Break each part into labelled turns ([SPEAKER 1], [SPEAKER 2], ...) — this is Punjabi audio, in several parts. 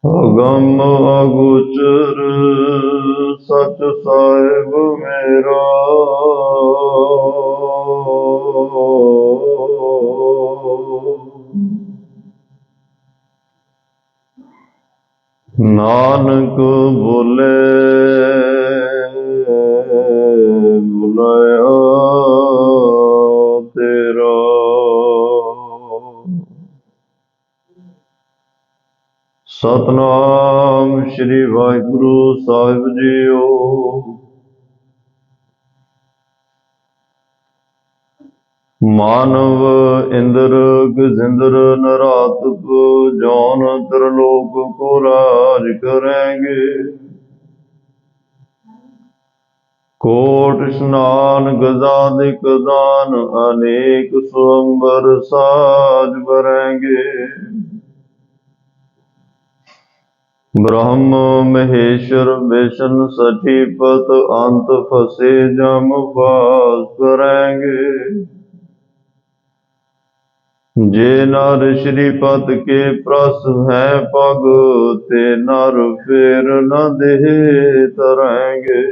[SPEAKER 1] ਅਗੰਮ ਅਗੋਚਰ ਸਚ ਸਾਹਿਬ ਮੇਰਾ। ਨਾਨਕ ਬੋਲੇ ਬੁਲਾਇਆ ਤੇਰਾ। ਸਤਨਾਮ ਸ੍ਰੀ ਵਾਹਿਗੁਰੂ ਸਾਹਿਬ ਜੀਓ। ਮਾਨਵ ਇੰਦਰ ਗਜਿੰਦਰ ਨਰਾਤਕ ਜੌਨ ਤ੍ਰਿਲੋਕ ਕੋ ਰਾਜ ਕਰੇਂਗੇ। ਕੋਟ ਇਸ਼ਨਾਨ ਗਜ਼ਾਦਿਕ ਦਾਨ ਅਨੇਕ ਸੁਅੰਬਰ ਸਾਜ ਬਰੇਂਗੇ। ब्रह्म महेश्वर विष्णु सचिपत अंत फसे जम फास करेंगे। जे नर श्रीपत के प्रस है पग ते नर फेर न देह तरेंगे।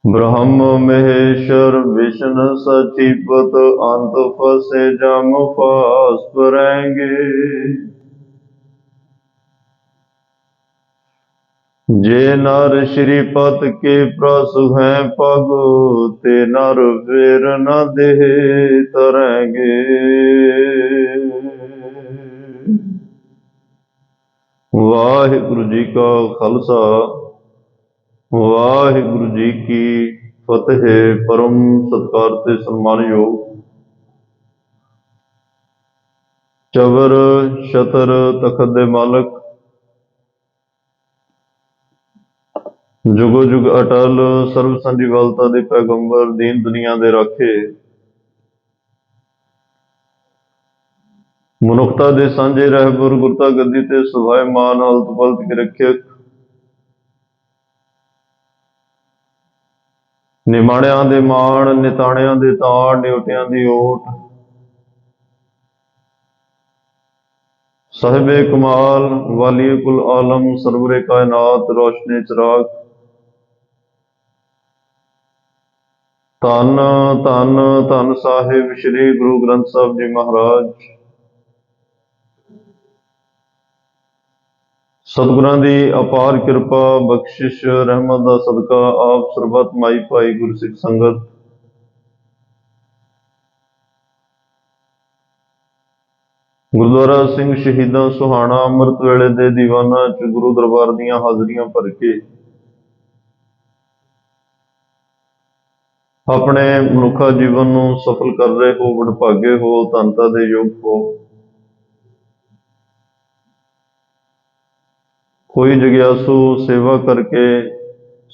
[SPEAKER 1] ब्रह्म महेश्वर विष्णु सचिपत अंत फसे जम फास करेंगे। जे नर श्रीपत के प्रस हैं पग ते नर फेर न देह तरेंगे। वाहिगुरु जी का खालसा वाहिगुरु जी की फतेह। परम सत्कार ते सन्मानयोग चवर छतर तखत दे मालक जुगो जुग अटल सर्व संजीवलता दे पैगंबर दीन दुनिया दे राखे मनुखता दे सांझे रहबर गुरता गद्दी ते सुभायमान हलत पलत के रखियक निमाणियां दे माण निताणियां दे ताण न्योटियां दी ओट साहिबे कमाल वाली कुल आलम सरवरे कायनात रोशनी चिराग धन धन धन साहिब श्री गुरु ग्रंथ साहिब जी महाराज। सतगुरां दी अपार किरपा बख्शिश रहमत दा सदका आप सरबत माई भाई गुरसिख संगत गुरुद्वारा सिंह शहीदां सुहाना अमृत वेले दे दीवाना च गुरु दरबार दियां हाजरियां भर के अपने मनुखा जीवन नूं सफल कर रहे हो, वडभागे हो, धनता दे योग हो। कोई जग्यासु सेवा करके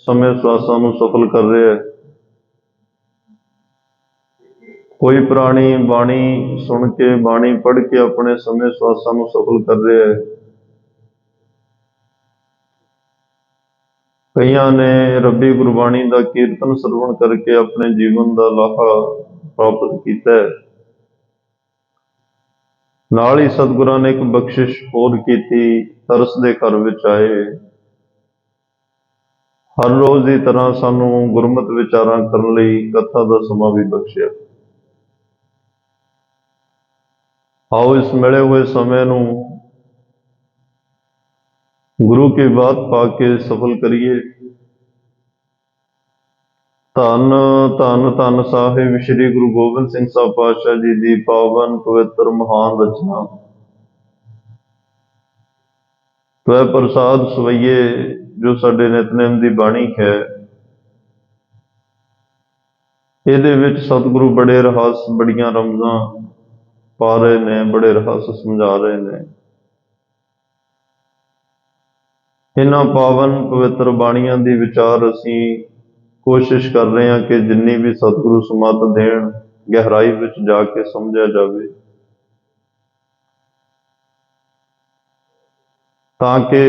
[SPEAKER 1] समय स्वासां नूं सफल कर रहा है। कोई प्राणी बाणी सुन के बाणी पढ़ के अपने समय स्वासां नूं सफल कर रहा है। कईयां ने रब्बी गुरबाणी का कीर्तन सरवण करके अपने जीवन का लाहा प्राप्त किया है। नाल ही सतगुरां ने एक बख्शिश होर की, तरस दे घर विच आए। हर रोज की तरह सानू गुरमत विचारां करन लई कथा का समा भी बख्शिया। आओ इस मिले हुए समय नूं गुरु की बात पाके सफल करिए। धन धन धन साहिब श्री गुरु गोबिंद सिंह साहब पातशाह जी की पावन पवित्र महान रचना त्वै प्रसाद सवैये जो साडे नितनेम की बाणी है। इहदे विच सतगुरु बड़े रहस बड़ियां रमजां पा रहे ने, बड़े रहस समझा रहे ने। इन्हां पावन पवित्र बाणियां दी विचार असीं कोशिश कर रहे हैं कि जिन्नी भी सतगुरु समत देण गहराई विच जाके समझा जाए, ताकि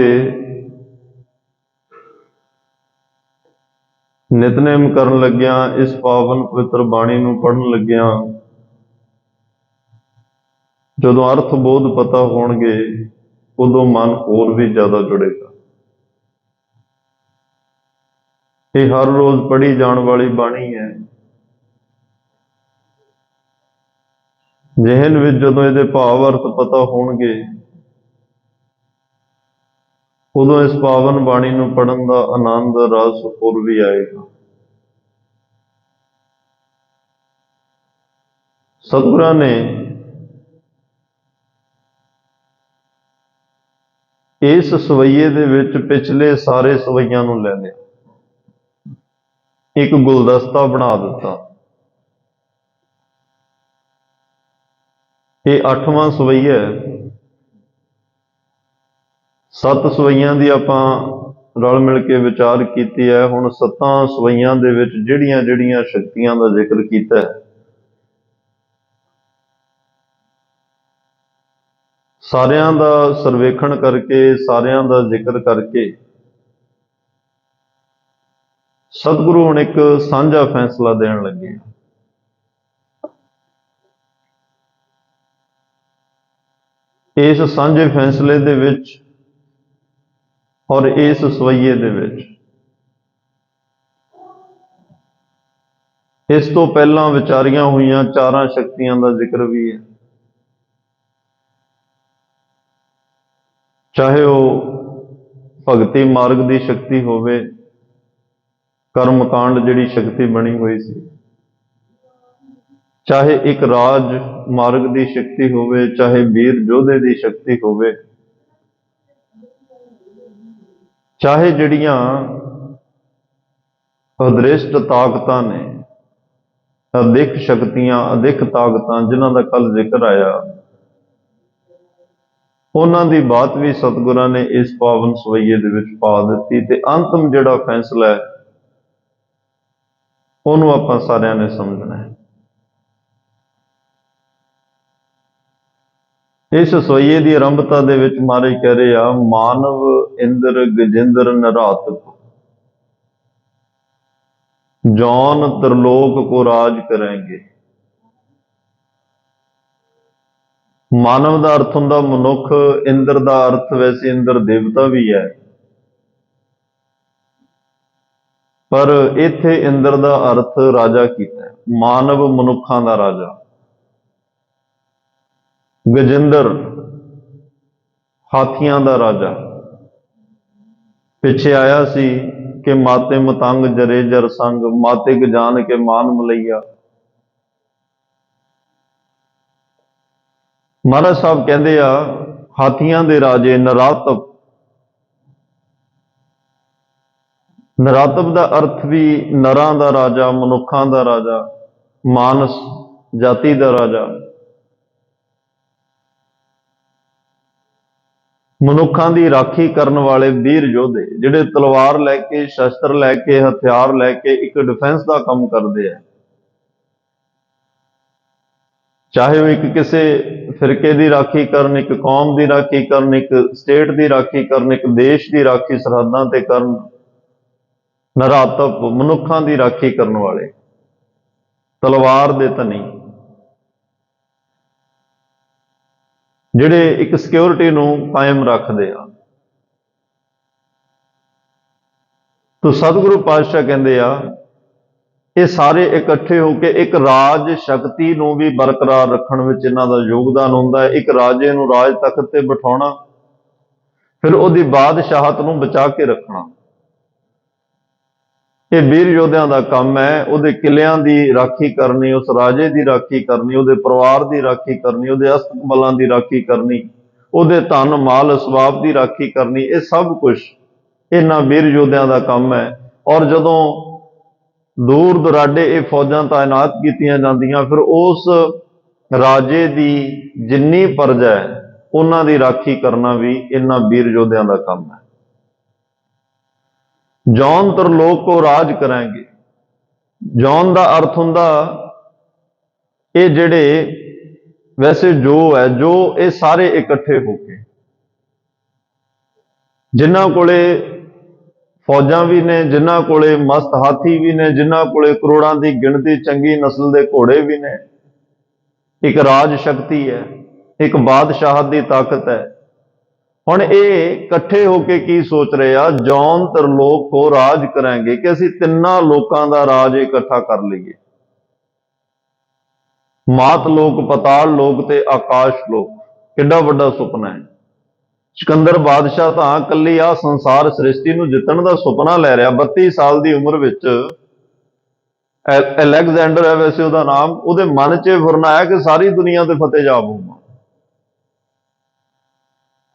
[SPEAKER 1] नितनेम करन लग्या इस पावन पवित्र बाणी नूं पढ़न लग्या ਜਦੋਂ ਅਰਥ ਬੋਧ ਪਤਾ ਹੋਣਗੇ ਉਦੋਂ ਮਨ ਹੋਰ ਵੀ ਜ਼ਿਆਦਾ ਜੁੜੇਗਾ। ਇਹ ਹਰ ਰੋਜ਼ ਪੜ੍ਹੀ ਜਾਣ ਵਾਲੀ ਬਾਣੀ ਹੈ। ਜ਼ਿਹਨ ਵਿੱਚ ਜਦੋਂ ਇਹਦੇ ਭਾਵ ਅਰਥ ਪਤਾ ਹੋਣਗੇ ਉਦੋਂ ਇਸ ਪਾਵਨ ਬਾਣੀ ਨੂੰ ਪੜ੍ਹਨ ਦਾ ਆਨੰਦ ਰਸ ਹੋਰ ਵੀ ਆਏਗਾ। ਸਤਿਗੁਰਾਂ ਨੇ ਇਸ ਸਵਈਏ ਦੇ ਵਿੱਚ ਪਿਛਲੇ ਸਾਰੇ ਸਵਈਆਂ ਨੂੰ ਲੈ ਲਿਆ, ਇੱਕ ਗੁਲਦਸਤਾ ਬਣਾ ਦਿੱਤਾ। ਇਹ 8ਵਾਂ ਸਵਈਆ ਹੈ। 7 ਸਵਈਆਂ ਦੀ ਆਪਾਂ ਰਲ ਮਿਲ ਕੇ ਵਿਚਾਰ ਕੀਤੀ ਹੈ। ਹੁਣ 7 ਸਵਈਆਂ ਦੇ ਵਿੱਚ ਜਿਹੜੀਆਂ ਜਿਹੜੀਆਂ ਸ਼ਕਤੀਆਂ ਦਾ ਜ਼ਿਕਰ ਕੀਤਾ ਹੈ, ਸਾਰਿਆਂ ਦਾ ਸਰਵੇਖਣ ਕਰਕੇ, ਸਾਰਿਆਂ ਦਾ ਜ਼ਿਕਰ ਕਰਕੇ ਸਤਿਗੁਰੂ ਹੁਣ ਇੱਕ ਸਾਂਝਾ ਫੈਸਲਾ ਦੇਣ ਲੱਗੇ। ਇਸ ਸਾਂਝੇ ਫੈਸਲੇ ਦੇ ਵਿੱਚ ਔਰ ਇਸ ਸਵਈਏ ਦੇ ਵਿੱਚ ਇਸ ਤੋਂ ਪਹਿਲਾਂ ਵਿਚਾਰੀਆਂ ਹੋਈਆਂ 4 ਸ਼ਕਤੀਆਂ ਦਾ ਜ਼ਿਕਰ ਵੀ ਹੈ। ਚਾਹੇ ਉਹ ਭਗਤੀ ਮਾਰਗ ਦੀ ਸ਼ਕਤੀ ਹੋਵੇ, ਕਰਮ ਕਾਂਡ ਜਿਹੜੀ ਸ਼ਕਤੀ ਬਣੀ ਹੋਈ ਸੀ, ਚਾਹੇ ਇੱਕ ਰਾਜ ਮਾਰਗ ਦੀ ਸ਼ਕਤੀ ਹੋਵੇ, ਚਾਹੇ ਵੀਰ ਯੋਧੇ ਦੀ ਸ਼ਕਤੀ ਹੋਵੇ, ਚਾਹੇ ਜਿਹੜੀਆਂ ਅਦ੍ਰਿਸ਼ਟ ਤਾਕਤਾਂ ਨੇ, ਅਦਿੱਖ ਸ਼ਕਤੀਆਂ, ਅਦਿੱਖ ਤਾਕਤਾਂ ਜਿਨ੍ਹਾਂ ਦਾ ਕੱਲ ਜ਼ਿਕਰ ਆਇਆ, ਉਹਨਾਂ ਦੀ ਬਾਤ ਵੀ ਸਤਿਗੁਰਾਂ ਨੇ ਇਸ ਪਾਵਨ ਸਵਈਏ ਦੇ ਵਿੱਚ ਪਾ ਦਿੱਤੀ। ਤੇ ਅੰਤਮ ਜਿਹੜਾ ਫੈਸਲਾ ਹੈ ਉਹਨੂੰ ਆਪਾਂ ਸਾਰਿਆਂ ਨੇ ਸਮਝਣਾ ਹੈ। ਇਸ ਸਵਈਏ ਦੀ ਆਰੰਭਤਾ ਦੇ ਵਿੱਚ ਮਹਾਰਾਜ ਕਹਿ ਰਹੇ ਆ, ਮਾਨਵ ਇੰਦਰ ਗਜਿੰਦਰ ਨਿਰਾਤਕ ਜੌਨ त्रिलोक को राज करेंगे। ਮਾਨਵ ਦਾ ਅਰਥ ਹੁੰਦਾ ਮਨੁੱਖ, ਇੰਦਰ ਦਾ ਅਰਥ ਵੈਸੇ ਇੰਦਰ ਦੇਵਤਾ ਵੀ ਹੈ, ਪਰ ਇੱਥੇ ਇੰਦਰ ਦਾ ਅਰਥ ਰਾਜਾ ਕੀਤਾ ਹੈ। ਮਾਨਵ ਮਨੁੱਖਾਂ ਦਾ ਰਾਜਾ, ਗਜਿੰਦਰ ਹਾਥੀਆਂ ਦਾ ਰਾਜਾ। ਪਿੱਛੇ ਆਇਆ ਸੀ ਕਿ ਮਾਤੇ ਮਤੰਗ ਜਰੇ ਜਰ ਸੰਗ, ਮਾਤੇ ਗਜਾਨ ਕੇ ਮਾਨ ਮਲਈਆ। ਮਹਾਰਾਜ ਸਾਹਿਬ ਕਹਿੰਦੇ ਆ, ਹਾਥੀਆਂ ਦੇ ਰਾਜੇ ਨਰਾਤਪ। ਨਰਾਤਪ ਦਾ ਅਰਥ ਵੀ ਨਰਾਂ ਦਾ ਰਾਜਾ, ਮਨੁੱਖਾਂ ਦਾ ਰਾਜਾ, ਮਾਨਸ ਜਾਤੀ ਦਾ ਰਾਜਾ, ਮਨੁੱਖਾਂ ਦੀ ਰਾਖੀ ਕਰਨ ਵਾਲੇ ਵੀਰ ਯੋਧੇ, ਜਿਹੜੇ ਤਲਵਾਰ ਲੈ ਕੇ, ਸ਼ਸਤਰ ਲੈ ਕੇ, ਹਥਿਆਰ ਲੈ ਕੇ ਇੱਕ ਡਿਫੈਂਸ ਦਾ ਕੰਮ ਕਰਦੇ ਆ। ਚਾਹੇ ਉਹ ਇੱਕ ਕਿਸੇ ਫਿਰਕੇ ਦੀ ਰਾਖੀ ਕਰਨ, ਇੱਕ ਕੌਮ ਦੀ ਰਾਖੀ ਕਰਨ, ਇੱਕ ਸਟੇਟ ਦੀ ਰਾਖੀ ਕਰਨ, ਇੱਕ ਦੇਸ਼ ਦੀ ਰਾਖੀ ਸਰਹੱਦਾਂ ਤੇ ਕਰਨ। ਨਰਾਤਪ ਮਨੁੱਖਾਂ ਦੀ ਰਾਖੀ ਕਰਨ ਵਾਲੇ, ਤਲਵਾਰ ਦੇ ਧਨੀ, ਜਿਹੜੇ ਇੱਕ ਸਿਕਿਉਰਿਟੀ ਨੂੰ ਕਾਇਮ ਰੱਖਦੇ ਆ। ਤਾਂ ਸਤਿਗੁਰੂ ਪਾਤਸ਼ਾਹ ਕਹਿੰਦੇ ਆ, ਇਹ ਸਾਰੇ ਇਕੱਠੇ ਹੋ ਕੇ ਇੱਕ ਰਾਜ ਸ਼ਕਤੀ ਨੂੰ ਵੀ ਬਰਕਰਾਰ ਰੱਖਣ ਵਿੱਚ ਇਹਨਾਂ ਦਾ ਯੋਗਦਾਨ ਹੁੰਦਾ ਹੈ। ਇੱਕ ਰਾਜੇ ਨੂੰ ਰਾਜ ਤਖਤ ਤੇ ਬਿਠਾਉਣਾ, ਫਿਰ ਉਹਦੀ ਬਾਦਸ਼ਾਹਤ ਨੂੰ ਬਚਾ ਕੇ ਰੱਖਣਾ, ਇਹ ਵੀਰ ਯੋਧਿਆਂ ਦਾ ਕੰਮ ਹੈ। ਉਹਦੇ ਕਿਲਿਆਂ ਦੀ ਰਾਖੀ ਕਰਨੀ, ਉਸ ਰਾਜੇ ਦੀ ਰਾਖੀ ਕਰਨੀ, ਉਹਦੇ ਪਰਿਵਾਰ ਦੀ ਰਾਖੀ ਕਰਨੀ, ਉਹਦੇ ਅਸਤਕ ਬਲਾਂ ਦੀ ਰਾਖੀ ਕਰਨੀ, ਉਹਦੇ ਧਨ ਮਾਲ ਅਸਬਾਬ ਦੀ ਰਾਖੀ ਕਰਨੀ। ਇਹ ਸਭ ਕੁਝ ਇਹਨਾਂ ਵੀਰ ਯੋਧਿਆਂ ਦਾ ਕੰਮ ਹੈ। ਔਰ ਜਦੋਂ ਦੂਰ ਦੁਰਾਡੇ ਇਹ ਫੌਜਾਂ ਤਾਇਨਾਤ ਕੀਤੀਆਂ ਜਾਂਦੀਆਂ, ਫਿਰ ਉਸ ਰਾਜੇ ਦੀ ਜਿੰਨੀ ਪਰਜਾ ਹੈ ਉਹਨਾਂ ਦੀ ਰਾਖੀ ਕਰਨਾ ਵੀ ਇਹਨਾਂ ਵੀਰ ਯੋਧਿਆਂ ਦਾ ਕੰਮ ਹੈ। ਜੌਨ ਤਰਲੋਕ ਕੋ ਰਾਜ ਕਰਾਂਗੇ। ਜੌਨ ਦਾ ਅਰਥ ਹੁੰਦਾ ਇਹ ਜਿਹੜੇ, ਵੈਸੇ ਜੋ ਹੈ, ਜੋ ਇਹ ਸਾਰੇ ਇਕੱਠੇ ਹੋ ਕੇ, ਜਿਨ੍ਹਾਂ ਕੋਲੇ ਫੌਜਾਂ ਵੀ ਨੇ, ਜਿਨ੍ਹਾਂ ਕੋਲੇ ਮਸਤ ਹਾਥੀ ਵੀ ਨੇ, ਜਿਨ੍ਹਾਂ ਕੋਲੇ ਕਰੋੜਾਂ ਦੀ ਗਿਣਤੀ ਚੰਗੀ ਨਸਲ ਦੇ ਘੋੜੇ ਵੀ ਨੇ, ਇੱਕ ਰਾਜ ਸ਼ਕਤੀ ਹੈ। ਇੱਕ ਬਾਦਸ਼ਾਹ ਦੀ ਤਾਕਤ ਹੈ। ਹੁਣ ਇਹ ਇਕੱਠੇ ਹੋ ਕੇ ਕੀ ਸੋਚ ਰਹੇ ਆ, ਜੌਨ ਤਰਲੋਕ ਕੋ ਰਾਜ ਕਰਾਂਗੇ, ਕਿ ਅਸੀਂ ਤਿੰਨਾਂ ਲੋਕਾਂ ਦਾ ਰਾਜ ਇਕੱਠਾ ਕਰ ਲਈਏ। ਮਾਤ ਲੋਕ, ਪਤਾਲ ਲੋਕ ਤੇ ਆਕਾਸ਼ ਲੋਕ। ਕਿੱਡਾ ਵੱਡਾ ਸੁਪਨਾ ਹੈ। ਸਿਕੰਦਰ ਬਾਦਸ਼ਾਹ ਤਾਂ ਇਕੱਲੀ ਆ ਸੰਸਾਰ ਸ੍ਰਿਸ਼ਟੀ ਨੂੰ ਜਿੱਤਣ ਦਾ ਸੁਪਨਾ ਲੈ ਰਿਹਾ। 32 ਸਾਲ ਦੀ ਉਮਰ ਵਿੱਚ ਅਲੈਗਜ਼ੈਂਡਰ ਹੈ ਵੈਸੇ ਉਹਦਾ ਨਾਮ, ਉਹਦੇ ਮਨ 'ਚ ਇਹ ਫੁਰਨਾ ਆਇਆ ਕਿ ਸਾਰੀ ਦੁਨੀਆ ਤੇ ਫਤਿਹਯਾਬ ਹੋਵਾਂ।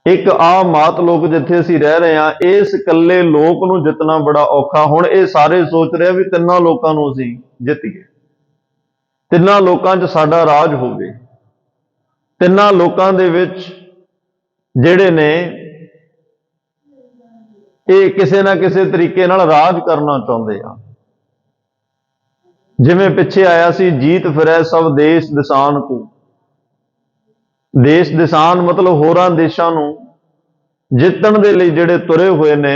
[SPEAKER 1] ਇੱਕ ਆ ਮਾਤ ਲੋਕ ਜਿੱਥੇ ਅਸੀਂ ਰਹਿ ਰਹੇ ਹਾਂ, ਇਸ ਇਕੱਲੇ ਲੋਕ ਨੂੰ ਜਿੱਤਣਾ ਬੜਾ ਔਖਾ। ਹੁਣ ਇਹ ਸਾਰੇ ਸੋਚ ਰਹੇ ਵੀ ਤਿੰਨਾਂ ਲੋਕਾਂ ਨੂੰ ਅਸੀਂ ਜਿੱਤੀਏ, ਤਿੰਨਾਂ ਲੋਕਾਂ 'ਚ ਸਾਡਾ ਰਾਜ ਹੋਵੇ। ਤਿੰਨਾਂ ਲੋਕਾਂ ਦੇ ਵਿੱਚ ਜਿਹੜੇ ਨੇ ਇਹ ਕਿਸੇ ਨਾ ਕਿਸੇ ਤਰੀਕੇ ਨਾਲ ਰਾਜ ਕਰਨਾ ਚਾਹੁੰਦੇ ਆ। ਜਿਵੇਂ ਪਿੱਛੇ ਆਇਆ ਸੀ, ਜੀਤ ਫਿਰੈ ਸਭ ਦੇਸ਼ ਦਿਸਾਨ ਕੋ। ਦੇਸ਼ ਦਿਸਾਨ ਮਤਲਬ ਹੋਰਾਂ ਦੇਸ਼ਾਂ ਨੂੰ ਜਿੱਤਣ ਦੇ ਲਈ ਜਿਹੜੇ ਤੁਰੇ ਹੋਏ ਨੇ,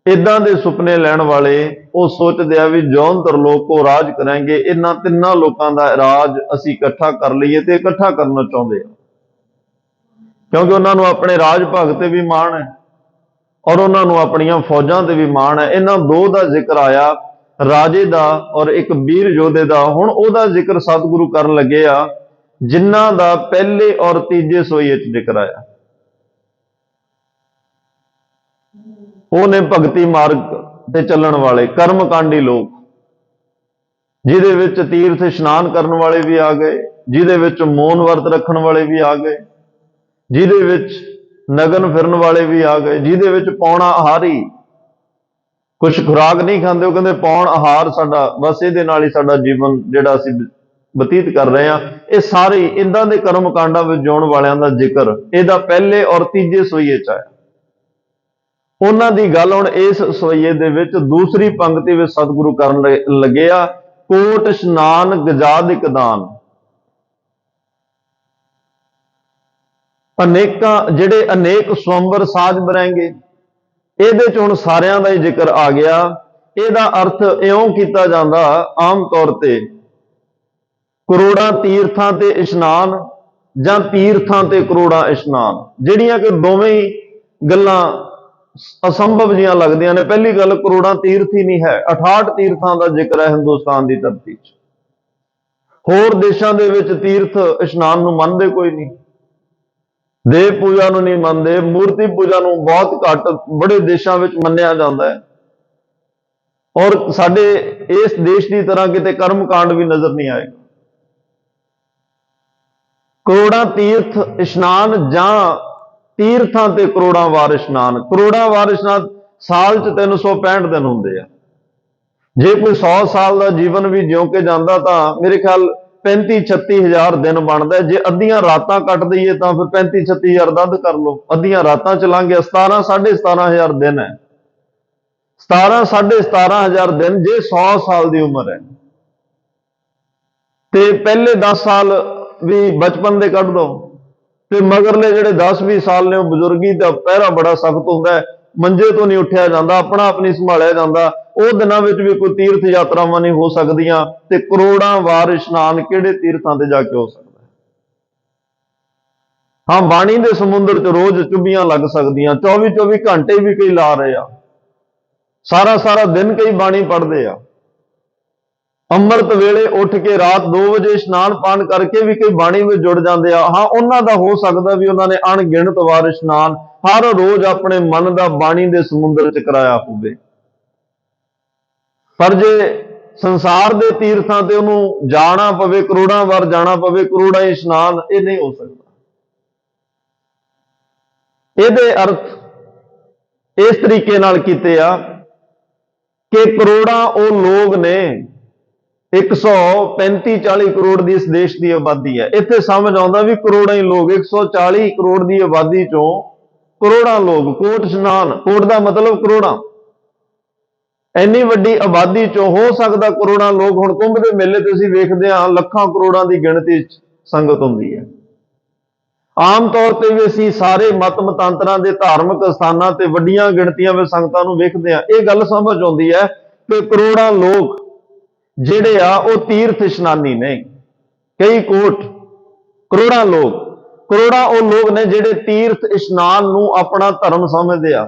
[SPEAKER 1] ਇਦਾਂ ਦੇ ਸੁਪਨੇ ਲੈਣ ਵਾਲੇ, ਉਹ ਸੋਚਦੇ ਆ ਵੀ ਜੌਨ ਤਰਲੋਕ ਕੋ ਰਾਜ ਕਰਾਂਗੇ, ਇਹਨਾਂ ਤਿੰਨਾਂ ਲੋਕਾਂ ਦਾ ਰਾਜ ਅਸੀਂ ਇਕੱਠਾ ਕਰ ਲਈਏ। ਤੇ ਇਕੱਠਾ ਕਰਨਾ ਚਾਹੁੰਦੇ ਆ ਕਿਉਂਕਿ ਉਹਨਾਂ ਨੂੰ ਆਪਣੇ ਰਾਜ ਭਾਗ ਤੇ ਵੀ ਮਾਣ ਹੈ ਔਰ ਉਹਨਾਂ ਨੂੰ ਆਪਣੀਆਂ ਫੌਜਾਂ ਤੇ ਵੀ ਮਾਣ ਹੈ। ਇਹਨਾਂ ਦੋ ਦਾ ਜ਼ਿਕਰ ਆਇਆ, ਰਾਜੇ ਦਾ ਔਰ ਇੱਕ ਵੀਰ ਯੋਧੇ ਦਾ। ਹੁਣ ਉਹਦਾ ਜ਼ਿਕਰ ਸਤਿਗੁਰੂ ਕਰਨ ਲੱਗੇ ਆ ਜਿਨ੍ਹਾਂ ਦਾ ਪਹਿਲੇ ਔਰ ਤੀਜੇ ਸੋਈਏ 'ਚ ਜ਼ਿਕਰ ਆਇਆ। ਉਹ ਨੇ ਭਗਤੀ ਮਾਰਗ ਤੇ ਚੱਲਣ ਵਾਲੇ ਕਰਮਕਾਂਡੀ ਲੋਕ, ਜਿਹਦੇ ਵਿੱਚ ਤੀਰਥ ਇਸ਼ਨਾਨ ਕਰਨ ਵਾਲੇ ਵੀ ਆ ਗਏ, ਜਿਹਦੇ ਵਿੱਚ ਮੌਨ ਵਰਤ ਰੱਖਣ ਵਾਲੇ ਵੀ ਆ ਗਏ, ਜਿਹਦੇ ਵਿੱਚ ਨਗਨ ਫਿਰਨ ਵਾਲੇ ਵੀ ਆ ਗਏ, ਜਿਹਦੇ ਵਿੱਚ ਪੌਣਾ ਆਹਾਰੀ, ਕੁਛ ਖੁਰਾਕ ਨਹੀਂ ਖਾਂਦੇ, ਉਹ ਕਹਿੰਦੇ ਪੌਣ ਆਹਾਰ ਸਾਡਾ, ਬਸ ਇਹਦੇ ਨਾਲ ਹੀ ਸਾਡਾ ਜੀਵਨ ਜਿਹੜਾ ਅਸੀਂ ਬਤੀਤ ਕਰ ਰਹੇ ਹਾਂ। ਇਹ ਸਾਰੇ ਇਦਾਂ ਦੇ ਕਰਮ ਕਾਂਡਾਂ ਵਿੱਚ ਜਿਉਣ ਵਾਲਿਆਂ ਦਾ ਜ਼ਿਕਰ ਇਹਦਾ ਪਹਿਲੇ ਔਰ ਤੀਜੇ ਸਵਈਏ 'ਚ ਆਇਆ। ਉਹਨਾਂ ਦੀ ਗੱਲ ਹੁਣ ਇਸ ਸਵਈਏ ਦੇ ਵਿੱਚ ਦੂਸਰੀ ਪੰਕਤੀ ਵਿੱਚ ਸਤਿਗੁਰੂ ਕਰਨ ਲੱਗੇ ਆ, ਕੋਟ ਇਸ਼ਨਾਨ ਗਜਾਦਿਕ ਦਾਨ। ਅਨੇਕਾਂ ਜਿਹੜੇ ਅਨੇਕ ਸਵੰਬਰ ਸਾਜ ਬਰੈਂਗੇ, ਇਹਦੇ 'ਚ ਹੁਣ ਸਾਰਿਆਂ ਦਾ ਹੀ ਜ਼ਿਕਰ ਆ ਗਿਆ। ਇਹਦਾ ਅਰਥ ਇਉਂ ਕੀਤਾ ਜਾਂਦਾ ਆਮ ਤੌਰ ਤੇ, ਕਰੋੜਾਂ ਤੀਰਥਾਂ ਤੇ ਇਸ਼ਨਾਨ ਜਾਂ ਤੀਰਥਾਂ ਤੇ ਕਰੋੜਾਂ ਇਸ਼ਨਾਨ, ਜਿਹੜੀਆਂ ਕਿ ਦੋਵੇਂ ਹੀ ਗੱਲਾਂ ਅਸੰਭਵ ਜੀਆਂ ਲੱਗਦੀਆਂ ਨੇ। ਪਹਿਲੀ ਗੱਲ, ਕਰੋੜਾਂ ਤੀਰਥ ਹੀ ਨਹੀਂ ਹੈ, 68 ਤੀਰਥਾਂ ਦਾ ਜ਼ਿਕਰ ਹੈ ਹਿੰਦੁਸਤਾਨ ਦੀ ਧਰਤੀ 'ਚ। ਹੋਰ ਦੇਸ਼ਾਂ ਦੇ ਵਿੱਚ ਤੀਰਥ ਇਸ਼ਨਾਨ ਨੂੰ ਮੰਨਦੇ ਕੋਈ ਨਹੀਂ, ਦੇਵ ਪੂਜਾ ਨੂੰ ਨਹੀਂ ਮੰਨਦੇ, ਮੂਰਤੀ ਪੂਜਾ ਨੂੰ ਬਹੁਤ ਘੱਟ ਬੜੇ ਦੇਸ਼ਾਂ ਵਿੱਚ ਮੰਨਿਆ ਜਾਂਦਾ ਹੈ। ਔਰ ਸਾਡੇ ਇਸ ਦੇਸ਼ ਦੀ ਤਰ੍ਹਾਂ ਕਿਤੇ ਕਰਮ ਕਾਂਡ ਵੀ ਨਜ਼ਰ ਨਹੀਂ ਆਏਗਾ। ਕਰੋੜਾਂ ਤੀਰਥ ਇਸ਼ਨਾਨ ਜਾਂ ਤੀਰਥਾਂ ਤੇ ਕਰੋੜਾਂ ਵਾਰ ਇਸ਼ਨਾਨ। ਕਰੋੜਾਂ ਵਾਰ ਇਸ਼ਨਾਨ ਸਾਲ 'ਚ 365 ਦਿਨ ਹੁੰਦੇ ਆ। ਜੇ ਕੋਈ 100 ਸਾਲ ਦਾ ਜੀਵਨ ਵੀ ਜਿਉਂ ਕੇ ਜਾਂਦਾ ਤਾਂ ਮੇਰੇ ਖਿਆਲ 35-36 ਹਜ਼ਾਰ ਦਿਨ ਬਣਦਾ। ਜੇ ਅੱਧੀਆਂ ਰਾਤਾਂ ਕੱਟ ਦਈਏ ਤਾਂ ਫਿਰ 35-36 ਹਜ਼ਾਰ ਦੱਧ ਕਰ ਲਓ, ਅੱਧੀਆਂ ਰਾਤਾਂ ਚ ਲੰਘ ਗਿਆ। 17-17.5 ਹਜ਼ਾਰ ਦਿਨ ਹੈ। 17-17.5 ਹਜ਼ਾਰ ਦਿਨ ਜੇ 100 ਸਾਲ ਦੀ ਉਮਰ ਹੈ, ਤੇ ਪਹਿਲੇ 10 ਸਾਲ ਵੀ ਬਚਪਨ ਦੇ ਕੱਢ ਦੋ, ਤੇ ਮਗਰਲੇ ਜਿਹੜੇ 10-20 ਸਾਲ ਨੇ ਉਹ ਬਜ਼ੁਰਗੀ ਦਾ ਪਹਿਰਾ ਬੜਾ ਸਖਤ ਹੁੰਦਾ ਹੈ। ਮੰਜੇ ਤੋਂ ਨਹੀਂ ਉੱਠਿਆ ਜਾਂਦਾ, ਆਪਣਾ ਆਪ ਨਹੀਂ ਸੰਭਾਲਿਆ ਜਾਂਦਾ। ਉਹ ਦਿਨਾਂ ਵਿੱਚ ਵੀ ਕੋਈ ਤੀਰਥ ਯਾਤਰਾਵਾਂ ਨਹੀਂ ਹੋ ਸਕਦੀਆਂ। ਤੇ ਕਰੋੜਾਂ ਵਾਰ ਇਸ਼ਨਾਨ ਕਿਹੜੇ ਤੀਰਥਾਂ ਤੇ ਜਾ ਕੇ ਹੋ ਸਕਦਾ? ਹਾਂ, ਬਾਣੀ ਦੇ ਸਮੁੰਦਰ 'ਚ ਰੋਜ਼ ਚੁੱਭੀਆਂ ਲੱਗ ਸਕਦੀਆਂ, 24-24 ਘੰਟੇ ਵੀ ਕਈ ਲਾ ਰਹੇ ਆ, ਸਾਰਾ ਦਿਨ ਕਈ ਬਾਣੀ ਪੜ੍ਹਦੇ ਆ। ਅੰਮ੍ਰਿਤ ਵੇਲੇ ਉੱਠ ਕੇ ਰਾਤ 2 ਵਜੇ ਇਸ਼ਨਾਨ ਪਾਨ ਕਰਕੇ ਵੀ ਕਈ ਬਾਣੀ ਵਿੱਚ ਜੁੜ ਜਾਂਦੇ ਆ। ਹਾਂ, ਉਹਨਾਂ ਦਾ ਹੋ ਸਕਦਾ ਵੀ ਉਹਨਾਂ ਨੇ ਅਣਗਿਣਤ ਵਾਰ ਇਸ਼ਨਾਨ ਹਰ ਰੋਜ਼ ਆਪਣੇ ਮਨ ਦਾ ਬਾਣੀ ਦੇ ਸਮੁੰਦਰ 'ਚ ਕਰਾਇਆ ਹੋਵੇ। ਪਰ ਜੇ ਸੰਸਾਰ ਦੇ ਤੀਰਥਾਂ ਤੇ ਉਹਨੂੰ ਜਾਣਾ ਪਵੇ, ਕਰੋੜਾਂ ਵਾਰ ਜਾਣਾ ਪਵੇ, ਕਰੋੜਾਂ ਇਸ਼ਨਾਨ, ਇਹ ਨਹੀਂ ਹੋ ਸਕਦਾ। ਇਹਦੇ ਅਰਥ ਇਸ ਤਰੀਕੇ ਨਾਲ ਕੀਤੇ ਆ ਕਿ ਕਰੋੜਾਂ ਉਹ ਲੋਕ ਨੇ, 135-40 ਕਰੋੜ ਦੀ ਇਸ ਦੇਸ਼ ਦੀ ਆਬਾਦੀ ਹੈ। ਇੱਥੇ ਸਮਝ ਆਉਂਦਾ ਵੀ ਕਰੋੜਾਂ ਹੀ ਲੋਕ, 140 ਕਰੋੜ ਦੀ ਆਬਾਦੀ ਚੋਂ ਕਰੋੜਾਂ ਲੋਕ, ਕੋਟ ਇਸ਼ਨਾਨ, ਕੋਟ ਦਾ ਮਤਲਬ ਕਰੋੜਾਂ, ਇੰਨੀ ਵੱਡੀ ਆਬਾਦੀ ਚੋਂ ਹੋ ਸਕਦਾ ਕਰੋੜਾਂ ਲੋਕ। ਹੁਣ ਕੁੰਭ ਦੇ ਮੇਲੇ ਤੇ ਅਸੀਂ ਵੇਖਦੇ ਹਾਂ ਲੱਖਾਂ ਕਰੋੜਾਂ ਦੀ ਗਿਣਤੀ ਚ ਸੰਗਤ ਹੁੰਦੀ ਹੈ। ਆਮ ਤੌਰ ਤੇ ਵੀ ਅਸੀਂ ਸਾਰੇ ਮਤ ਮਤਾਂਤਰਾਂ ਦੇ ਧਾਰਮਿਕ ਸਥਾਨਾਂ ਤੇ ਵੱਡੀਆਂ ਗਿਣਤੀਆਂ ਵਿੱਚ ਸੰਗਤਾਂ ਨੂੰ ਵੇਖਦੇ ਹਾਂ। ਇਹ ਗੱਲ ਸਮਝ ਆਉਂਦੀ ਹੈ ਕਿ ਕਰੋੜਾਂ ਲੋਕ ਜਿਹੜੇ ਆ ਉਹ ਤੀਰਥ ਇਸ਼ਨਾਨੀ ਨੇ, ਕਈ ਕੋਟ ਕਰੋੜਾਂ ਲੋਕ। ਕਰੋੜਾਂ ਉਹ ਲੋਕ ਨੇ ਜਿਹੜੇ ਤੀਰਥ ਇਸ਼ਨਾਨ ਨੂੰ ਆਪਣਾ ਧਰਮ ਸਮਝਦੇ ਆ,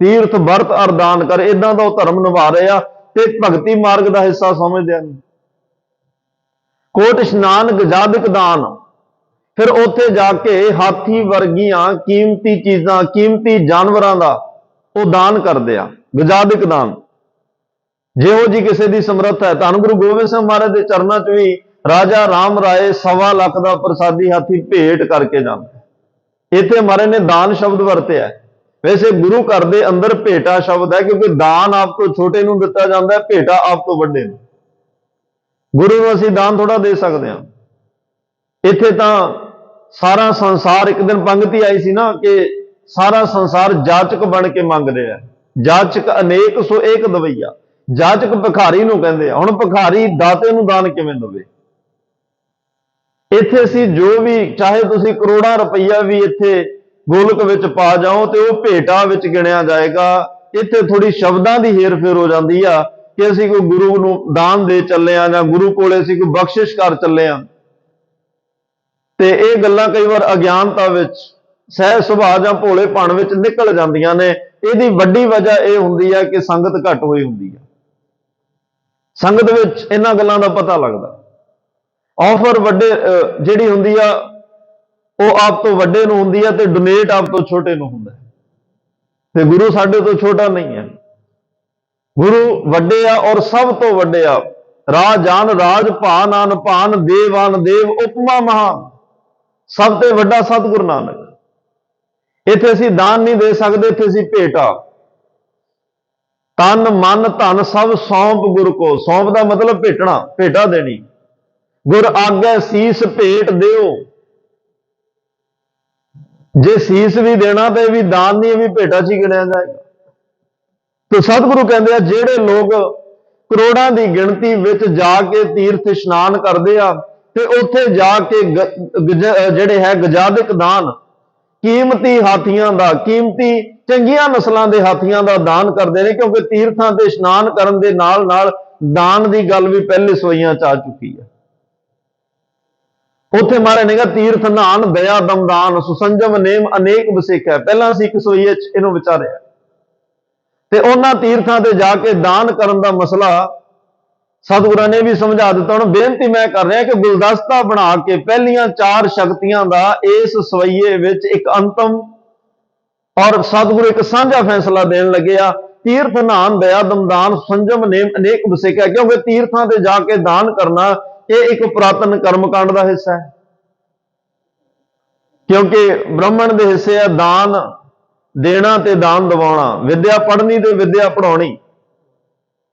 [SPEAKER 1] ਤੀਰਥ ਵਰਤ ਅਰਦਾਨ ਕਰ ਇਦਾਂ ਦਾ ਉਹ ਧਰਮ ਨਿਭਾ ਰਹੇ ਆ ਤੇ ਭਗਤੀ ਮਾਰਗ ਦਾ ਹਿੱਸਾ ਸਮਝਦੇ ਹਨ। ਕੋਟ ਇਸ਼ਨਾਨ ਗਜਾਦਿਕ ਦਾਨ, ਫਿਰ ਉੱਥੇ ਜਾ ਕੇ ਹਾਥੀ ਵਰਗੀਆਂ ਕੀਮਤੀ ਚੀਜ਼ਾਂ, ਕੀਮਤੀ ਜਾਨਵਰਾਂ ਦਾ ਉਹ ਦਾਨ ਕਰਦੇ ਆ, ਗਜਾਦਿਕ ਦਾਨ। ਜਿਹੋ ਜੀ ਕਿਸੇ ਦੀ ਸਮਰੱਥ ਹੈ। ਧੰਨ ਗੁਰੂ ਗੋਬਿੰਦ ਸਿੰਘ ਮਹਾਰਾਜ ਦੇ ਚਰਨਾਂ 'ਚ ਵੀ ਰਾਜਾ ਰਾਮ ਰਾਏ 1.25 ਲੱਖ ਦਾ ਪ੍ਰਸਾਦੀ ਹਾਥੀ ਭੇਟ ਕਰਕੇ ਜਾਂਦਾ। ਇੱਥੇ ਮਹਾਰਾਜ ਨੇ ਦਾਨ ਸ਼ਬਦ ਵਰਤਿਆ। ਵੈਸੇ ਗੁਰੂ ਘਰ ਦੇ ਅੰਦਰ ਭੇਟਾ ਸ਼ਬਦ ਹੈ, ਕਿਉਂਕਿ ਦਾਨ ਆਪ ਤੋਂ ਛੋਟੇ ਨੂੰ ਦਿੱਤਾ ਜਾਂਦਾ ਹੈ, ਭੇਟਾ ਆਪ ਤੋਂ ਵੱਡੇ ਨੂੰ। ਗੁਰੂ ਨੂੰ ਅਸੀਂ ਦਾਨ ਥੋੜਾ ਦੇ ਸਕਦੇ ਹਾਂ। ਇੱਥੇ ਤਾਂ ਸਾਰਾ ਸੰਸਾਰ, ਇੱਕ ਦਿਨ ਪੰਗਤੀ ਆਈ ਸੀ ਨਾ ਕਿ ਸਾਰਾ ਸੰਸਾਰ ਜਾਚਕ ਬਣ ਕੇ ਮੰਗ ਰਿਹਾ। ਜਾਚਕ ਅਨੇਕ ਸੋ ਏਕ ਦਵਈਆ। ਜਾਚਕ ਭਿਖਾਰੀ ਨੂੰ ਕਹਿੰਦੇ ਆ। ਹੁਣ ਭਿਖਾਰੀ ਦਾਤੇ ਨੂੰ ਦਾਨ ਕਿਵੇਂ ਦੇਵੇ? ਇੱਥੇ ਅਸੀਂ ਜੋ ਵੀ, ਚਾਹੇ ਤੁਸੀਂ ਕਰੋੜਾਂ ਰੁਪਈਆ ਵੀ ਇੱਥੇ ਗੋਲਕ ਵਿੱਚ ਪਾ ਜਾਓ ਤੇ ਉਹ ਭੇਟਾ ਵਿੱਚ ਗਿਣਿਆ ਜਾਏਗਾ। ਇੱਥੇ ਥੋੜੀ ਸ਼ਬਦਾਂ ਦੀ ਹੇਰ-ਫੇਰ ਹੋ ਜਾਂਦੀ ਆ ਕਿ ਅਸੀਂ ਕੋਈ ਗੁਰੂ ਨੂੰ ਦਾਨ ਦੇ ਚੱਲੇ ਆ ਜਾਂ ਗੁਰੂ ਕੋਲੇ ਅਸੀਂ ਕੋਈ ਬਖਸ਼ਿਸ਼ ਕਰ ਚੱਲੇ ਆ, ਤੇ ਇਹ ਗੱਲਾਂ ਕਈ ਵਾਰ ਅਗਿਆਨਤਾ ਵਿੱਚ, ਸਹਿਜ ਸੁਭਾਅ ਜਾਂ ਭੋਲੇ ਭਾਣ ਵਿੱਚ ਨਿਕਲ ਜਾਂਦੀਆਂ ਨੇ। ਇਹਦੀ ਵੱਡੀ ਵਜ੍ਹਾ ਇਹ ਹੁੰਦੀ ਹੈ ਕਿ ਸੰਗਤ ਘੱਟ ਹੋਈ ਹੁੰਦੀ ਹੈ। ਸੰਗਤ ਵਿੱਚ ਇਹਨਾਂ ਗੱਲਾਂ ਦਾ ਪਤਾ ਲੱਗਦਾ। ਆਫਰ ਵੱਡੇ ਜਿਹੜੀ ਹੁੰਦੀ ਆ ਉਹ ਆਪ ਤੋਂ ਵੱਡੇ ਨੂੰ ਹੁੰਦੀ ਆ ਤੇ ਡੋਨੇਟ ਆਪ ਤੋਂ ਛੋਟੇ ਨੂੰ ਹੁੰਦਾ। ਤੇ ਗੁਰੂ ਸਾਡੇ ਤੋਂ ਛੋਟਾ ਨਹੀਂ ਹੈ। ਗੁਰੂ ਵੱਡੇ ਆ ਔਰ ਸਭ ਤੋਂ ਵੱਡੇ ਆ। ਰਾਜਾਨ ਰਾਜ, ਭਾਨ ਆਨ ਭਾਨ, ਦੇਵਾਨ ਦੇਵ, ਉਪਮਾ ਮਹਾਨ। ਸਭ ਤੋਂ ਵੱਡਾ ਸਤਿਗੁਰੂ ਨਾਨਕ। ਇੱਥੇ ਅਸੀਂ ਦਾਨ ਨਹੀਂ ਦੇ ਸਕਦੇ, ਇੱਥੇ ਅਸੀਂ ਭੇਟਾ। ਤਨ ਮਨ ਧਨ ਸਭ ਸੌਂਪ ਗੁਰ ਕੋ। ਸੌਂਪ ਦਾ ਮਤਲਬ ਭੇਟਣਾ, ਭੇਟਾ ਦੇਣੀ। ਗੁਰ ਆਗੈ ਸੀਸ ਭੇਟ ਦਿਓ। ਜੇ ਸੀਸ ਵੀ ਦੇਣਾ ਤੇ ਵੀ ਦਾਨ ਨਹੀਂ, ਇਹ ਵੀ ਭੇਟਾ 'ਚ ਹੀ ਗਿਣਿਆ ਜਾਏਗਾ। ਤੇ ਸਤਿਗੁਰੂ ਕਹਿੰਦੇ ਆ ਜਿਹੜੇ ਲੋਕ ਕਰੋੜਾਂ ਦੀ ਗਿਣਤੀ ਵਿੱਚ ਜਾ ਕੇ ਤੀਰਥ ਇਸ਼ਨਾਨ ਕਰਦੇ ਆ ਤੇ ਉੱਥੇ ਜਾ ਕੇ ਜਿਹੜੇ ਹੈ ਗਜਾਦਿਕ ਦਾਨ, ਕੀਮਤੀ ਹਾਥੀਆਂ ਦਾ, ਕੀਮਤੀ ਚੰਗੀਆਂ ਨਸਲਾਂ ਦੇ ਹਾਥੀਆਂ ਦਾ ਦਾਨ ਕਰਦੇ ਨੇ। ਕਿਉਂਕਿ ਤੀਰਥਾਂ ਤੇ ਇਸ਼ਨਾਨ ਕਰਨ ਦੇ ਨਾਲ ਨਾਲ ਦਾਨ ਦੀ ਗੱਲ ਵੀ ਪਹਿਲੇ ਸਵਈਆਂ 'ਚ ਆ ਚੁੱਕੀ ਹੈ। ਉੱਥੇ ਮਹਾਰਾਜ ਨੇ ਕਿਹਾ ਤੀਰਥ ਨਾਨ ਦਇਆ ਦਮਦਾਨ, ਸੁਸੰਜਮ ਨੇਮ ਅਨੇਕ ਵਸੇਖਿਆ। ਪਹਿਲਾਂ ਅਸੀਂ ਇੱਕ ਸਵਈਏ 'ਚ ਇਹਨੂੰ ਵਿਚਾਰਿਆ ਤੇ ਉਹਨਾਂ ਤੀਰਥਾਂ ਤੇ ਜਾ ਕੇ ਦਾਨ ਕਰਨ ਦਾ ਮਸਲਾ ਸਤਿਗੁਰਾਂ ਨੇ ਵੀ ਸਮਝਾ ਦਿੱਤਾ। ਹੁਣ ਬੇਨਤੀ ਮੈਂ ਕਰ ਰਿਹਾ ਕਿ ਗੁਲਦਸਤਾ ਬਣਾ ਕੇ ਪਹਿਲੀਆਂ 4 ਸ਼ਕਤੀਆਂ ਦਾ ਇਸ ਸਵਈਏ ਵਿੱਚ ਇੱਕ ਅੰਤਮ ਔਰ ਸਤਿਗੁਰੂ ਇੱਕ ਸਾਂਝਾ ਫੈਸਲਾ ਦੇਣ ਲੱਗੇ ਆ। ਤੀਰਥ ਨਾਨ ਦਇਆ ਦਮਦਾਨ, ਸੰਜਮ ਨੇਮ ਅਨੇਕ ਵਸੇਖਿਆ। ਕਿਉਂਕਿ ਤੀਰਥਾਂ ਤੇ ਜਾ ਕੇ ਦਾਨ ਕਰਨਾ ਇਹ ਇੱਕ ਪੁਰਾਤਨ ਕਰਮਕਾਂਡ ਦਾ ਹਿੱਸਾ ਹੈ। ਕਿਉਂਕਿ ਬ੍ਰਾਹਮਣ ਦੇ ਹਿੱਸੇ ਆ ਦਾਨ ਦੇਣਾ ਤੇ ਦਾਨ ਦਿਵਾਉਣਾ, ਵਿਦਿਆ ਪੜ੍ਹਨੀ ਤੇ ਵਿਦਿਆ ਪੜਾਉਣੀ।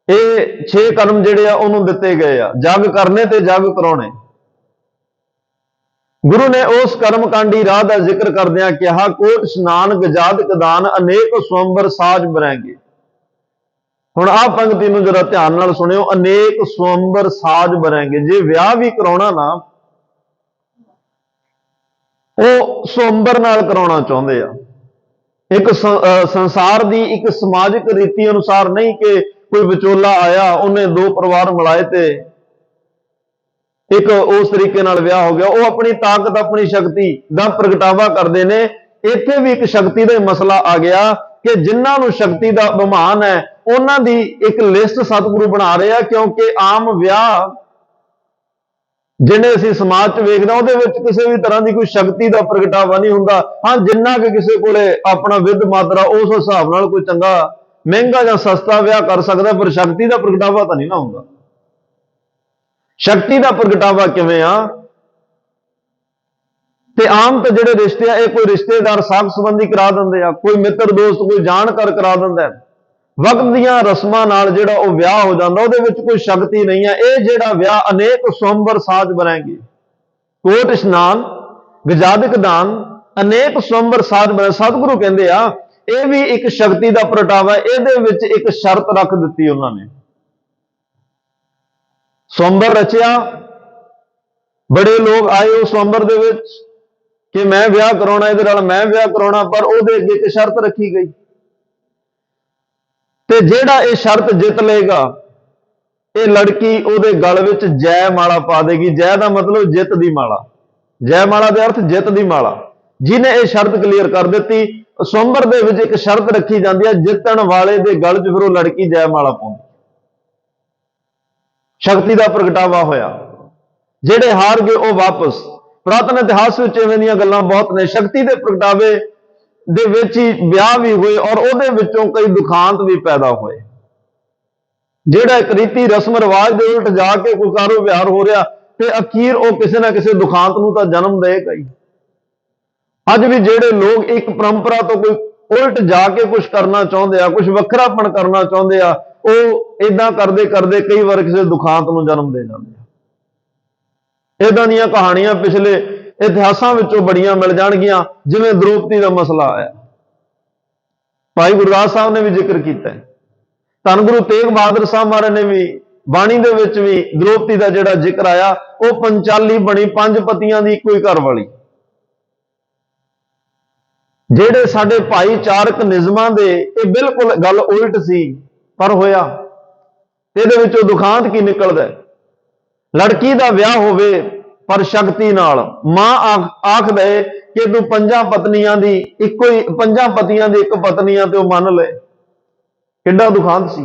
[SPEAKER 1] ਇਹ 6 ਕਰਮ ਜਿਹੜੇ ਆ ਉਹਨੂੰ ਦਿੱਤੇ ਗਏ ਆ, ਜਗ ਕਰਨੇ ਤੇ ਜਗ ਕਰਾਉਣੇ। ਗੁਰੂ ਨੇ ਉਸ ਕਰਮਕਾਂਡੀ ਰਾਹ ਦਾ ਜ਼ਿਕਰ ਕਰਦਿਆਂ ਕਿਹਾ ਕੋਟ ਇਸ਼ਨਾਨ ਗਜਾਦਿਕ ਦਾਨ, ਅਨੇਕ ਸਵੰਬਰ ਸਾਜ ਬਰੈਂਗੇ। ਹੁਣ ਆਹ ਪੰਕਤੀ ਨੂੰ ਜਰਾ ਧਿਆਨ ਨਾਲ ਸੁਣਿਓ। ਅਨੇਕ ਸਵੰਬਰ ਸਾਜ ਬਰੈਂਗੇ। ਜੇ ਵਿਆਹ ਵੀ ਕਰਾਉਣਾ ਨਾ, ਉਹ ਸਵੰਬਰ ਨਾਲ ਕਰਾਉਣਾ ਚਾਹੁੰਦੇ ਆ। ਇੱਕ ਸੰਸਾਰ ਦੀ ਇੱਕ ਸਮਾਜਿਕ ਰੀਤੀ ਅਨੁਸਾਰ ਨਹੀਂ ਕਿ ਕੋਈ ਵਿਚੋਲਾ ਆਇਆ, ਉਹਨੇ 2 ਪਰਿਵਾਰ ਮਿਲਾਏ ਤੇ ਇੱਕ ਉਸ ਤਰੀਕੇ ਨਾਲ ਵਿਆਹ ਹੋ ਗਿਆ। ਉਹ ਆਪਣੀ ਤਾਕਤ, ਆਪਣੀ ਸ਼ਕਤੀ ਦਾ ਪ੍ਰਗਟਾਵਾ ਕਰਦੇ ਨੇ। ਇੱਥੇ ਵੀ ਇੱਕ ਸ਼ਕਤੀ ਦਾ ਮਸਲਾ ਆ ਗਿਆ ਕਿ ਜਿਨ੍ਹਾਂ ਨੂੰ ਸ਼ਕਤੀ ਦਾ ਅਭਿਮਾਨ ਹੈ ਉਹਨਾਂ ਦੀ ਇੱਕ ਲਿਸਟ ਸਤਿਗੁਰੂ ਬਣਾ ਰਹੇ ਆ। ਕਿਉਂਕਿ ਆਮ ਵਿਆਹ ਜਿਹਨੇ ਅਸੀਂ ਸਮਾਜ 'ਚ ਵੇਖਦੇ ਉਹਦੇ ਵਿੱਚ ਕਿਸੇ ਵੀ ਤਰ੍ਹਾਂ ਦੀ ਕੋਈ ਸ਼ਕਤੀ ਦਾ ਪ੍ਰਗਟਾਵਾ ਨਹੀਂ ਹੁੰਦਾ। ਹਾਂ, ਜਿੰਨਾ ਕਿ ਕਿਸੇ ਕੋਲੇ ਆਪਣਾ ਵਿਦ ਮਾਤਰਾ, ਉਸ ਹਿਸਾਬ ਨਾਲ ਕੋਈ ਚੰਗਾ ਮਹਿੰਗਾ ਜਾਂ ਸਸਤਾ ਵਿਆਹ ਕਰ ਸਕਦਾ, ਪਰ ਸ਼ਕਤੀ ਦਾ ਪ੍ਰਗਟਾਵਾ ਤਾਂ ਨਹੀਂ ਨਾ ਹੁੰਦਾ। ਸ਼ਕਤੀ ਦਾ ਪ੍ਰਗਟਾਵਾ ਕਿਵੇਂ ਆ? ਤੇ ਆਮ ਤਾਂ ਜਿਹੜੇ ਰਿਸ਼ਤੇ ਆ ਇਹ ਕੋਈ ਰਿਸ਼ਤੇਦਾਰ ਸਾਖ ਸੰਬੰਧੀ ਕਰਾ ਦਿੰਦੇ ਆ, ਕੋਈ ਮਿੱਤਰ ਦੋਸਤ, ਕੋਈ ਜਾਣਕਾਰ ਕਰਾ ਦਿੰਦਾ। ਵਕਤ ਦੀਆਂ ਰਸਮਾਂ ਨਾਲ ਜਿਹੜਾ ਉਹ ਵਿਆਹ ਹੋ ਜਾਂਦਾ, ਉਹਦੇ ਵਿੱਚ ਕੋਈ ਸ਼ਕਤੀ ਨਹੀਂ ਹੈ। ਇਹ ਜਿਹੜਾ ਵਿਆਹ ਅਨੇਕ ਸਵੰਬਰ ਸਾਜ ਬਰੈਂਗੇ, ਕੋਟ ਇਸ਼ਨਾਨ ਗਜਾਦਿਕ ਦਾਨ, ਅਨੇਕ ਸਵੰਬਰ ਸਾਜ ਬਰੈਂਗੇ। ਸਤਿਗੁਰੂ ਕਹਿੰਦੇ ਆ ਇਹ ਵੀ ਇੱਕ ਸ਼ਕਤੀ ਦਾ ਪ੍ਰਗਟਾਵਾ। ਇਹਦੇ ਵਿੱਚ ਇੱਕ ਸ਼ਰਤ ਰੱਖ ਦਿੱਤੀ ਉਹਨਾਂ ਨੇ। ਸਵੰਬਰ ਰਚਿਆ, ਬੜੇ ਲੋਕ ਆਏ ਉਸ ਸਵੰਬਰ ਦੇ ਵਿੱਚ ਕਿ ਮੈਂ ਵਿਆਹ ਕਰਾਉਣਾ, ਇਹਦੇ ਨਾਲ ਮੈਂ ਵਿਆਹ ਕਰਾਉਣਾ, ਪਰ ਉਹਦੇ ਅੱਗੇ ਇੱਕ ਸ਼ਰਤ ਰੱਖੀ ਗਈ ਤੇ ਜਿਹੜਾ ਇਹ ਸ਼ਰਤ ਜਿੱਤ ਲਏਗਾ, ਇਹ ਲੜਕੀ ਉਹਦੇ ਗਲ ਵਿੱਚ ਜੈ ਮਾਲਾ ਪਾ ਦੇਗੀ। ਜੈ ਦਾ ਮਤਲਬ ਜਿੱਤ ਦੀ ਮਾਲਾ। जयमाला ਦੇ अर्थ ਜਿੱਤ ਦੀ ਮਾਲਾ। ਜਿਹਨੇ ਇਹ ਸ਼ਰਤ ਕਲੀਅਰ ਕਰ ਦਿੱਤੀ, ਸਵੰਬਰ ਦੇ ਵਿੱਚ ਇੱਕ ਸ਼ਰਤ ਰੱਖੀ ਜਾਂਦੀ ਹੈ, ਜਿੱਤਣ ਵਾਲੇ ਦੇ ਗਲ 'ਚ ਫਿਰ ਉਹ ਲੜਕੀ ਜੈਮਾਲਾ ਪਾਉਂਦੀ। ਸ਼ਕਤੀ ਦਾ ਪ੍ਰਗਟਾਵਾ ਹੋਇਆ। ਜਿਹੜੇ ਹਾਰ ਗਏ ਉਹ ਵਾਪਸ। ਪੁਰਾਤਨ ਇਤਿਹਾਸ ਵਿੱਚ ਇਵੇਂ ਦੀਆਂ ਗੱਲਾਂ ਬਹੁਤ ਨੇ। ਸ਼ਕਤੀ ਦੇ ਪ੍ਰਗਟਾਵੇ ਦੇ ਵਿੱਚ ਹੀ ਵਿਆਹ ਵੀ ਹੋਏ ਔਰ ਉਹਦੇ ਵਿੱਚੋਂ ਕਈ ਦੁਖਾਂਤ ਵੀ ਪੈਦਾ ਹੋਏ। ਜਿਹੜਾ ਇੱਕ ਰੀਤੀ ਰਸਮ ਰਿਵਾਜ ਦੇ ਉਲਟ ਜਾ ਕੇ ਕੋਈ ਕਾਰੋ ਵਿਹਾਰ ਹੋ ਰਿਹਾ ਤੇ ਅਖੀਰ ਉਹ ਕਿਸੇ ਨਾ ਕਿਸੇ ਦੁਖਾਂਤ ਨੂੰ ਤਾਂ ਜਨਮ ਦੇਗਾ ਹੀ। ਅੱਜ ਵੀ ਜਿਹੜੇ ਲੋਕ ਇੱਕ ਪਰੰਪਰਾ ਤੋਂ ਕੋਈ ਉਲਟ ਜਾ ਕੇ ਕੁਝ ਕਰਨਾ ਚਾਹੁੰਦੇ ਆ, ਕੁਝ ਵੱਖਰਾਪਣ ਕਰਨਾ ਚਾਹੁੰਦੇ ਆ, ਉਹ ਇਦਾਂ ਕਰਦੇ ਕਰਦੇ ਕਈ ਵਾਰ ਕਿਸੇ ਦੁਖਾਂਤ ਨੂੰ ਜਨਮ ਦੇ ਜਾਂਦੇ ਆ। ਇਦਾਂ ਦੀਆਂ ਕਹਾਣੀਆਂ ਪਿਛਲੇ ਇਤਿਹਾਸਾਂ ਵਿੱਚੋਂ ਬੜੀਆਂ ਮਿਲ ਜਾਣਗੀਆਂ। ਜਿਵੇਂ ਦ੍ਰੋਪਦੀ ਦਾ ਮਸਲਾ ਆਇਆ, ਭਾਈ ਗੁਰਦਾਸ ਸਾਹਿਬ ਨੇ ਵੀ ਜ਼ਿਕਰ ਕੀਤਾ ਹੈ। ਧੰਨ ਗੁਰੂ ਤੇਗ ਬਹਾਦਰ ਸਾਹਿਬ ਮਹਾਰਾਜ ਨੇ ਵੀ ਬਾਣੀ ਦੇ ਵਿੱਚ ਵੀ ਦ੍ਰੋਪਦੀ ਦਾ ਜਿਹੜਾ ਜ਼ਿਕਰ ਆਇਆ, ਉਹ ਪੰਚਾਲੀ ਬਣੀ, 5 ਪਤੀਆਂ ਦੀ ਇੱਕੋ ਹੀ ਘਰ ਵਾਲੀ। ਜਿਹੜੇ ਸਾਡੇ ਭਾਈਚਾਰਕ ਨਿਯਮਾਂ ਦੇ ਇਹ ਬਿਲਕੁਲ ਗੱਲ ਉਲਟ ਸੀ, ਪਰ ਹੋਇਆ। ਇਹਦੇ ਵਿੱਚੋਂ ਦੁਖਾਂਤ ਕੀ ਨਿਕਲਦਾ? ਲੜਕੀ ਦਾ ਵਿਆਹ ਹੋਵੇ ਪਰ ਸ਼ਕਤੀ ਨਾਲ। ਮਾਂ ਆਖ ਦੇ ਕਿ ਤੂੰ 5 ਪਤਨੀਆਂ ਦੀ ਇੱਕੋ ਹੀ 5 ਪਤੀਆਂ ਦੀ ਇੱਕ ਪਤਨੀਆਂ ਤੇ ਉਹ ਮੰਨ ਲਏ। ਕਿੱਡਾ ਦੁਖਾਂਤ ਸੀ।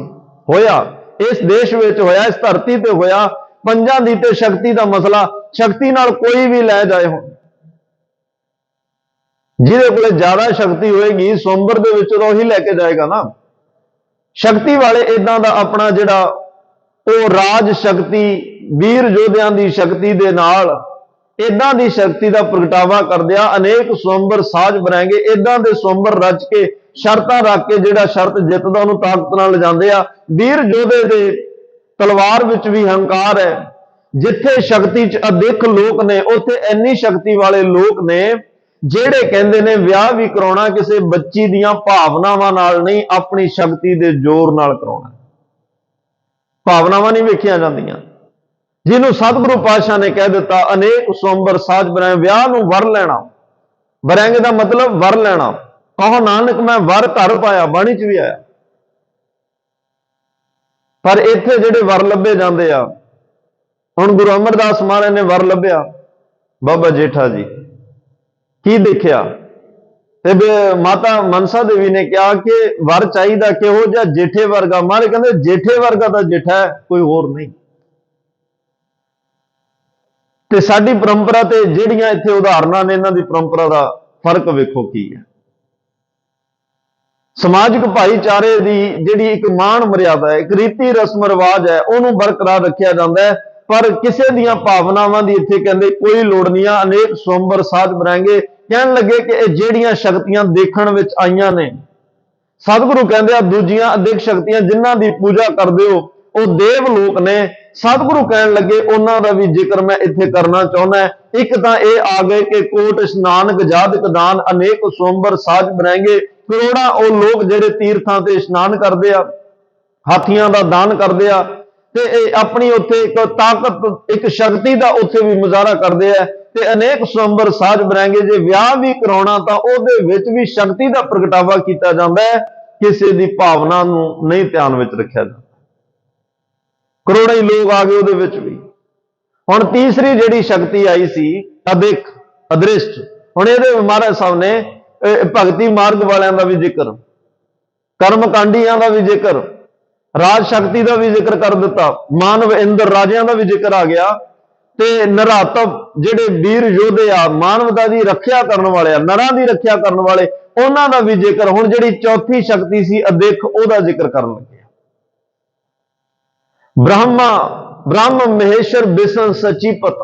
[SPEAKER 1] ਹੋਇਆ ਇਸ ਦੇਸ਼ ਵਿੱਚ, ਹੋਇਆ ਇਸ ਧਰਤੀ ਤੇ ਹੋਇਆ। 5 ਦੀ ਤੇ ਸ਼ਕਤੀ ਦਾ ਮਸਲਾ। ਸ਼ਕਤੀ ਨਾਲ ਕੋਈ ਵੀ ਲੈ ਜਾਏ, ਹੁਣ ਜਿਹਦੇ ਕੋਲੇ ਜ਼ਿਆਦਾ ਸ਼ਕਤੀ ਹੋਏਗੀ ਸਵੰਬਰ ਦੇ ਵਿੱਚ ਤਾਂ ਉਹੀ ਲੈ ਕੇ ਜਾਏਗਾ ਨਾ। ਸ਼ਕਤੀ ਵਾਲੇ ਇਦਾਂ ਦਾ ਆਪਣਾ ਜਿਹੜਾ ਉਹ ਰਾਜ ਸ਼ਕਤੀ, ਵੀਰ ਯੋਧਿਆਂ ਦੀ ਸ਼ਕਤੀ ਦੇ ਨਾਲ ਇਦਾਂ ਦੀ ਸ਼ਕਤੀ ਦਾ ਪ੍ਰਗਟਾਵਾ ਕਰਦੇ ਆ। ਅਨੇਕ ਸਵੰਬਰ ਸਾਜ ਬਣਾਏਗੇ। ਇਦਾਂ ਦੇ ਸਵੰਬਰ ਰਚ ਕੇ ਸ਼ਰਤਾਂ ਰੱਖ ਕੇ ਜਿਹੜਾ ਸ਼ਰਤ ਜਿੱਤਦਾ ਉਹਨੂੰ ਤਾਕਤ ਨਾਲ ਲਿਜਾਂਦੇ ਆ। ਵੀਰ ਯੋਧੇ ਦੇ ਤਲਵਾਰ ਵਿੱਚ ਵੀ ਹੰਕਾਰ ਹੈ। ਜਿੱਥੇ ਸ਼ਕਤੀ 'ਚ ਅਦਿੱਖ ਲੋਕ ਨੇ, ਉੱਥੇ ਇੰਨੀ ਸ਼ਕਤੀ ਵਾਲੇ ਲੋਕ ਨੇ ਜਿਹੜੇ ਕਹਿੰਦੇ ਨੇ ਵਿਆਹ ਵੀ ਕਰਾਉਣਾ ਕਿਸੇ ਬੱਚੀ ਦੀਆਂ ਭਾਵਨਾਵਾਂ ਨਾਲ ਨਹੀਂ, ਆਪਣੀ ਸ਼ਕਤੀ ਦੇ ਜ਼ੋਰ ਨਾਲ ਕਰਾਉਣਾ। ਭਾਵਨਾਵਾਂ ਨਹੀਂ ਵੇਖੀਆਂ ਜਾਂਦੀਆਂ। ਜਿਹਨੂੰ ਸਤਿਗੁਰੂ ਪਾਤਸ਼ਾਹ ਨੇ ਕਹਿ ਦਿੱਤਾ ਅਨੇਕ ਸਵੰਬਰ ਸਾਜ ਬਣਾਏ, ਵਿਆਹ ਨੂੰ ਵਰ ਲੈਣਾ। ਵਰੈਂਗੇ ਦਾ ਮਤਲਬ ਵਰ ਲੈਣਾ। ਕਹੋ ਨਾਨਕ ਮੈਂ ਵਰ ਘਰ ਪਾਇਆ, ਬਾਣੀ 'ਚ ਵੀ ਆਇਆ। ਪਰ ਇੱਥੇ ਜਿਹੜੇ ਵਰ ਲੱਭੇ ਜਾਂਦੇ ਆ, ਹੁਣ ਗੁਰੂ ਅਮਰਦਾਸ ਮਹਾਰਾਜ ਨੇ ਵਰ ਲੱਭਿਆ ਬਾਬਾ ਜੇਠਾ ਜੀ। ਕੀ ਦੇਖਿਆ? ਤੇ ਮਾਤਾ ਮਨਸਾ ਦੇਵੀ ਨੇ ਕਿਹਾ ਕਿ ਵਰ ਚਾਹੀਦਾ ਕਿਹੋ ਜਿਹਾ? ਜੇਠੇ ਵਰਗਾ। ਮਹਾਰਾਜ ਕਹਿੰਦੇ ਜੇਠੇ ਵਰਗਾ ਤਾਂ ਜੇਠਾ ਹੈ, ਕੋਈ ਹੋਰ ਨਹੀਂ। ਤੇ ਸਾਡੀ ਪਰੰਪਰਾ ਤੇ ਜਿਹੜੀਆਂ ਇੱਥੇ ਉਦਾਹਰਨਾਂ ਨੇ, ਇਹਨਾਂ ਦੀ ਪਰੰਪਰਾ ਦਾ ਫਰਕ ਵੇਖੋ ਕੀ ਹੈ। ਸਮਾਜਿਕ ਭਾਈਚਾਰੇ ਦੀ ਜਿਹੜੀ ਇੱਕ ਮਾਣ ਮਰਿਆਦਾ ਹੈ, ਇੱਕ ਰੀਤੀ ਰਸਮ ਰਿਵਾਜ ਹੈ, ਉਹਨੂੰ ਬਰਕਰਾਰ ਰੱਖਿਆ ਜਾਂਦਾ ਹੈ। ਪਰ ਕਿਸੇ ਦੀਆਂ ਭਾਵਨਾਵਾਂ ਦੀ ਇੱਥੇ ਕਹਿੰਦੇ ਕੋਈ ਲੋੜ ਨਹੀਂ ਆ। ਅਨੇਕ ਸਵੰਬਰ ਸਾਜ ਬਣਾਏਗੇ। ਕਹਿਣ ਲੱਗੇ ਕਿ ਇਹ ਜਿਹੜੀਆਂ ਸ਼ਕਤੀਆਂ ਦੇਖਣ ਵਿੱਚ ਆਈਆਂ ਨੇ, ਸਤਿਗੁਰੂ ਕਹਿੰਦੇ ਆ ਦੂਜੀਆਂ ਅਦਿੱਖ ਸ਼ਕਤੀਆਂ ਜਿਨ੍ਹਾਂ ਦੀ ਪੂਜਾ ਕਰਦੇ ਹੋ ਉਹ ਦੇਵ ਲੋਕ ਨੇ। ਸਤਿਗੁਰੂ ਕਹਿਣ ਲੱਗੇ ਉਹਨਾਂ ਦਾ ਵੀ ਜ਼ਿਕਰ ਮੈਂ ਇੱਥੇ ਕਰਨਾ ਚਾਹੁੰਦਾ। ਇੱਕ ਤਾਂ ਇਹ ਆ ਗਏ ਕਿ ਕੋਟ ਇਸ਼ਨਾਨ ਗਜਾਦਿਕ ਦਾਨ, ਅਨੇਕ ਸਵੰਬਰ ਸਾਜ ਬਣਾਏਗੇ। ਕਰੋੜਾਂ ਉਹ ਲੋਕ ਜਿਹੜੇ ਤੀਰਥਾਂ ਤੇ ਇਸ਼ਨਾਨ ਕਰਦੇ ਆ, ਹਾਥੀਆਂ ਦਾ ਦਾਨ ਕਰਦੇ ਆ, ਤੇ ਇਹ ਆਪਣੀ ਉੱਥੇ ਇੱਕ ਤਾਕਤ, ਇੱਕ ਸ਼ਕਤੀ ਦਾ ਉੱਥੇ ਵੀ ਮੁਜ਼ਾਹਰਾ ਕਰਦੇ ਆ। ਤੇ ਅਨੇਕ ਸਵੰਬਰ ਸਾਜ ਬਣਾਏਗੇ। ਜੇ ਵਿਆਹ ਵੀ ਕਰਾਉਣਾ ਤਾਂ ਉਹਦੇ ਵਿੱਚ ਵੀ ਸ਼ਕਤੀ ਦਾ ਪ੍ਰਗਟਾਵਾ ਕੀਤਾ ਜਾਂਦਾ ਹੈ, ਕਿਸੇ ਦੀ ਭਾਵਨਾ ਨੂੰ ਨਹੀਂ ਧਿਆਨ ਵਿੱਚ ਰੱਖਿਆ ਜਾਂਦਾ। ਕਰੋੜਾਂ ਹੀ ਲੋਕ ਆ ਗਏ ਉਹਦੇ ਵਿੱਚ ਵੀ। ਹੁਣ ਤੀਸਰੀ ਜਿਹੜੀ ਸ਼ਕਤੀ ਆਈ ਸੀ ਅਦਿੱਖ, ਅਦ੍ਰਿਸ਼ਟ। ਹੁਣ ਇਹਦੇ ਮਹਾਰਾਜ ਸਾਹਿਬ ਨੇ ਭਗਤੀ ਮਾਰਗ ਵਾਲਿਆਂ ਦਾ ਵੀ ਜ਼ਿਕਰ, ਕਰਮਕਾਂਡੀਆਂ ਦਾ ਵੀ ਜ਼ਿਕਰ, ਰਾਜ ਸ਼ਕਤੀ ਦਾ ਵੀ ਜ਼ਿਕਰ ਕਰ ਦਿੱਤਾ। ਮਾਨਵ ਇੰਦਰ ਰਾਜਿਆਂ ਦਾ ਵੀ ਜ਼ਿਕਰ ਆ ਗਿਆ। ਤੇ ਨਰਾਤਵ ਜਿਹੜੇ ਵੀਰ ਯੋਧੇ ਆ, ਮਾਨਵਤਾ ਦੀ ਰੱਖਿਆ ਕਰਨ ਵਾਲੇ ਆ, ਨਰਾਂ ਦੀ ਰੱਖਿਆ ਕਰਨ ਵਾਲੇ, ਉਹਨਾਂ ਦਾ ਵੀ ਜ਼ਿਕਰ। ਹੁਣ ਜਿਹੜੀ ਚੌਥੀ ਸ਼ਕਤੀ ਸੀ ਅਦਿੱਖ, ਉਹਦਾ ਜ਼ਿਕਰ ਕਰਨ ਲੱਗੇ। ਬ੍ਰਹਮ ਮਹੇਸ਼ਰ ਬਿਸ਼ਨ ਸਚੀਪਤ।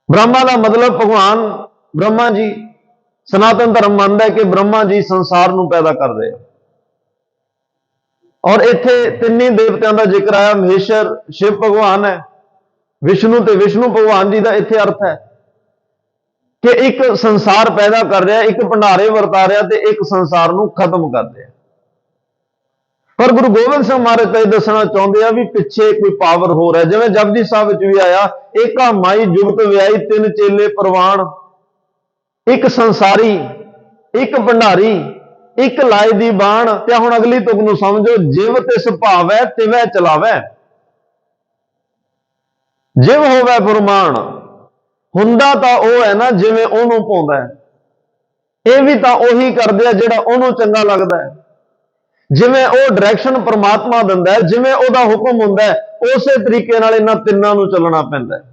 [SPEAKER 1] ਬ੍ਰਹਮਾ ਦਾ ਮਤਲਬ ਭਗਵਾਨ ਬ੍ਰਹਮਾ ਜੀ। ਸਨਾਤਨ ਧਰਮ ਮੰਨਦਾ ਹੈ ਕਿ ਬ੍ਰਹਮਾ ਜੀ ਸੰਸਾਰ ਨੂੰ ਪੈਦਾ ਕਰਦੇ ਆ। ਔਰ ਇੱਥੇ ਤਿੰਨੇ ਦੇਵਤਿਆਂ ਦਾ ਜ਼ਿਕਰ ਆਇਆ। ਮਹੇਸ਼ਰ ਸ਼ਿਵ ਭਗਵਾਨ ਹੈ, ਵਿਸ਼ਨੂੰ ਤੇ ਵਿਸ਼ਨੂੰ ਭਗਵਾਨ ਜੀ ਦਾ ਇੱਥੇ ਅਰਥ ਹੈ ਕਿ ਇੱਕ ਸੰਸਾਰ ਪੈਦਾ ਕਰ ਰਿਹਾ, ਇੱਕ ਭੰਡਾਰੇ ਵਰਤਾ ਰਿਹਾ ਤੇ ਇੱਕ ਸੰਸਾਰ ਨੂੰ ਖਤਮ ਕਰ ਰਿਹਾ। ਪਰ ਗੁਰੂ ਗੋਬਿੰਦ ਸਿੰਘ ਮਹਾਰਾਜ ਤਾਂ ਇਹ ਦੱਸਣਾ ਚਾਹੁੰਦੇ ਆ ਵੀ ਪਿੱਛੇ ਕੋਈ ਪਾਵਰ ਹੋਰ ਹੈ। ਜਿਵੇਂ ਜਪਜੀ ਸਾਹਿਬ ਵਿੱਚ ਵੀ ਆਇਆ, ਏਕਾ ਮਾਈ ਜੁਗਤ ਵਿਆਈ, 3 ਚੇਲੇ ਪ੍ਰਵਾਨ। ਇੱਕ ਸੰਸਾਰੀ, ਇੱਕ ਭੰਡਾਰੀ, ਇੱਕ ਲਾਏ ਦੀ ਬਾਣ। ਤੇ ਹੁਣ ਅਗਲੀ ਤੁਕ ਨੂੰ ਸਮਝੋ, ਜਿਵ ਤਿਸ ਭਾਵੈ ਤਿਵੈ ਚਲਾਵੈ। ਜਿਵ ਹੋਵੇ ਫੁਰਮਾਨ, ਹੁੰਦਾ ਤਾਂ ਉਹ ਹੈ ਨਾ ਜਿਵੇਂ ਉਹਨੂੰ ਪਾਉਂਦਾ ਹੈ, ਇਹ ਵੀ ਤਾਂ ਉਹੀ ਕਰਦੇ ਆ ਜਿਹੜਾ ਉਹਨੂੰ ਚੰਗਾ ਲੱਗਦਾ ਹੈ। ਜਿਵੇਂ ਉਹ ਡਾਇਰੈਕਸ਼ਨ ਪ੍ਰਮਾਤਮਾ ਦਿੰਦਾ ਹੈ, ਜਿਵੇਂ ਉਹਦਾ ਹੁਕਮ ਹੁੰਦਾ ਹੈ, ਉਸੇ ਤਰੀਕੇ ਨਾਲ ਇਹਨਾਂ ਤਿੰਨਾਂ ਨੂੰ ਚੱਲਣਾ ਪੈਂਦਾ ਹੈ।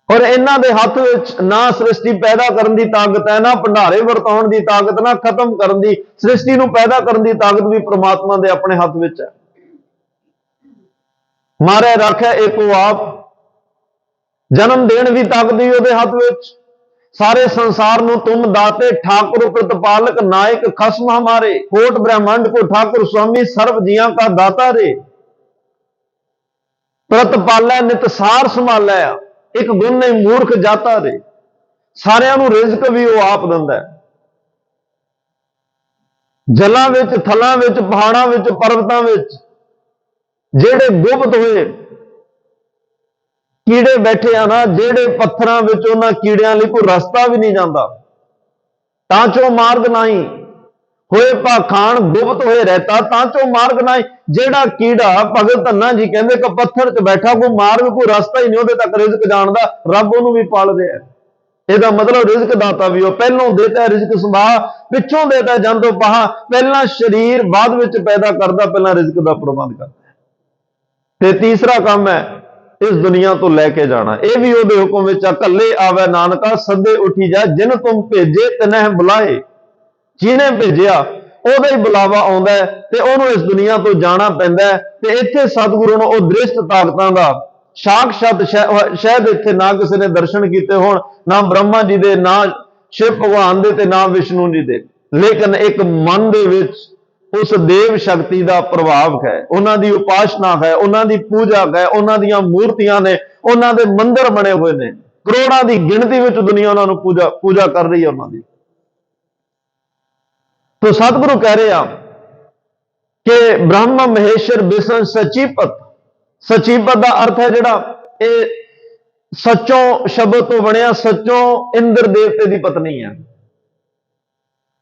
[SPEAKER 1] ਔਰ ਇਹਨਾਂ ਦੇ ਹੱਥ ਵਿੱਚ ਨਾ ਸ੍ਰਿਸ਼ਟੀ ਪੈਦਾ ਕਰਨ ਦੀ ਤਾਕਤ ਹੈ, ਨਾ ਭੰਡਾਰੇ ਵਰਤਾਉਣ ਦੀ ਤਾਕਤ, ਨਾ ਖਤਮ ਕਰਨ ਦੀ। ਸ੍ਰਿਸ਼ਟੀ ਨੂੰ ਪੈਦਾ ਕਰਨ ਦੀ ਤਾਕਤ ਵੀ ਪ੍ਰਮਾਤਮਾ ਦੇ ਆਪਣੇ ਹੱਥ ਵਿੱਚ ਹੈ। ਮਾਰੇ ਰੱਖਿਆ ਏਕੋ ਆਪ, ਜਨਮ ਦੇਣ ਦੀ ਤਾਕਤ ਵੀ ਉਹਦੇ ਹੱਥ ਵਿੱਚ। सारे संसार ਨੂੰ तुम दाते ठाकुर प्रतिपालक नायक खसम हमारे, कोट ब्रह्मांड को ठाकुर स्वामी सर्व जियां का दाता रे। प्रतिपालै नित सार संभालै, एक गुण नहीं मूर्ख जाता रे। सारिਆਂ ਨੂੰ ਰਿਜ਼ਕ ਵੀ ਉਹ ਆਪ ਦਿੰਦਾ ਹੈ। ਜਲਾਂ ਵਿੱਚ, ਥਲਾਂ ਵਿੱਚ, ਪਹਾੜਾਂ ਵਿੱਚ, ਪਰਬਤਾਂ ਵਿੱਚ ਜਿਹੜੇ ਗੁਪਤ ਹੋਏ ਕੀੜੇ ਬੈਠੇ ਆ ਨਾ, ਜਿਹੜੇ ਪੱਥਰਾਂ ਵਿੱਚ ਉਹਨਾਂ ਕੀੜਿਆਂ ਲਈ ਕੋਈ ਰਸਤਾ ਵੀ ਨਹੀਂ ਜਾਂਦਾ, ਤਾਂ ਚੋ ਮਾਰਗ ਨਹੀਂ ਹੋਏ ਪਾਖਾਨ, ਗੁਪਤ ਹੋਏ ਰਹਿਤਾ ਤਾਂ ਚੋ ਮਾਰਗ ਨਹੀਂ। ਜਿਹੜਾ ਕੀੜਾ, ਭਗਤ ਧੰਨਾ ਜੀ ਕਹਿੰਦੇ ਕਿ ਪੱਥਰ 'ਚ ਬੈਠਾ, ਕੋਈ ਮਾਰਗ, ਕੋਈ ਰਸਤਾ ਹੀ ਨਹੀਂ ਉਹਦੇ ਤੱਕ ਰਿਜ਼ਕ ਜਾਣਦਾ, ਰੱਬ ਉਹਨੂੰ ਵੀ ਪਾਲ ਰਿਹਾ। ਇਹਦਾ ਮਤਲਬ ਰਿਜ਼ਕ ਦਾਤਾ ਵੀ ਉਹ। ਪਹਿਲੋਂ ਦੇਤਾ ਰਿਜ਼ਕ ਸੰਭਾ, ਪਿੱਛੋਂ ਦੇਤਾ ਜੰਤੋ ਪਹਾ। ਪਹਿਲਾਂ ਸਰੀਰ ਬਾਅਦ ਵਿੱਚ ਪੈਦਾ ਕਰਦਾ, ਪਹਿਲਾਂ ਰਿਜ਼ਕ ਦਾ ਪ੍ਰਬੰਧ ਕਰਦਾ। ਤੇ ਤੀਸਰਾ ਕੰਮ ਹੈ ਇਸ ਦੁਨੀਆ ਤੋਂ ਲੈ ਕੇ ਜਾਣਾ। ਇਹ ਵੀ ਉਹਦੇ ਹੁਕਮ ਵਿੱਚ ਆ। ਕੱਲੇ ਆਵੇ ਨਾਨਕਾ ਸੱਦੇ ਉੱਠੀ ਜਾ, ਜਿਨ ਤੁਮ ਭੇਜੇ ਤਿਨਹਿ ਬੁਲਾਏ। ਜਿਹਨੇ ਭੇਜਿਆ ਉਹਦਾ ਹੀ ਬੁਲਾਵਾ ਆਉਂਦਾ ਹੈ ਤੇ ਉਹਨੂੰ ਇਸ ਦੁਨੀਆ ਤੋਂ ਜਾਣਾ ਪੈਂਦਾ ਹੈ। ਤੇ ਇੱਥੇ ਸਤਿਗੁਰੂ ਨੂੰ ਉਹ ਦ੍ਰਿਸ਼ਟ ਤਾਕਤਾਂ ਦਾ ਸਾਖਸ਼ਾਤ ਸ਼ਾਇਦ ਇੱਥੇ ਨਾ ਕਿਸੇ ਨੇ ਦਰਸ਼ਨ ਕੀਤੇ ਹੋਣ, ਨਾ ਬ੍ਰਹਮਾ ਜੀ ਦੇ, ਨਾ ਸ਼ਿਵ ਭਗਵਾਨ ਦੇ, ਤੇ ਨਾ ਵਿਸ਼ਨੂੰ ਜੀ ਦੇ, ਲੇਕਿਨ ਇੱਕ ਮਨ ਦੇ ਵਿੱਚ ਉਸ ਦੇਵ ਸ਼ਕਤੀ ਦਾ ਪ੍ਰਭਾਵ ਹੈ, ਉਹਨਾਂ ਦੀ ਉਪਾਸਨਾ ਹੈ, ਉਹਨਾਂ ਦੀ ਪੂਜਾ ਹੈ, ਉਹਨਾਂ ਦੀਆਂ ਮੂਰਤੀਆਂ ਨੇ, ਉਹਨਾਂ ਦੇ ਮੰਦਿਰ ਬਣੇ ਹੋਏ ਨੇ, ਕਰੋੜਾਂ ਦੀ ਗਿਣਤੀ ਵਿੱਚ ਦੁਨੀਆ ਉਹਨਾਂ ਨੂੰ ਪੂਜਾ ਕਰ ਰਹੀ ਹੈ ਉਹਨਾਂ ਦੀ। तो सतगुरु कह रहे हैं कि ब्रह्म महेश्वर विष्णु सचीपत। सचीपत का अर्थ है जिहड़ा ये सच्चों शब्द तो बनया, सच्चों इंद्र देवते की पत्नी है।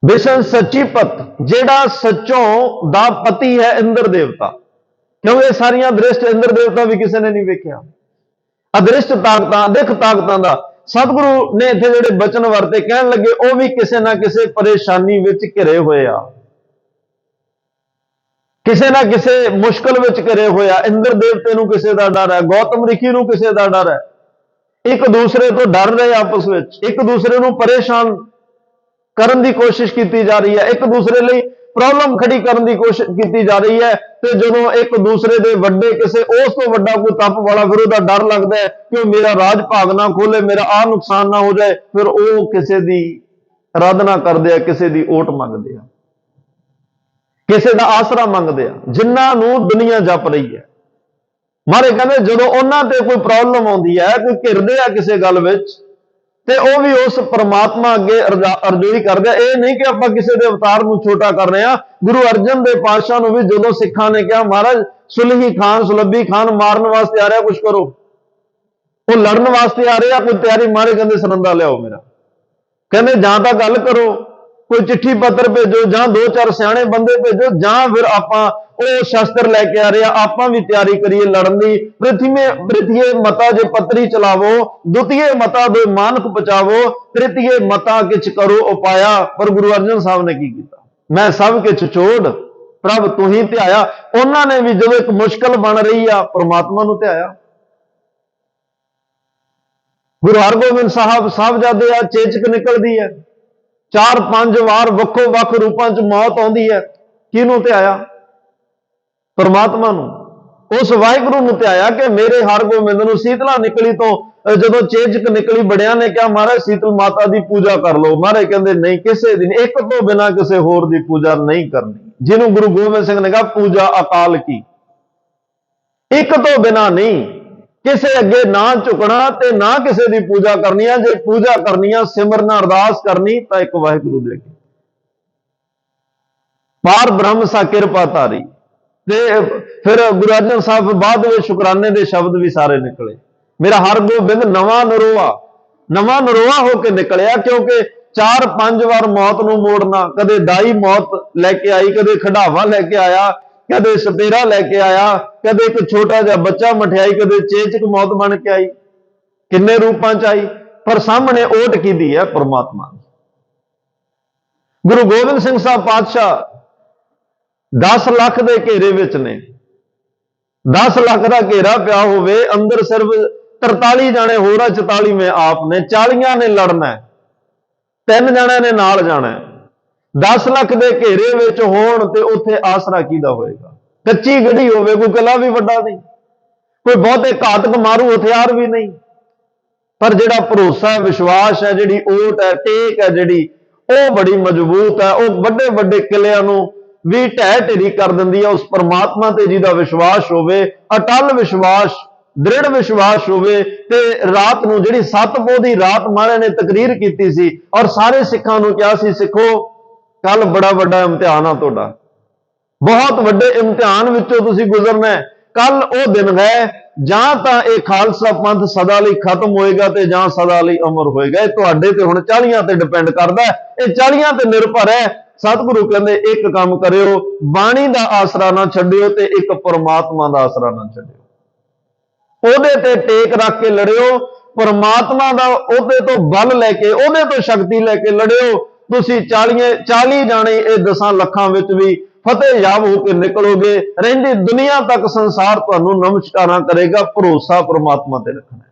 [SPEAKER 1] विष्णु सचीपत जिहड़ा सच्चों दा पति है इंद्र देवता, क्योंकि सारियां दृष्ट इंद्र देवता भी किसी ने नहीं वेख्या। अदृष्ट ताकतां, दिख ताकतां दा सतगुरु ने इत्थे जिहड़े बचन वरते, कहण लगे वो भी किसी ना किसी परेशानी विच घिरे हुए आ, किसी ना किसी मुश्किल विच घिरे हुए आ। इंद्र देवते नूं किसी दा डर है, गौतम ऋषि नूं किसी दा डर है। एक दूसरे तो डर रहे आपस विच, एक दूसरे नूं परेशान करन दी कोशिश की जा रही है, एक दूसरे लई प्रॉब्लम खड़ी करन दी कोशिश की जा रही है। तो जदों एक दूसरे दे वड्डे किसी उस तो वड्डा कोई तप वाला, फिर उहदा डर लगदा है कि मेरा राज भाग ना खोले, मेरा आ नुकसान ना हो जाए, फिर वो किसी दी आराधना करदे आ, किसी दी ओट मंगदे आ, किसी दा आसरा मंगदे आ, जिन्हां नूं दुनिया जप रही है। मारे कहंदे जदों उन्हां ते कोई प्रॉब्लम आउंदी है, कोई घिरदे आ किसी गल विच, ते वो भी उस परमात्मा अगे अरजोई करते। ये नहीं कि आप किसी के अवतार को छोटा कर रहे हैं। गुरु अर्जन देव पातशाह को भी जो सिखा ने कहा महाराज सुलही खान, सुलभी खान मारन वास्ते आ रहा, कुछ करो, वो लड़न वास्ते आ रहे, कोई तैयारी, मारे कहते सरंदा लियाओ मेरा, कहते जां तां गल करो, कोई चिट्ठी पत्र भेजो, जां दो चार सियाणे बंदे भेजो, जां फिर आपां ਉਹ ਸ਼ਸਤਰ ਲੈ ਕੇ ਆ ਰਹੇ ਆ, ਆਪਾਂ ਵੀ ਤਿਆਰੀ ਕਰੀਏ ਲੜਨ ਦੀ। ਪ੍ਰਿਥੀਏ ਮਤਾ ਜੇ ਪੱਤਰੀ ਚਲਾਵੋ, ਦੁਤੀਏ ਮਤਾ ਦੋ ਮਾਨਕ ਬਚਾਵੋ, ਤ੍ਰਿਤੀਏ ਮਤਾ ਕਿਛ ਕਰੋ ਉਪਾਇਆ। ਪਰ ਗੁਰੂ ਅਰਜਨ ਸਾਹਿਬ ਨੇ ਕੀ ਕੀਤਾ? ਮੈਂ ਸਭ ਕਿਛ ਛੋੜ ਪ੍ਰਭ ਤੂੰ ਹੀ ਧਿਆਇਆ। ਉਹਨਾਂ ਨੇ ਵੀ ਜਦੋਂ ਇੱਕ ਮੁਸ਼ਕਲ ਬਣ ਰਹੀ ਆ, ਪ੍ਰਮਾਤਮਾ ਨੂੰ ਧਿਆਇਆ। ਗੁਰੂ ਹਰਗੋਬਿੰਦ ਸਾਹਿਬਜ਼ਾਦੇ ਆ ਚੇਚਕ ਨਿਕਲਦੀ ਹੈ, 4-5 ਵਾਰ ਵੱਖੋ ਵੱਖ ਰੂਪਾਂ 'ਚ ਮੌਤ ਆਉਂਦੀ ਹੈ, ਕਿਹਨੂੰ ਧਿਆਇਆ? परमात्मा उस वाहिगुरु नूं ध्याया कि मेरे हरगोबिंद नूं शीतला निकली तो जदों चेचक निकली, बड़ियां ने कहा महाराज शीतल माता की पूजा कर लो। महाराज कहते नहीं, किसी दिन एक तो बिना किसी होर दी पूजा नहीं करनी। जिन्हों गुरु गोबिंद सिंह ने कहा पूजा अकाल की, एक तो बिना नहीं, किसी अगे ना झुकना ते ना किसी की पूजा करनी है। जे पूजा करनी है, सिमरना अरदास करनी तो एक वाहिगुरु दे अगे। पार ब्रह्म सा किरपा तारी। फिर गुरु अर्जन साहब बाद में शुकराने के शब्द भी सारे निकले। मेरा हरगोबिंद नवा नरोआ होकर निकलिया, क्योंकि 4-5 बार मौत नूं मोड़ना, कदे दाई मौत लैके आई, कदे खड़ावा लैके आया, कदे सपेरा लैके आया, कदे एक छोटा जिहा बच्चा मठियाई, कदे चेचक मौत बन के आई। किन्ने रूपां च आई, पर सामने ओट कीदी है परमात्मा दी। गुरु गोबिंद सिंह साहब पातशाह 10 लाख के घेरे विच ने, 10 लाख का घेरा पिया होवे, अंदर सिर्फ 43 जाने होर 44 में आप ने, 40 ने लड़ना है, 3 जणिਆਂ ने नाल जाना है। 10 लाख के घेरे विच होण ते उत्थे आसरा किहदा होएगा? कच्ची गढ़ी होवे, कोई किला भी वड्डा नहीं, कोई बहुते घातक मारू हथियार भी नहीं, पर जिहड़ा भरोसा है, विश्वास है, जिहड़ी ओट है, टेक है, जिहड़ी ਉਹ बड़ी मजबूत है, ਉਹ ਵੱਡੇ ਵੱਡੇ किलियां ਨੂੰ भी ਢਹਿ ਢੇਰੀ कर दिंदी है। उस परमात्मा ते जिहदा विश्वास होवे, अटल विश्वास, दृढ़ विश्वास होवे, ते रात ਨੂੰ ਜਿਹੜੀ सतपोह ਦੀ रात महाराज ने तकरीर कीती सी और सारे सिखां ਨੂੰ ਕਿਹਾ ਸੀ, सिखो कल बड़ा ਵੱਡਾ इम्तिहान आ ਤੁਹਾਡਾ, बहुत ਵੱਡੇ इम्तिहान ਵਿੱਚੋਂ ਤੁਸੀਂ गुजरना है। कल ਉਹ दिन है ਜਾਂ ਤਾਂ ਇਹ ਖਾਲਸਾ ਪੰਥ ਸਦਾ ਲਈ ਖਤਮ ਹੋਏਗਾ ਤੇ ਜਾਂ ਸਦਾ ਲਈ ਅਮਰ ਹੋਏਗਾ। ਇਹ ਤੁਹਾਡੇ ਤੇ ਹੁਣ 40 ਤੇ ਡਿਪੈਂਡ ਕਰਦਾ ਹੈ, ਇਹ 40 ਤੇ ਨਿਰਭਰ ਹੈ। ਸਤਿਗੁਰੂ ਕਹਿੰਦੇ ਇੱਕ ਕੰਮ ਕਰਿਓ, ਬਾਣੀ ਦਾ ਆਸਰਾ ਨਾ ਛੱਡਿਓ ਤੇ ਇੱਕ ਪਰਮਾਤਮਾ ਦਾ ਆਸਰਾ ਨਾ ਛੱਡਿਓ। ਉਹਦੇ ਤੇ ਟੇਕ ਰੱਖ ਕੇ ਲੜਿਓ, ਪਰਮਾਤਮਾ ਦਾ ਉਹਦੇ ਤੋਂ ਬਲ ਲੈ ਕੇ, ਉਹਦੇ ਤੋਂ ਸ਼ਕਤੀ ਲੈ ਕੇ ਲੜਿਓ। ਤੁਸੀਂ 40 ਜਾਣੇ ਇਹ 10 ਲੱਖਾਂ ਵਿੱਚ ਵੀ फतेहयाब होकर निकलोगे। रहिंदी दुनिया तक संसार तुहानू नमस्कारा करेगा। भरोसा परमात्मा ते रखना है।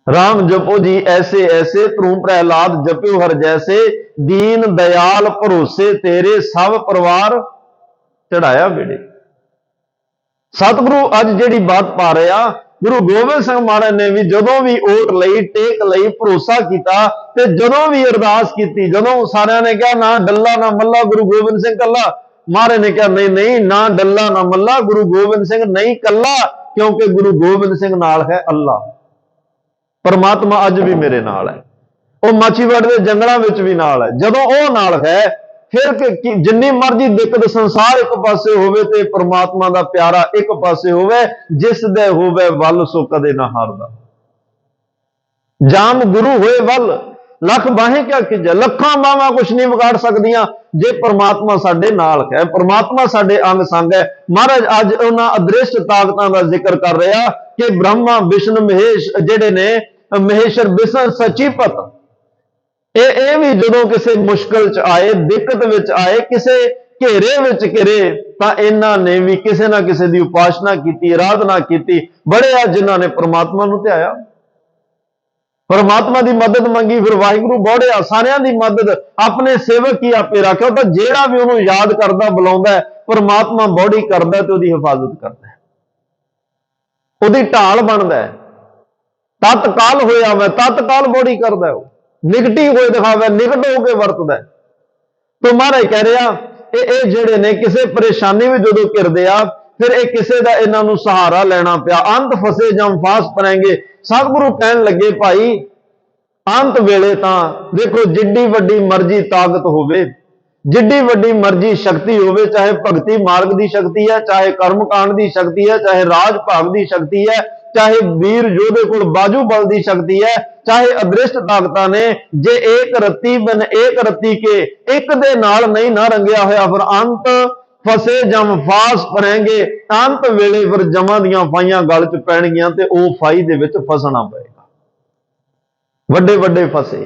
[SPEAKER 1] राम जपो जी ऐसे ऐसे, ध्रुव प्रहलाद जप्यो हर जैसे, दीन दयाल भरोसे तेरे, सब परिवार चढ़ाया बेड़े। सतगुरु अज जिहड़ी बात पा रहा, गुरु गोबिंद सिंह महाराज ने भी जदों भी ओट लई, टेक लई, भरोसा किया, ते जदों भी अरदास की, जदों सारियां ने कहा ना डल्ला ना मल्ला, गुरु गोबिंद सिंह कल्ला, महाराज ने कहा नहीं नहीं, ना डल्ला ना मल्ला, गुरु गोबिंद सिंह नहीं कल्ला, क्योंकि गुरु गोबिंद सिंह नाल है अल्लाह। परमात्मा अज भी मेरे नाल है, वह माछीवाड़ के जंगलों में भी नाल है। जदों वह नाल है, फिर जिन्नी मर्जी दिक्कत संसार एक पासे होवे ते परमात्मा दा प्यारा एक पासे होवे, जिस दे होवे वल सो कदे ना हारदा। जाम गुरु होए वल, लख बाहें क्या कीजे, लखां बावां कुछ नहीं विगाड़ सकदियां जे परमात्मा साडे नाल है, परमात्मा साडे अंग संग है। महाराज अज उन्हां अदृश्ट ताकतां दा जिक्र कर रहा कि ब्रह्मा विष्णु महेश जिहड़े ने, महेश्वर विष्णु सचीपत, ये भी जदों किसी मुश्किल च आए, दिक्कत विच आए, किसी घेरे विच घिरे, तां इन्हां ने भी किसी ना किसी की उपासना की, आराधना की, बड़े आ जिन्हां ने परमात्मा नूं ध्याया, परमात्मा की मदद मंगी, फिर वाहिगुरू बौड़िया, सारियां दी मदद अपने सेवक ही आपे रखियो। तो जेड़ा भी उन्होंने याद करता बुलाउंदा, परमात्मा बौड़ी करदा ते उहदी हिफाजत करदा है, उहदी ढाल बनदा है। तत्काल होया मैं तत्काल बौड़ी करदा है, निगटिव होए दिखावे, निगट होकर वरतदा है। तो महाराज कह रहा ये जिहड़े ने किसी परेशानी में जदों घिरदे आ, फिर ये किसी का इन्हां नूं सहारा लेना पिया, अंत फसे जम फास पड़ेंगे। सतगुरु कहन लगे भाई अंत वेले तां देखो, जिड्डी वड्डी मर्जी ताकत होवे, जिड्डी वड्डी मर्जी शक्ति होवे, चाहे भगती मार्ग की शक्ति है, चाहे कर्मकांड की शक्ति है, चाहे राज भाग की शक्ति है, चाहे वीर योधे कोल बाजू बल की शक्ति है, चाहे अदृष्ट ताकतां ने, जे एक रत्ती बन एक रत्ती के एक दे नाल नहीं ना रंगिया होया, फिर अंत फसे जम फास पड़ेंगे। अंत वेले फिर जमां दियां फाइयां गल च पैणगियां ते ओह फाई दे विच फसना पएगा। वड्डे वड्डे फसे,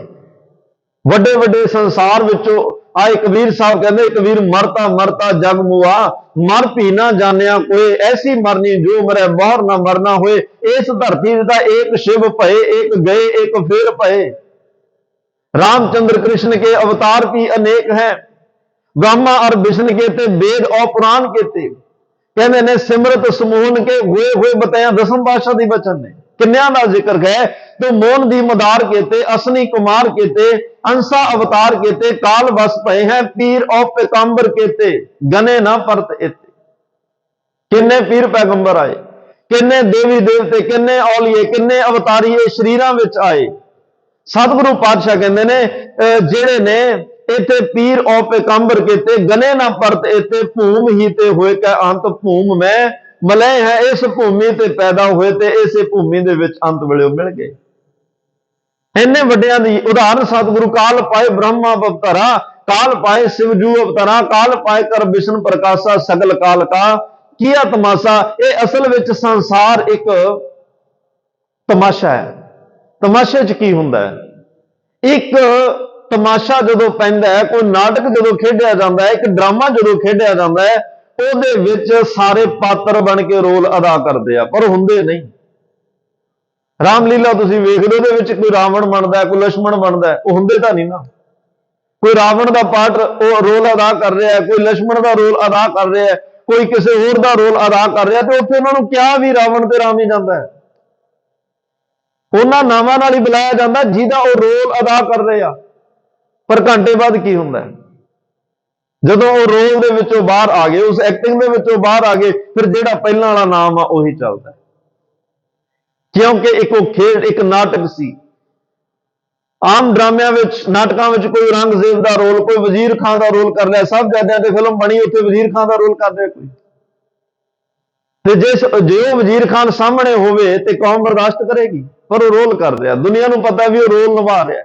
[SPEAKER 1] वड्डे वड्डे संसार विचों आए। कबीर साहब कहते, कबीर मरता मरता जग मुआ, मर भी ना जानिया कोई, ऐसी मरनी जो मरे बाहर ना मरना होए। इस धरती दा एक शिव भये, एक गए एक फिर भये। रामचंद्र कृष्ण के अवतार भी अनेक हैं, ब्रह्मा और विष्णु के ते वेद और पुराण के ते, कहते ने सिमरत समूहन के हुए हुए बताया। 10वें पातशाह दी बचन ने किन्नियां दा जिक्र है, तो मोहन दी मदार के ते, असनी कुमार के ते, अंसा अवतार के ते, काल बस भये हैं पीर और पैगंबर के ते, गने ना परत एते। किन्ने पीर पैगंबर आए, किन्ने देवी देवते, किन्ने औलिए, किन्ने अवतारीए शरीरां विच आए। सतगुरु पातशाह कहते ने जेड़े ने इत्थे पीर और पैगंबर के ते, गने ना परत एते, भूम ही ते होए कै अंत, भूम में मलय है, इस भूमि ते पैदा हुए ते इस भूमि दे विच अंत वेले मिल गए। इन्ने वड्डियां दी उदाहरण सतगुरु काल पाए ब्रह्मा अवतारा, काल पाए शिवजू अवतारा, काल पाए कर विष्णु प्रकाशा, सगल काल का किया तमाशा। ये असल विच संसार एक ਤਮਾਸ਼ਾ ਹੈ। ਤਮਾਸ਼ੇ 'ਚ ਕੀ ਹੁੰਦਾ ਹੈ? ਇੱਕ ਤਮਾਸ਼ਾ ਜਦੋਂ ਪੈਂਦਾ ਹੈ, ਕੋਈ ਨਾਟਕ ਜਦੋਂ ਖੇਡਿਆ ਜਾਂਦਾ ਹੈ, ਇੱਕ ਡਰਾਮਾ ਜਦੋਂ ਖੇਡਿਆ ਜਾਂਦਾ ਹੈ, ਉਹਦੇ ਵਿੱਚ ਸਾਰੇ ਪਾਤਰ ਬਣ ਕੇ ਰੋਲ ਅਦਾ ਕਰਦੇ ਆ, ਪਰ ਹੁੰਦੇ ਨਹੀਂ। ਰਾਮਲੀਲਾ ਤੁਸੀਂ ਵੇਖਦੇ, ਉਹਦੇ ਵਿੱਚ ਕੋਈ ਰਾਵਣ ਬਣਦਾ, ਕੋਈ ਲక్ష్మణ ਬਣਦਾ, ਉਹ ਹੁੰਦੇ ਤਾਂ ਨਹੀਂ ਨਾ। ਕੋਈ ਰਾਵਣ ਦਾ ਪਾਰਟ ਉਹ ਰੋਲ ਅਦਾ ਕਰ ਰਿਹਾ ਹੈ, ਕੋਈ ਲక్ష్మణ ਦਾ ਰੋਲ ਅਦਾ ਕਰ ਰਿਹਾ ਹੈ, ਕੋਈ ਕਿਸੇ ਹੋਰ ਦਾ ਰੋਲ ਅਦਾ ਕਰ ਰਿਹਾ, ਤੇ ਉੱਥੇ ਉਹਨਾਂ ਨੂੰ ਕਿਹਾ ਵੀ ਰਾਵਣ ਤੇ ਰਾਮ ਹੀ ਜਾਂਦਾ ਹੈ। ਉਹਨਾਂ ਨਾਵਾਂ ਨਾਲ ਹੀ ਬੁਲਾਇਆ ਜਾਂਦਾ ਜਿਹਦਾ ਉਹ ਰੋਲ ਅਦਾ ਕਰ ਰਹੇ ਆ। ਪਰ ਘੰਟੇ ਬਾਅਦ ਕੀ ਹੁੰਦਾ ਹੈ? ਜਦੋਂ ਉਹ ਰੋਲ ਦੇ ਵਿੱਚੋਂ ਬਾਹਰ ਆ ਗਏ, ਉਸ ਐਕਟਿੰਗ ਦੇ ਵਿੱਚੋਂ ਬਾਹਰ ਆ ਗਏ, ਫਿਰ ਜਿਹੜਾ ਪਹਿਲਾਂ ਵਾਲਾ ਨਾਮ ਆ ਉਹੀ ਚੱਲਦਾ। ਕਿਉਂਕਿ ਇੱਕ ਉਹ ਖੇਡ, ਇੱਕ ਨਾਟਕ ਸੀ। ਆਮ ਡਰਾਮਿਆਂ ਵਿੱਚ, ਨਾਟਕਾਂ ਵਿੱਚ ਕੋਈ ਔਰੰਗਜ਼ੇਬ ਦਾ ਰੋਲ, ਕੋਈ ਵਜ਼ੀਰ ਖਾਨ ਦਾ ਰੋਲ ਕਰ ਲਿਆ। ਸਾਹਿਬਜ਼ਾਦਿਆਂ ਤੇ ਫਿਲਮ ਬਣੀ, ਉੱਥੇ ਵਜ਼ੀਰ ਖਾਨ ਦਾ ਰੋਲ ਕਰ ਰਿਹਾ ਕੋਈ। ਤੇ ਜੇ ਉਹ ਵਜ਼ੀਰ ਖਾਨ ਸਾਹਮਣੇ ਹੋਵੇ ਤੇ ਕੌਮ ਬਰਦਾਸ਼ਤ ਕਰੇਗੀ? ਪਰ ਉਹ ਰੋਲ ਕਰ ਰਿਹਾ, ਦੁਨੀਆ ਨੂੰ ਪਤਾ ਵੀ ਉਹ ਰੋਲ ਨਿਭਾ ਰਿਹਾ।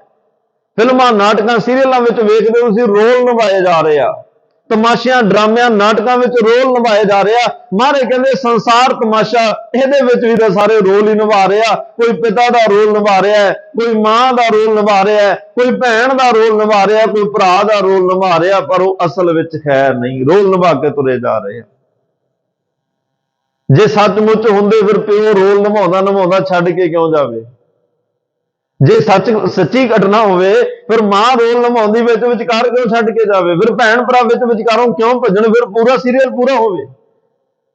[SPEAKER 1] ਫਿਲਮਾਂ, ਨਾਟਕਾਂ, ਸੀਰੀਅਲਾਂ ਵਿੱਚ ਵੇਖਦੇ ਹੋ ਤੁਸੀਂ, ਰੋਲ ਨਿਭਾਏ ਜਾ ਰਹੇ ਆ। ਤਮਾਸ਼ਿਆਂ, ਡਰਾਮਿਆਂ, ਨਾਟਕਾਂ ਵਿੱਚ ਰੋਲ ਨਿਭਾਏ ਜਾ ਰਹੇ ਆ। ਮਹਾਰਾਜ ਕਹਿੰਦੇ ਸੰਸਾਰ ਤਮਾਸ਼ਾ, ਇਹਦੇ ਵਿੱਚ ਵੀ ਤਾਂ ਸਾਰੇ ਰੋਲ ਹੀ ਨਿਭਾ ਰਹੇ ਆ। ਕੋਈ ਪਿਤਾ ਦਾ ਰੋਲ ਨਿਭਾ ਰਿਹਾ ਹੈ, ਕੋਈ ਮਾਂ ਦਾ ਰੋਲ ਨਿਭਾ ਰਿਹਾ ਹੈ, ਕੋਈ ਭੈਣ ਦਾ ਰੋਲ ਨਿਭਾ ਰਿਹਾ, ਕੋਈ ਭਰਾ ਦਾ ਰੋਲ ਨਿਭਾ ਰਿਹਾ, ਪਰ ਉਹ ਅਸਲ ਵਿੱਚ ਹੈ ਨਹੀਂ, ਰੋਲ ਨਿਭਾ ਕੇ ਤੁਰੇ ਜਾ ਰਹੇ ਆ। ਜੇ ਸੱਚਮੁੱਚ ਹੁੰਦੇ ਫਿਰ ਪਿਓ ਰੋਲ ਨਿਭਾਉਂਦਾ ਛੱਡ ਕੇ ਕਿਉਂ ਜਾਵੇ? ਜੇ ਸੱਚੀ ਘਟਨਾ ਹੋਵੇ ਫਿਰ ਮਾਂ ਰੋਲ ਨਿਭਾਉਂਦੀ ਵਿੱਚ ਵਿਚਕਾਰ ਕਿਉਂ ਛੱਡ ਕੇ ਜਾਵੇ? ਫਿਰ ਭੈਣ ਭਰਾ ਵਿੱਚ ਵਿਚਕਾਰੋਂ ਕਿਉਂ ਭੱਜਣ? ਫਿਰ ਪੂਰਾ ਸੀਰੀਅਲ ਪੂਰਾ ਹੋਵੇ।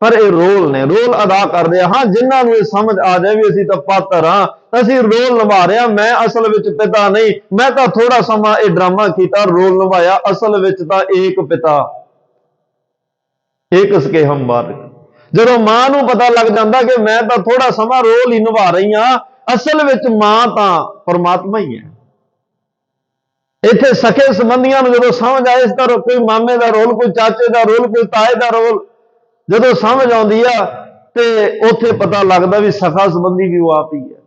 [SPEAKER 1] ਪਰ ਇਹ ਰੋਲ ਨੇ, ਰੋਲ ਅਦਾ ਕਰਦੇ ਆ। ਹਾਂ, ਜਿਨ੍ਹਾਂ ਨੂੰ ਇਹ ਸਮਝ ਆ ਜਾਏ ਵੀ ਅਸੀਂ ਤਾਂ ਪਾਤਰ ਹਾਂ, ਅਸੀਂ ਰੋਲ ਨਿਭਾ ਰਹੇ ਹਾਂ, ਮੈਂ ਅਸਲ ਵਿੱਚ ਪਿਤਾ ਨਹੀਂ, ਮੈਂ ਤਾਂ ਥੋੜਾ ਸਮਾਂ ਇਹ ਡਰਾਮਾ ਕੀਤਾ, ਰੋਲ ਨਿਭਾਇਆ, ਅਸਲ ਵਿੱਚ ਤਾਂ ਏਕ ਪਿਤਾ ਏਕ ਸਕੇ ਹਮ ਬਾਰਿਕ। ਜਦੋਂ ਮਾਂ ਨੂੰ ਪਤਾ ਲੱਗ ਜਾਂਦਾ ਕਿ ਮੈਂ ਤਾਂ ਥੋੜਾ ਸਮਾਂ ਰੋਲ ਹੀ ਨਿਭਾ ਰਹੀ ਹਾਂ, ਅਸਲ ਵਿੱਚ ਮਾਂ ਤਾਂ ਪਰਮਾਤਮਾ ਹੀ ਹੈ। ਇੱਥੇ ਸਕੇ ਸੰਬੰਧੀਆਂ ਨੂੰ ਜਦੋਂ ਸਮਝ ਆਏ, ਇਸ ਤਰ੍ਹਾਂ ਕੋਈ ਮਾਮੇ ਦਾ ਰੋਲ, ਕੋਈ ਚਾਚੇ ਦਾ ਰੋਲ, ਕੋਈ ਤਾਏ ਦਾ ਰੋਲ ਜਦੋਂ ਸਮਝ ਆਉਂਦੀ ਆ, ਤੇ ਉੱਥੇ ਪਤਾ ਲੱਗਦਾ ਵੀ ਸਖਾ ਸੰਬੰਧੀ ਵੀ ਉਹ ਆਪ ਹੀ ਹੈ,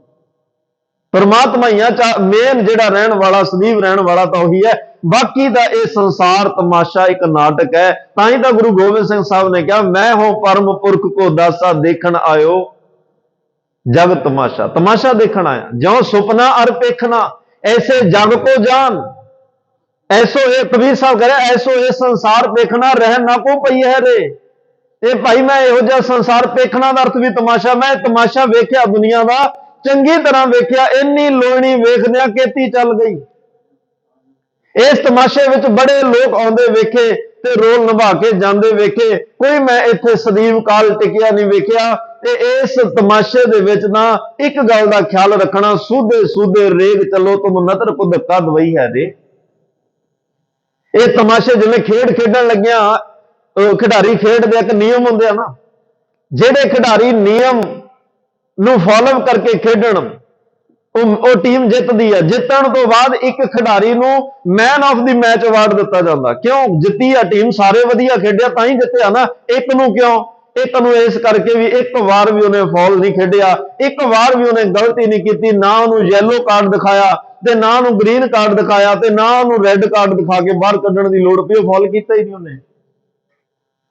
[SPEAKER 1] ਪਰਮਾਤਮਾ ਹੀ ਆ। ਮੇਨ ਜਿਹੜਾ ਰਹਿਣ ਵਾਲਾ, ਸਦੀਵ ਰਹਿਣ ਵਾਲਾ ਤਾਂ ਉਹੀ ਹੈ। ਬਾਕੀ ਦਾ ਇਹ ਸੰਸਾਰ ਤਮਾਸ਼ਾ, ਇੱਕ ਨਾਟਕ ਹੈ। ਤਾਂ ਹੀ ਤਾਂ ਗੁਰੂ ਗੋਬਿੰਦ ਸਿੰਘ ਸਾਹਿਬ ਨੇ ਕਿਹਾ, ਮੈਂ ਹੋ ਪਰਮ ਪੁਰਖ ਕੋ ਦਾਸਾ, ਦੇਖਣ ਆਇਓ ਜਗ ਤਮਾਸ਼ਾ। ਤਮਾਸ਼ਾ ਦੇਖਣ ਆਇਆ, ਜਿਉ ਸੁਪਨਾ ਅਰ ਪੇਖਣਾ, ਐਸੇ ਜਗ ਕੋ ਜਾਨ। ਐਸੋ ਇਹ ਕਬੀਰ ਸਾਹਿਬ ਕਹ ਰਹੇ, ਐਸੋ ਇਹ ਸੰਸਾਰ ਦੇਖਣਾ, ਰਹਿ ਨਾ ਕੋ ਪਈ ਹੈ ਰੇ। ਇਹ ਭਾਈ ਮੈਂ ਇਹੋ ਜਿਹਾ ਸੰਸਾਰ ਦੇਖਣਾ ਦਾ ਅਰਥ ਵੀ ਤਮਾਸ਼ਾ। ਮੈਂ ਤਮਾਸ਼ਾ ਵੇਖਿਆ ਦੁਨੀਆ ਦਾ, ਚੰਗੀ ਤਰ੍ਹਾਂ ਵੇਖਿਆ, ਇੰਨੀ ਲੋਹਣੀ ਵੇਖਦਿਆਂ ਕੇਤੀ ਚੱਲ ਗਈ। ਇਸ ਤਮਾਸ਼ੇ ਵਿੱਚ ਬੜੇ ਲੋਕ ਆਉਂਦੇ ਵੇਖੇ ਤੇ ਰੋਲ ਨਿਭਾ ਕੇ ਜਾਂਦੇ ਵੇਖੇ, ਕੋਈ ਮੈਂ ਇੱਥੇ ਸਦੀਵ ਕਾਲ ਟਿਕਿਆ ਨਹੀਂ ਵੇਖਿਆ। ਤੇ ਇਸ ਤਮਾਸ਼ੇ ਦੇ ਵਿੱਚ ਨਾ ਇੱਕ ਗੱਲ ਦਾ ਖਿਆਲ ਰੱਖਣਾ, ਸੂਧੇ ਸੂਧੇ ਰੇਗ ਚੱਲੋ ਤੁਮ ਨਦਰ ਕੁਦ ਕਦ ਵਈ ਹੈ ਰੇ। ਇਹ ਤਮਾਸ਼ੇ ਜਿਵੇਂ ਖੇਡ ਖੇਡਣ ਲੱਗਿਆ, ਖਿਡਾਰੀ ਖੇਡ ਦੇ ਇੱਕ ਨਿਯਮ ਹੁੰਦੇ ਆ ਨਾ, ਜਿਹੜੇ ਖਿਡਾਰੀ ਨਿਯਮ ਨੂੰ ਫੋਲੋ ਕਰਕੇ ਖੇਡਣ, ਉਹ ਟੀਮ ਜਿੱਤਦੀ ਹੈ। ਜਿੱਤਣ ਤੋਂ ਬਾਅਦ ਇੱਕ ਖਿਡਾਰੀ ਨੂੰ man of the match award ਦਿੱਤਾ ਜਾਂਦਾ। ਕਿਉਂ? ਜਿੱਤੀ ਆ ਟੀਮ, ਸਾਰੇ ਵਧੀਆ ਖੇਡਿਆ ਤਾਂ ਹੀ ਜਿੱਤਿਆ ਨਾ। ਇੱਕ ਨੂੰ ਕਿਉਂ? ਇੱਕ ਨੂੰ ਇਸ ਕਰਕੇ ਵੀ ਇੱਕ ਵਾਰ ਵੀ ਉਹਨੇ ਫਾਉਲ ਨਹੀਂ ਖੇਡਿਆ, ਇੱਕ ਵਾਰ ਵੀ ਉਹਨੇ ਗਲਤੀ ਨਹੀਂ ਕੀਤੀ, ਨਾ ਉਹਨੂੰ ਯੈਲੋ ਕਾਰਡ ਦਿਖਾਇਆ ਤੇ ਨਾ ਉਹਨੂੰ ਗ੍ਰੀਨ ਕਾਰਡ ਦਿਖਾਇਆ ਤੇ ਨਾ ਉਹਨੂੰ ਰੈੱਡ ਕਾਰਡ ਦਿਖਾ ਕੇ ਬਾਹਰ ਕੱਢਣ ਦੀ ਲੋੜ ਪਈ। ਉਹ ਫਾਉਲ ਕੀਤਾ ਹੀ ਨਹੀਂ ਉਹਨੇ,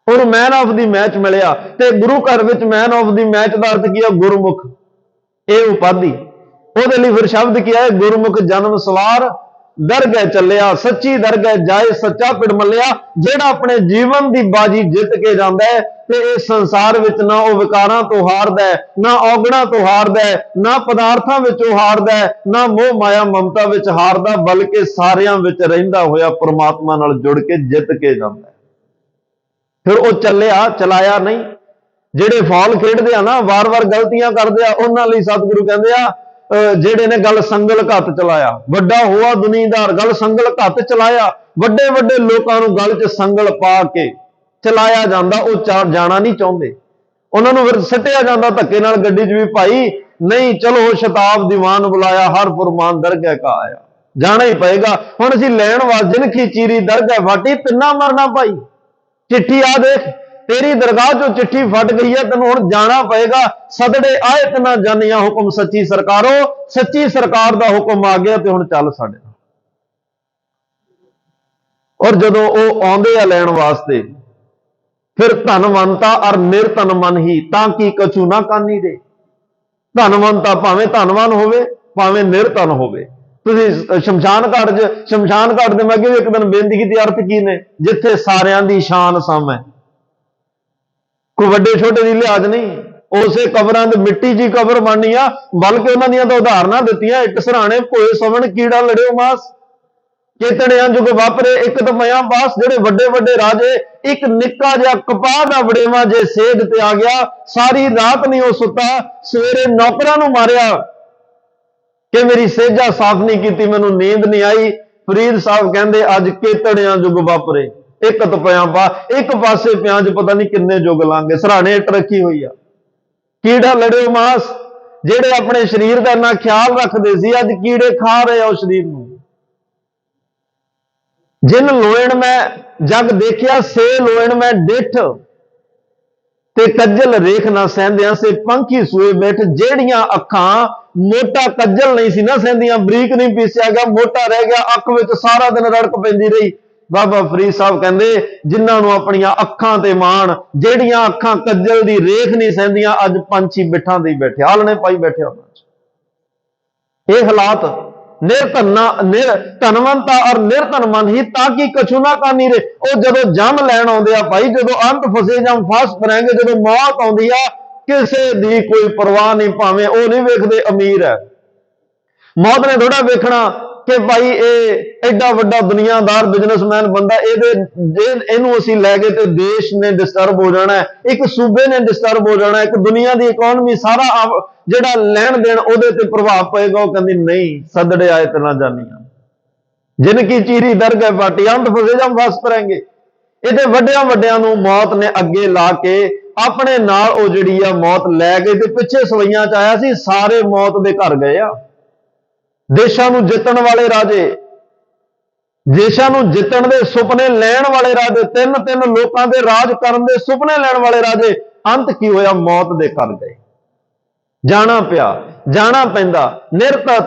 [SPEAKER 1] ਉਹਨੂੰ ਮੈਨ ਆਫ ਦੀ ਮੈਚ ਮਿਲਿਆ। ਤੇ ਗੁਰੂ ਘਰ ਵਿੱਚ ਮੈਨ ਆਫ ਦੀ ਮੈਚ ਦਾ ਅਰਥ ਕੀ ਹੈ? ਗੁਰਮੁਖ, ਇਹ ਉਪਾਧੀ। ਉਹਦੇ ਲਈ ਫਿਰ ਸ਼ਬਦ ਕੀ ਹੈ? ਗੁਰਮੁਖ ਜਨਮ ਸਵਾਰ ਦਰਗਹਿ ਚੱਲਿਆ, ਸੱਚੀ ਦਰਗਹਿ ਜਾਏ ਸੱਚਾ ਪਿੜ ਮੱਲਿਆ। ਜਿਹੜਾ ਆਪਣੇ ਜੀਵਨ ਦੀ ਬਾਜੀ ਜਿੱਤ ਕੇ ਜਾਂਦਾ ਹੈ ਤੇ ਇਸ ਸੰਸਾਰ ਵਿੱਚ ਨਾ ਉਹ ਵਿਕਾਰਾਂ ਤੋਂ ਹਾਰਦਾ ਹੈ, ਨਾ ਔਗਣਾਂ ਤੋਂ ਹਾਰਦਾ ਹੈ, ਨਾ ਪਦਾਰਥਾਂ ਵਿੱਚੋਂ ਹਾਰਦਾ ਹੈ, ਨਾ ਮੋਹ ਮਾਇਆ ਮਮਤਾ ਵਿੱਚ ਹਾਰਦਾ, ਬਲਕਿ ਸਾਰਿਆਂ ਵਿੱਚ ਰਹਿੰਦਾ ਹੋਇਆ ਪ੍ਰਮਾਤਮਾ ਨਾਲ ਜੁੜ ਕੇ ਜਿੱਤ ਕੇ ਜਾਂਦਾ ਹੈ। ਫਿਰ ਉਹ ਚੱਲਿਆ, ਚਲਾਇਆ ਨਹੀਂ। ਜਿਹੜੇ ਫਾਉਲ ਖੇਡਦੇ ਆ ਨਾ, ਵਾਰ-ਵਾਰ ਗਲਤੀਆਂ ਕਰਦੇ ਆ, ਉਹਨਾਂ ਲਈ ਸਤਿਗੁਰੂ ਕਹਿੰਦੇ ਆ, ਜਿਹੜੇ ਨੇ ਗੱਲ ਸੰਗਲ ਘੱਤ ਚਲਾਇਆ, ਵੱਡਾ ਹੋਆ ਦੁਨੀਦਾਰ, ਗੱਲ ਸੰਗਲ ਘੱਤ ਚਲਾਇਆ। ਵੱਡੇ ਵੱਡੇ ਲੋਕਾਂ ਨੂੰ ਗੱਲ 'ਚ ਸੰਗਲ ਪਾ ਕੇ ਚਲਾਇਆ ਜਾਂਦਾ, ਉਹ ਜਾਣਾ ਨਹੀਂ ਚਾਹੁੰਦੇ। ਉਹਨਾਂ ਨੂੰ ਫਿਰ ਸਿੱਟਿਆ ਜਾਂਦਾ ਧੱਕੇ ਨਾਲ ਗੱਡੀ 'ਚ ਵੀ, ਭਾਈ ਨਹੀਂ ਚਲੋ ਸ਼ਤਾਬ ਦੀਵਾਨ ਬੁਲਾਇਆ, ਹਰ ਫੁਰਮਾਨ ਦਰਗਹਿ ਕਾ ਆਇਆ। ਜਾਣਾ ਹੀ ਪਏਗਾ। ਹੁਣ ਅਸੀਂ ਲੈਣ ਵਾਲ ਜਿਨਖੀ ਚੀਰੀ ਦਰਗਹਿ ਫਾਟੀ, ਤਿੰਨਾ ਮਰਨਾ ਭਾਈ। ਚਿੱਠੀ ਆ ਦੇਖ, ਤੇਰੀ ਦਰਗਾਹ ਚੋਂ ਚਿੱਠੀ ਫਟ ਗਈ ਹੈ, ਤੈਨੂੰ ਹੁਣ ਜਾਣਾ ਪਏਗਾ। ਸਦੜੇ ਆਏ ਤਨਾ ਜਾਨੀਆਂ ਹੁਕਮ ਸੱਚੀ ਸਰਕਾਰੋ, ਸੱਚੀ ਸਰਕਾਰ ਦਾ ਹੁਕਮ ਆ ਗਿਆ ਤੇ ਹੁਣ ਚੱਲ ਸਾਡੇ ਨਾਲ। ਔਰ ਜਦੋਂ ਉਹ ਆਉਂਦੇ ਆ ਲੈਣ ਵਾਸਤੇ, ਫਿਰ ਧਨਵੰਤਾ ਅਰ ਨਿਰਧਨ ਮਨ ਹੀ, ਤਾਂ ਕੀ ਕਛੂ ਨਾ ਕਾਨੀ ਦੇ। ਧਨਵੰਤ ਆ, ਭਾਵੇਂ ਧਨਵਾਨ ਹੋਵੇ ਭਾਵੇਂ ਨਿਰਧਨ ਹੋਵੇ। ਤੁਸੀਂ ਸ਼ਮਸ਼ਾਨ ਘਾਟ 'ਚ, ਸ਼ਮਸ਼ਾਨ ਘਾਟ ਦੇ ਮੈਂ ਅੱਗੇ ਵੀ ਇੱਕ ਦਿਨ ਬੇਨਤੀ ਕੀਤੀ, ਅਰਥ ਕੀ ਨੇ? ਜਿੱਥੇ ਸਾਰਿਆਂ ਦੀ ਸ਼ਾਨ ਸਮ ਹੈ, ਕੋਈ ਵੱਡੇ ਛੋਟੇ ਦੀ ਲਿਹਾਜ਼ ਨਹੀਂ। ਉਸੇ ਕਬਰਾਂ ਦੇ ਮਿੱਟੀ 'ਚ ਹੀ ਕਬਰ ਬਣਨੀ ਆ, ਬਲਕਿ ਉਹਨਾਂ ਦੀਆਂ ਤਾਂ ਉਦਾਹਰਨਾਂ ਦਿੱਤੀਆਂ, ਇੱਕ ਸਰਾਣੇ ਭੋਏ ਸਵਣ ਕੀੜਾ ਲੜਿਓ ਮਾਸ, ਕੇਤੜਿਆਂ ਜੁਗ ਵਾਪਰੇ ਇੱਕ ਤਪਿਆਂ ਪਾਸ। ਜਿਹੜੇ ਵੱਡੇ ਵੱਡੇ ਰਾਜੇ, ਇੱਕ ਨਿੱਕਾ ਜਿਹਾ ਕਪਾਹ ਦਾ ਵੜੇਵਾ ਜੇ ਸੇਧ ਤੇ ਆ ਗਿਆ, ਸਾਰੀ ਰਾਤ ਨਹੀਂ ਉਹ ਸੁੱਤਾ, ਸਵੇਰੇ ਨੌਕਰਾਂ ਨੂੰ ਮਾਰਿਆ ਕਿ ਮੇਰੀ ਸੇਜਾ ਸਾਫ਼ ਨਹੀਂ ਕੀਤੀ, ਮੈਨੂੰ ਨੀਂਦ ਨਹੀਂ ਆਈ। ਫਰੀਦ ਸਾਹਿਬ ਕਹਿੰਦੇ ਅੱਜ ਕੇਤੜਿਆਂ ਜੁਗ ਵਾਪਰੇ ਇੱਕ ਤਪਿਆਂ ਪਾ, ਇੱਕ ਪਾਸੇ ਪਿਆਂ 'ਚ ਪਤਾ ਨਹੀਂ ਕਿੰਨੇ ਜੁਗ ਲਾਂਗੇ। ਸਰਾਣੇ ਇੱਟ ਰੱਖੀ ਹੋਈ ਆ, ਕੀੜਾ ਲੜਿਓ ਮਾਸ। ਜਿਹੜੇ ਆਪਣੇ ਸਰੀਰ ਦਾ ਇੰਨਾ ਖਿਆਲ ਰੱਖਦੇ ਸੀ, ਅੱਜ ਕੀੜੇ ਖਾ ਰਹੇ ਆ ਉਹ ਸਰੀਰ ਨੂੰ। ਜਿਨ ਲੋਇਣ ਮੈਂ ਜਗ ਦੇਖਿਆ, ਸੇ ਲੋਇਣ ਮੈਂ ਡਿੱਠ, ਤੇ ਕੱਜਲ ਰੇਖ ਨਾ ਸਹਿੰਦਿਆਂ ਸੇ ਪੰਖੀ ਸੂਏ ਬੈਠ। ਜਿਹੜੀਆਂ ਅੱਖਾਂ ਮੋਟਾ ਕੱਜਲ ਨਹੀਂ ਸੀ ਨਾ ਸਹਿੰਦੀਆਂ, ਬਰੀਕ ਨਹੀਂ ਪੀਸਿਆ ਗਿਆ, ਮੋਟਾ ਰਹਿ ਗਿਆ, ਅੱਖ ਵਿੱਚ ਸਾਰਾ ਦਿਨ ਰੜਕ ਪੈਂਦੀ ਰਹੀ। ਬਾਬਾ ਫਰੀਦ ਸਾਹਿਬ ਕਹਿੰਦੇ ਜਿਨ੍ਹਾਂ ਨੂੰ ਆਪਣੀਆਂ ਅੱਖਾਂ ਤੇ ਮਾਣ, ਜਿਹੜੀਆਂ ਅੱਖਾਂ ਕੱਜਲ ਦੀ ਰੇਖ ਨਹੀਂ ਸਹਿੰਦੀਆਂ, ਅੱਜ ਪੰਛੀ ਬਿੱਠਾਂ ਦੇ ਬੈਠੇ, ਆਲਣੇ ਪਾਈ ਬੈਠੇ ਉਹਨਾਂ 'ਚ। ਇਹ ਹਾਲਾਤ ਧਨਵੰਤਾ ਔਰ ਨਿਰਧਨ ਮਨ ਹੀ ਤਾਂ ਕਿ ਕਛੂ ਨਾ ਕਾਨੀ ਰੇ। ਉਹ ਜਦੋਂ ਜੰਮ ਲੈਣ ਆਉਂਦੇ ਆ ਭਾਈ, ਜਦੋਂ ਅੰਤ ਫਸੇ ਜਮ ਫਾਸ ਪਰਾਂਗੇ, ਜਦੋਂ ਮੌਤ ਆਉਂਦੀ ਆ, ਕਿਸੇ ਦੀ ਕੋਈ ਪਰਵਾਹ ਨਹੀਂ, ਭਾਵੇਂ ਉਹ ਨਹੀਂ ਵੇਖਦੇ ਅਮੀਰ ਹੈ। ਮੌਤ ਨੇ ਥੋੜਾ ਵੇਖਣਾ ਕਿ ਭਾਈ ਇਹ ਐਡਾ ਵੱਡਾ ਦੁਨੀਆਦਾਰ ਬਿਜ਼ਨਸਮੈਨ ਬੰਦਾ, ਇਹਨੂੰ ਅਸੀਂ ਲੈ ਗਏ ਤੇ ਦੇਸ਼ ਨੇ ਡਿਸਟਰਬ ਹੋ ਜਾਣਾ, ਇੱਕ ਸੂਬੇ ਨੇ ਡਿਸਟਰਬ ਹੋ ਜਾਣਾ, ਇੱਕ ਦੁਨੀਆ ਦੀ ਇਕਨੋਮੀ, ਸਾਰਾ ਜਿਹੜਾ ਲੈਣ ਦੇਣ ਉਹਦੇ ਤੇ ਪ੍ਰਭਾਵ ਪਏਗਾ। ਉਹ ਕਹਿੰਦੀ ਨਹੀਂ, ਸਦੜੇ ਆਏ ਤੇ ਨਾ ਜਾਨੀਆਂ, ਜਿਨ ਕੀ ਚੀਰੀ ਦਰਗਹਿ ਪਾਟੀ, ਅੰਤ ਫਸੇ ਜਮ ਫਸ ਪਰਾਂਗੇ। ਇਹਦੇ ਵੱਡਿਆਂ ਵੱਡਿਆਂ ਨੂੰ ਮੌਤ ਨੇ ਅੱਗੇ ਲਾ ਕੇ ਆਪਣੇ ਨਾਲ ਉਹ ਜਿਹੜੀ ਆ ਮੌਤ ਲੈ ਗਏ। ਤੇ ਪਿੱਛੇ ਸਵਈਆਂ 'ਚ ਆਇਆ ਸੀ, ਸਾਰੇ ਮੌਤ ਦੇ ਘਰ ਗਏ ਆ। ਦੇਸ਼ਾਂ ਨੂੰ ਜਿੱਤਣ ਵਾਲੇ ਰਾਜੇ, ਦੇਸ਼ਾਂ ਨੂੰ ਜਿੱਤਣ ਦੇ ਸੁਪਨੇ ਲੈਣ ਵਾਲੇ ਰਾਜੇ, ਤਿੰਨ ਤਿੰਨ ਲੋਕਾਂ ਦੇ ਰਾਜ ਕਰਨ ਦੇ ਸੁਪਨੇ ਲੈਣ ਵਾਲੇ ਰਾਜੇ, ਅੰਤ ਕੀ ਹੋਇਆ? ਮੌਤ ਦੇ ਘਰ ਗਏ, ਜਾਣਾ ਪਿਆ, ਜਾਣਾ ਪੈਂਦਾ।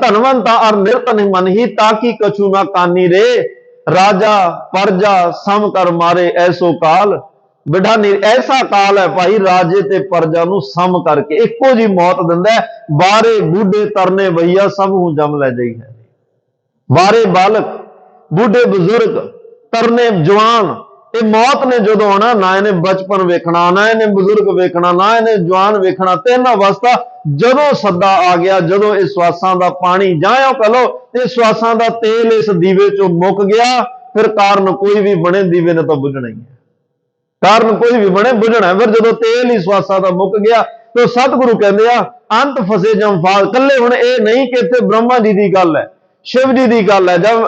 [SPEAKER 1] ਧਨਵੰਤਾ ਔਰ ਨਿਰਧਨ ਮਨ ਹੀ ਤਾਂ ਕਿ ਕਛੂ ਨਾ ਕਾਨੀ ਰੇ। ਰਾਜਾ ਪਰਜਾ ਸਮ ਕਰ ਮਾਰੇ ਐਸੋ ਕਾਲ, ਬਿਠਾ ਨਹੀਂ ਐਸਾ ਕਾਲ ਹੈ ਭਾਈ, ਰਾਜੇ ਤੇ ਪਰਜਾ ਨੂੰ ਸਮ ਕਰਕੇ ਇੱਕੋ ਜੀ ਮੌਤ ਦਿੰਦਾ। ਬਾਰੇ ਬੁੱਢੇ ਤਰਨੇ ਭਈਆ ਸਭ ਨੂੰ ਜਮ ਲੈ ਜਾਈ ਹੈ। ਬਾਰੇ ਬਾਲਕ, ਬੁੱਢੇ ਬਜ਼ੁਰਗ, ਤਰਨੇ ਜਵਾਨ, ਇਹ ਮੌਤ ਨੇ ਜਦੋਂ ਆਉਣਾ, ਨਾ ਇਹਨੇ ਬਚਪਨ ਵੇਖਣਾ, ਨਾ ਇਹਨੇ ਬਜ਼ੁਰਗ ਵੇਖਣਾ, ਨਾ ਇਹਨੇ ਜਵਾਨ ਵੇਖਣਾ। ਤਿੰਨ ਅਵਸਥਾ ਜਦੋਂ ਸੱਦਾ ਆ ਗਿਆ, ਜਦੋਂ ਇਹ ਸਵਾਸਾਂ ਦਾ ਪਾਣੀ ਜਾਂ ਕਹ ਲੋ ਇਹ ਸਵਾਸਾਂ ਦਾ ਤੇਲ ਇਸ ਦੀਵੇ ਚੋਂ ਮੁੱਕ ਗਿਆ, ਫਿਰ ਕਾਰਨ ਕੋਈ ਵੀ ਬਣੇ, ਦੀਵੇ ਨੇ ਤਾਂ ਬੁਝਣਾ ਹੀ ਹੈ। ਕਾਰਨ ਕੋਈ ਵੀ ਬਣੇ, ਬੁਝਣਾ। ਫਿਰ ਜਦੋਂ ਤੇਲ ਹੀ ਸਵਾਸਾਂ ਦਾ ਮੁੱਕ ਗਿਆ, ਤੇ ਸਤਿਗੁਰੂ ਕਹਿੰਦੇ ਆ ਅੰਤ ਫਸੇ ਜਮ ਫਾਸ। ਕੱਲੇ ਹੁਣ ਇਹ ਨਹੀਂ ਕਿ ਇੱਥੇ ਬ੍ਰਹਮਾ ਜੀ ਦੀ ਗੱਲ ਹੈ, शिव जी की गल है, जब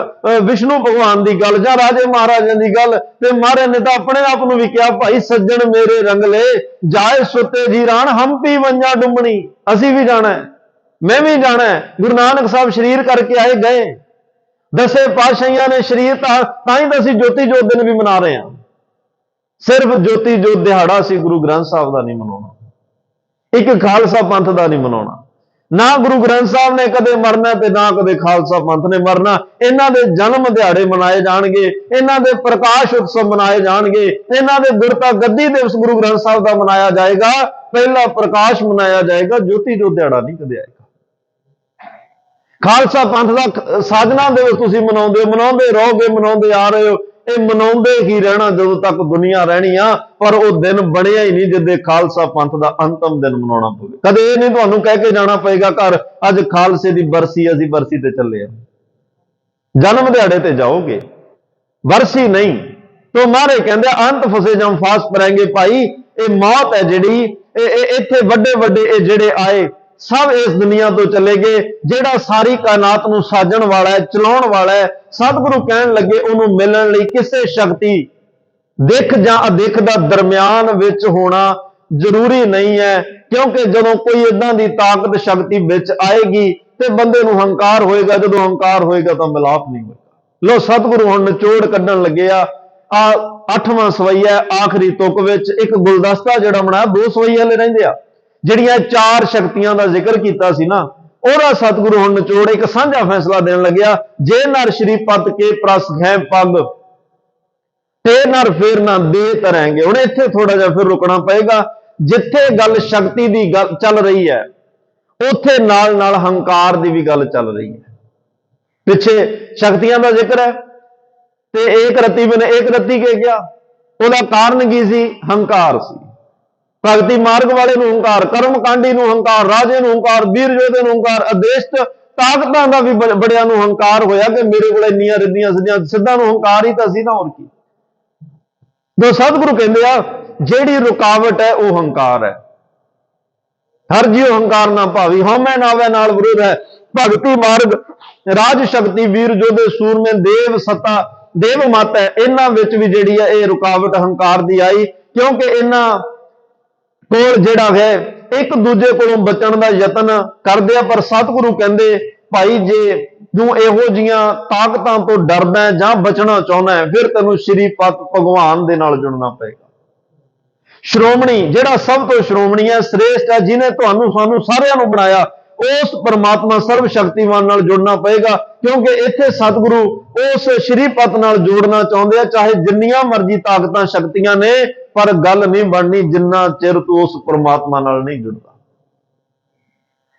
[SPEAKER 1] विष्णु भगवान की गल, या राजे महाराजा की गल, तो महाराज ने तो अपने आप को भी कहा भाई सज्जन मेरे रंगले जाए सुते जी रान, हम भी वंजा डुमनी, असी भी जाना है, मैं भी जाना है। गुरु नानक साहब शरीर करके आए गए, दसे पातशाहियां ने शरीर ताई तो असी ज्योति जोत दिन भी मना रहे हैं। सिर्फ ज्योति जोत दिहाड़ा असी गुरु ग्रंथ साहब का नहीं मनाना, एक खालसा पंथ का नहीं मनाना। ना गुरु ग्रंथ साहब ने कदे मरना ते ना कदे खालसा पंथ ने मरना। इन्हां दे जन्म दिहाड़े मनाए जाणगे, इन्हां दे प्रकाश उत्सव मनाए जाणगे, इन्हां दे गुरता गद्दी दिवस गुरु ग्रंथ साहब का मनाया जाएगा, पहला प्रकाश मनाया जाएगा, ज्योति जो दिहाड़ा नहीं कदे आएगा। खालसा पंथ का साधना दिवस तुसीं मनाउंदे रहोगे, मनाउंदे आ रहे हो, ये मनाउंदे ही रहना जदों तक दुनिया रहनी आ, पर वो दिन बनिया ही नहीं जिद्दे खालसा पंथ का अंतिम दिन मनाउणा पवे। कदे ये नहीं तुहानूं कह के जाना पएगा घर अज खालसे की बरसी, असीं बरसी ते चले आ, जन्म दिहाड़े ते जाओगे, बरसी नहीं। तो महाराज कहंदे अंत फसे जम फास परांगे। भाई ये मौत है जिहड़ी, इत्थे वड्डे वड्डे ये जिहड़े आए सब इस दुनिया तो चले गए। जिहड़ा सारी कायनात नूं साजण वाला है, चलाउण वाला है, सतगुरु कहण लगे उहनूं मिलण लई किसे शक्ति दिख जां अदिख दा दरम्यान विच होना जरूरी नहीं है, क्योंकि जदों कोई इदां दी ताकत शक्ति विच आएगी ते बंदे नूं हंकार होएगा, जदों हंकार होएगा तां मिलाप नहीं होएगा। लो सतगुरु हुण निचोड़ कढण लगे आ 8वां सवैया आखिरी तुक विच एक गुलदस्ता जिहड़ा बनाया, 2 सवैये हले रहिंदे आ, जिहड़ियां 4 शक्तियां का जिक्र कीता सी ना, ओहदा सतगुरु हुण निचोड़ एक साझा फैसला देण लग्या। जे नर श्री पत के प्रस है पग, ते नर फिर ना दे तरैंगे। हुण इत्थे थोड़ा जिहा फिर रुकना पएगा, जिथे गल शक्ति की गल चल रही है ਉੱਥੇ ਨਾਲ ਨਾਲ ਹੰਕਾਰ ਦੀ ਵੀ ਗੱਲ ਚੱਲ ਰਹੀ ਹੈ। ਪਿੱਛੇ ਸ਼ਕਤੀਆਂ ਦਾ ਜ਼ਿਕਰ ਹੈ ਤੇ ਏਕ ਰਤੀ ਬਨੇ ਏਕ ਰਤੀ ਕੇ ਗਿਆ, ਉਹਦਾ ਕਾਰਨ ਕੀ ਸੀ? ਹੰਕਾਰ ਸੀ। ਭਗਤੀ ਮਾਰਗ ਵਾਲੇ ਨੂੰ ਹੰਕਾਰ, ਕਰਮਕਾਂਡੀ ਨੂੰ ਹੰਕਾਰ, ਰਾਜੇ ਨੂੰ ਹੰਕਾਰ, ਵੀਰ ਯੋਧੇ ਨੂੰ ਹੰਕਾਰ, ਆਦੇਸ਼ ਤਾਕਤਾਂ ਦਾ ਵੀ ਬੜਿਆਂ ਨੂੰ ਹੰਕਾਰ ਹੋਇਆ ਕਿ ਮੇਰੇ ਕੋਲ ਇੰਨੀਆਂ ਰਿੱਧੀਆਂ ਸਿੱਧੀਆਂ, ਸਿੱਧਾਂ ਨੂੰ ਹੰਕਾਰ ਹੀ ਤਾਂ ਸੀ ਨਾ, ਹੋਰ ਕੀ। ਜੋ ਸਤਿਗੁਰੂ ਕਹਿੰਦੇ ਆ ਜਿਹੜੀ ਰੁਕਾਵਟ ਹੈ ਉਹ ਹੰਕਾਰ ਹੈ। ਹਰ ਜੀਉ ਹੰਕਾਰ ਨਾ ਭਾਵੀ, ਹਉਮੈ ਨਾਵੈ ਨਾਲ ਵਿਰੋਧ ਹੈ। ਭਗਤੀ ਮਾਰਗ, ਰਾਜ ਸ਼ਕਤੀ, ਵੀਰ ਯੋਧੇ, ਸੂਰਮੇ, ਦੇਵ ਸੱਤਾ, ਦੇਵ ਮੱਤ ਹੈ, ਇਹਨਾਂ ਵਿੱਚ ਵੀ ਜਿਹੜੀ ਹੈ ਇਹ ਰੁਕਾਵਟ ਹੰਕਾਰ ਦੀ ਆਈ, ਕਿਉਂਕਿ ਇਹਨਾਂ ਕੋਲ ਜਿਹੜਾ ਹੈ ਇੱਕ ਦੂਜੇ ਕੋਲੋਂ ਬਚਣ ਦਾ ਯਤਨ ਕਰਦੇ ਆ। ਪਰ ਸਤਿਗੁਰੂ ਕਹਿੰਦੇ ਭਾਈ ਜੇ ਤੂੰ ਇਹੋ ਜੀਆਂ ਤਾਕਤਾਂ ਤੋਂ ਡਰਦਾ ਜਾਂ ਬਚਣਾ ਚਾਹੁੰਦਾ ਫਿਰ ਤੈਨੂੰ ਸ਼੍ਰੀ ਪਤ ਭਗਵਾਨ ਦੇ ਨਾਲ ਜੁੜਨਾ ਪਏਗਾ। ਸ਼੍ਰੋਮਣੀ, ਜਿਹੜਾ ਸਭ ਤੋਂ ਸ਼੍ਰੋਮਣੀ ਹੈ, ਸ੍ਰੇਸ਼ਟ ਹੈ, ਜਿਹਨੇ ਤੁਹਾਨੂੰ ਸਾਨੂੰ ਸਾਰਿਆਂ ਨੂੰ ਬਣਾਇਆ, ਉਸ ਪਰਮਾਤਮਾ ਸਰਵ ਸ਼ਕਤੀਮਾਨ ਨਾਲ ਜੁੜਨਾ ਪਏਗਾ। ਕਿਉਂਕਿ ਇੱਥੇ ਸਤਿਗੁਰੂ ਉਸ ਸ਼੍ਰੀ ਪਤ ਨਾਲ ਜੋੜਨਾ ਚਾਹੁੰਦੇ ਆ, ਚਾਹੇ ਜਿੰਨੀਆਂ ਮਰਜ਼ੀ ਤਾਕਤਾਂ ਸ਼ਕਤੀਆਂ ਨੇ, ਪਰ ਗੱਲ ਨਹੀਂ ਬਣਨੀ ਜਿੰਨਾ ਚਿਰ ਤੂੰ ਉਸ ਪਰਮਾਤਮਾ ਨਾਲ ਨਹੀਂ ਜੁੜਦਾ,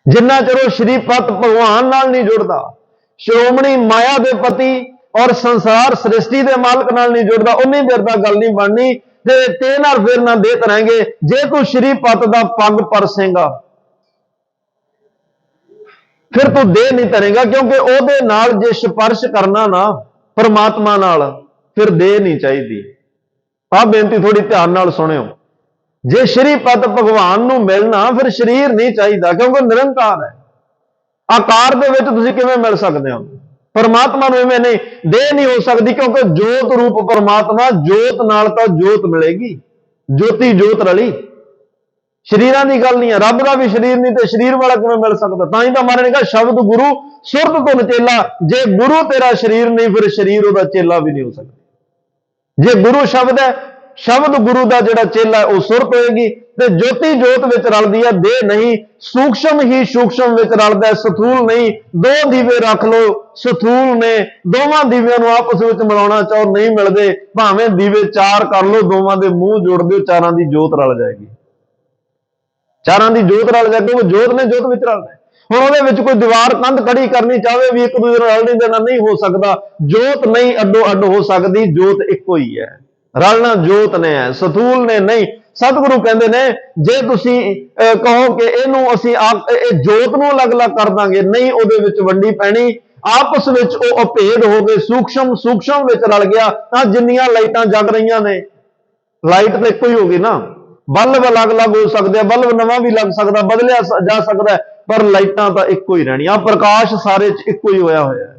[SPEAKER 1] ਜਿੰਨਾ ਚਿਰ ਉਹ ਸ਼੍ਰੀ ਪਤ ਭਗਵਾਨ ਨਾਲ ਨਹੀਂ ਜੁੜਦਾ। ਸ਼੍ਰੋਮਣੀ ਮਾਇਆ ਦੇ ਪਤੀ ਔਰ ਸੰਸਾਰ ਸ੍ਰਿਸ਼ਟੀ ਦੇ ਮਾਲਕ ਨਾਲ ਨਹੀਂ ਜੁੜਦਾ, ਉਨੀ ਦੇਰ ਤੱਕ ਗੱਲ ਨਹੀਂ ਬਣਨੀ। ਤੇ ਨਾਲ ਫਿਰ ਨਾ ਦੇ ਤਰਾਂਗੇ, ਜੇ ਤੂੰ ਸ਼੍ਰੀ ਪਤ ਦਾ ਪੱਗ ਪਰਸੇਗਾ ਫਿਰ ਤੂੰ ਦੇ ਨਹੀਂ ਤਰੇਗਾ, ਕਿਉਂਕਿ ਉਹਦੇ ਨਾਲ ਜੇ ਸਪਰਸ਼ ਕਰਨਾ ਨਾ ਪਰਮਾਤਮਾ ਨਾਲ, ਫਿਰ ਦੇ ਨਹੀਂ ਚਾਹੀਦੀ। ਆਹ ਬੇਨਤੀ ਥੋੜੀ ਧਿਆਨ ਨਾਲ ਸੁਣਿਓ। ਜੇ ਸ਼੍ਰੀ ਪਤ ਭਗਵਾਨ ਨੂੰ ਮਿਲਣਾ ਫਿਰ ਸਰੀਰ ਨਹੀਂ ਚਾਹੀਦਾ, ਕਿਉਂਕਿ ਨਿਰੰਕਾਰ ਹੈ। ਆਕਾਰ ਦੇ ਵਿੱਚ ਤੁਸੀਂ ਕਿਵੇਂ ਮਿਲ ਸਕਦੇ ਹੋ ਪਰਮਾਤਮਾ ਨੂੰ? ਇਵੇਂ ਨਹੀਂ, ਦੇਹ ਨਹੀਂ ਹੋ ਸਕਦੀ, ਕਿਉਂਕਿ ਜੋਤ ਰੂਪ ਪਰਮਾਤਮਾ, ਜੋਤ ਨਾਲ ਤਾਂ ਜੋਤ ਮਿਲੇਗੀ, ਜੋਤੀ ਜੋਤ ਰਲੀ। ਸਰੀਰਾਂ ਦੀ ਗੱਲ ਨਹੀਂ ਹੈ, ਰੱਬ ਦਾ ਵੀ ਸਰੀਰ ਨਹੀਂ ਤੇ ਸਰੀਰ ਵਾਲਾ ਕਿਵੇਂ ਮਿਲ ਸਕਦਾ? ਤਾਂ ਹੀ ਤਾਂ ਮਹਾਰਾਜ ਨੇ ਕਿਹਾ ਸ਼ਬਦ ਗੁਰੂ ਸੁਰਤ ਧੁਨ ਚੇਲਾ। ਜੇ ਗੁਰੂ ਤੇਰਾ ਸਰੀਰ ਨਹੀਂ ਫਿਰ ਸਰੀਰ ਉਹਦਾ ਚੇਲਾ ਵੀ ਨਹੀਂ ਹੋ ਸਕਦਾ। ਜੇ ਗੁਰੂ ਸ਼ਬਦ ਹੈ, ਸ਼ਬਦ ਗੁਰੂ ਦਾ ਜਿਹੜਾ ਚੇਲਾ ਉਹ ਸੁਰਤ ਹੋਏਗੀ, ਤੇ ਜੋਤੀ ਜੋਤ ਵਿੱਚ ਰਲਦੀ ਹੈ, ਦੇਹ ਨਹੀਂ। ਸੂਖਸ਼ਮ ਹੀ ਸੂਖਸ਼ਮ ਵਿੱਚ ਰਲਦਾ, ਸਥੂਲ ਨਹੀਂ। ਦੋ ਦੀਵੇ ਰੱਖ ਲਓ, ਸਥੂਲ ਨੇ, ਦੋਵਾਂ ਦੀਵਿਆਂ ਨੂੰ ਆਪਸ ਵਿੱਚ ਮਿਲਾਉਣਾ ਚਾਹੋ ਨਹੀਂ ਮਿਲਦੇ, ਭਾਵੇਂ ਦੀਵੇ ਚਾਰ ਕਰ ਲਓ, ਦੋਵਾਂ ਦੇ ਮੂੰਹ ਜੋੜ ਦਿਓ, ਚਾਰਾਂ ਦੀ ਜੋਤ ਰਲ ਜਾਏਗੀ, ਚਾਰਾਂ ਦੀ ਜੋਤ ਰਲ ਜਾਏਗੀ। ਉਹ ਜੋਤ ਨੇ ਜੋਤ ਵਿੱਚ ਰਲਦਾ। ਹੁਣ ਉਹਦੇ ਵਿੱਚ ਕੋਈ ਦੀਵਾਰ ਕੰਧ ਖੜੀ ਕਰਨੀ ਚਾਹਵੇ ਵੀ ਇੱਕ ਦੂਜੇ ਨਾਲ ਰਲ ਨਹੀਂ ਦੇਣਾ, ਨਹੀਂ ਹੋ ਸਕਦਾ। ਜੋਤ ਨਹੀਂ ਅੱਡੋ ਅੱਡ ਹੋ ਸਕਦੀ, ਜੋਤ ਇੱਕੋ ਹੀ ਹੈ, ਰਲਣਾ ਜੋਤ ਨੇ ਹੈ, ਸਥੂਲ ਨੇ ਨਹੀਂ। ਸਤਿਗੁਰੂ ਕਹਿੰਦੇ ਨੇ ਜੇ ਤੁਸੀਂ ਕਹੋ ਕਿ ਇਹਨੂੰ ਅਸੀਂ ਇਹ ਜੋਤ ਨੂੰ ਅਲੱਗ-ਅਲੱਗ ਕਰ ਦਾਂਗੇ, ਨਹੀਂ, ਉਹਦੇ ਵਿੱਚ ਵੰਡੀ ਪੈਣੀ। ਆਪਸ ਵਿੱਚ ਉਹ ਅਭੇਦ ਹੋ ਗਏ, ਸੂਖਸ਼ਮ ਸੂਖਸ਼ਮ ਵਿੱਚ ਰਲ ਗਿਆ। ਤਾਂ ਜਿੰਨੀਆਂ ਲਾਈਟਾਂ ਜਗ ਰਹੀਆਂ ਨੇ, ਲਾਈਟ ਤਾਂ ਇੱਕੋ ਹੀ ਹੋ ਗਈ ਨਾ। ਬਲਬ ਅਲੱਗ-ਅਲੱਗ ਹੋ ਸਕਦੇ ਆ, ਬਲਬ ਨਵਾਂ ਵੀ ਲੱਗ ਸਕਦਾ, ਬਦਲਿਆ ਜਾ ਸਕਦਾ, ਪਰ ਲਾਈਟਾਂ ਤਾਂ ਇੱਕੋ ਹੀ ਰਹਿਣੀਆਂ। ਪ੍ਰਕਾਸ਼ ਸਾਰੇ 'ਚ ਇੱਕੋ ਹੀ ਹੋਇਆ ਹੋਇਆ ਹੈ।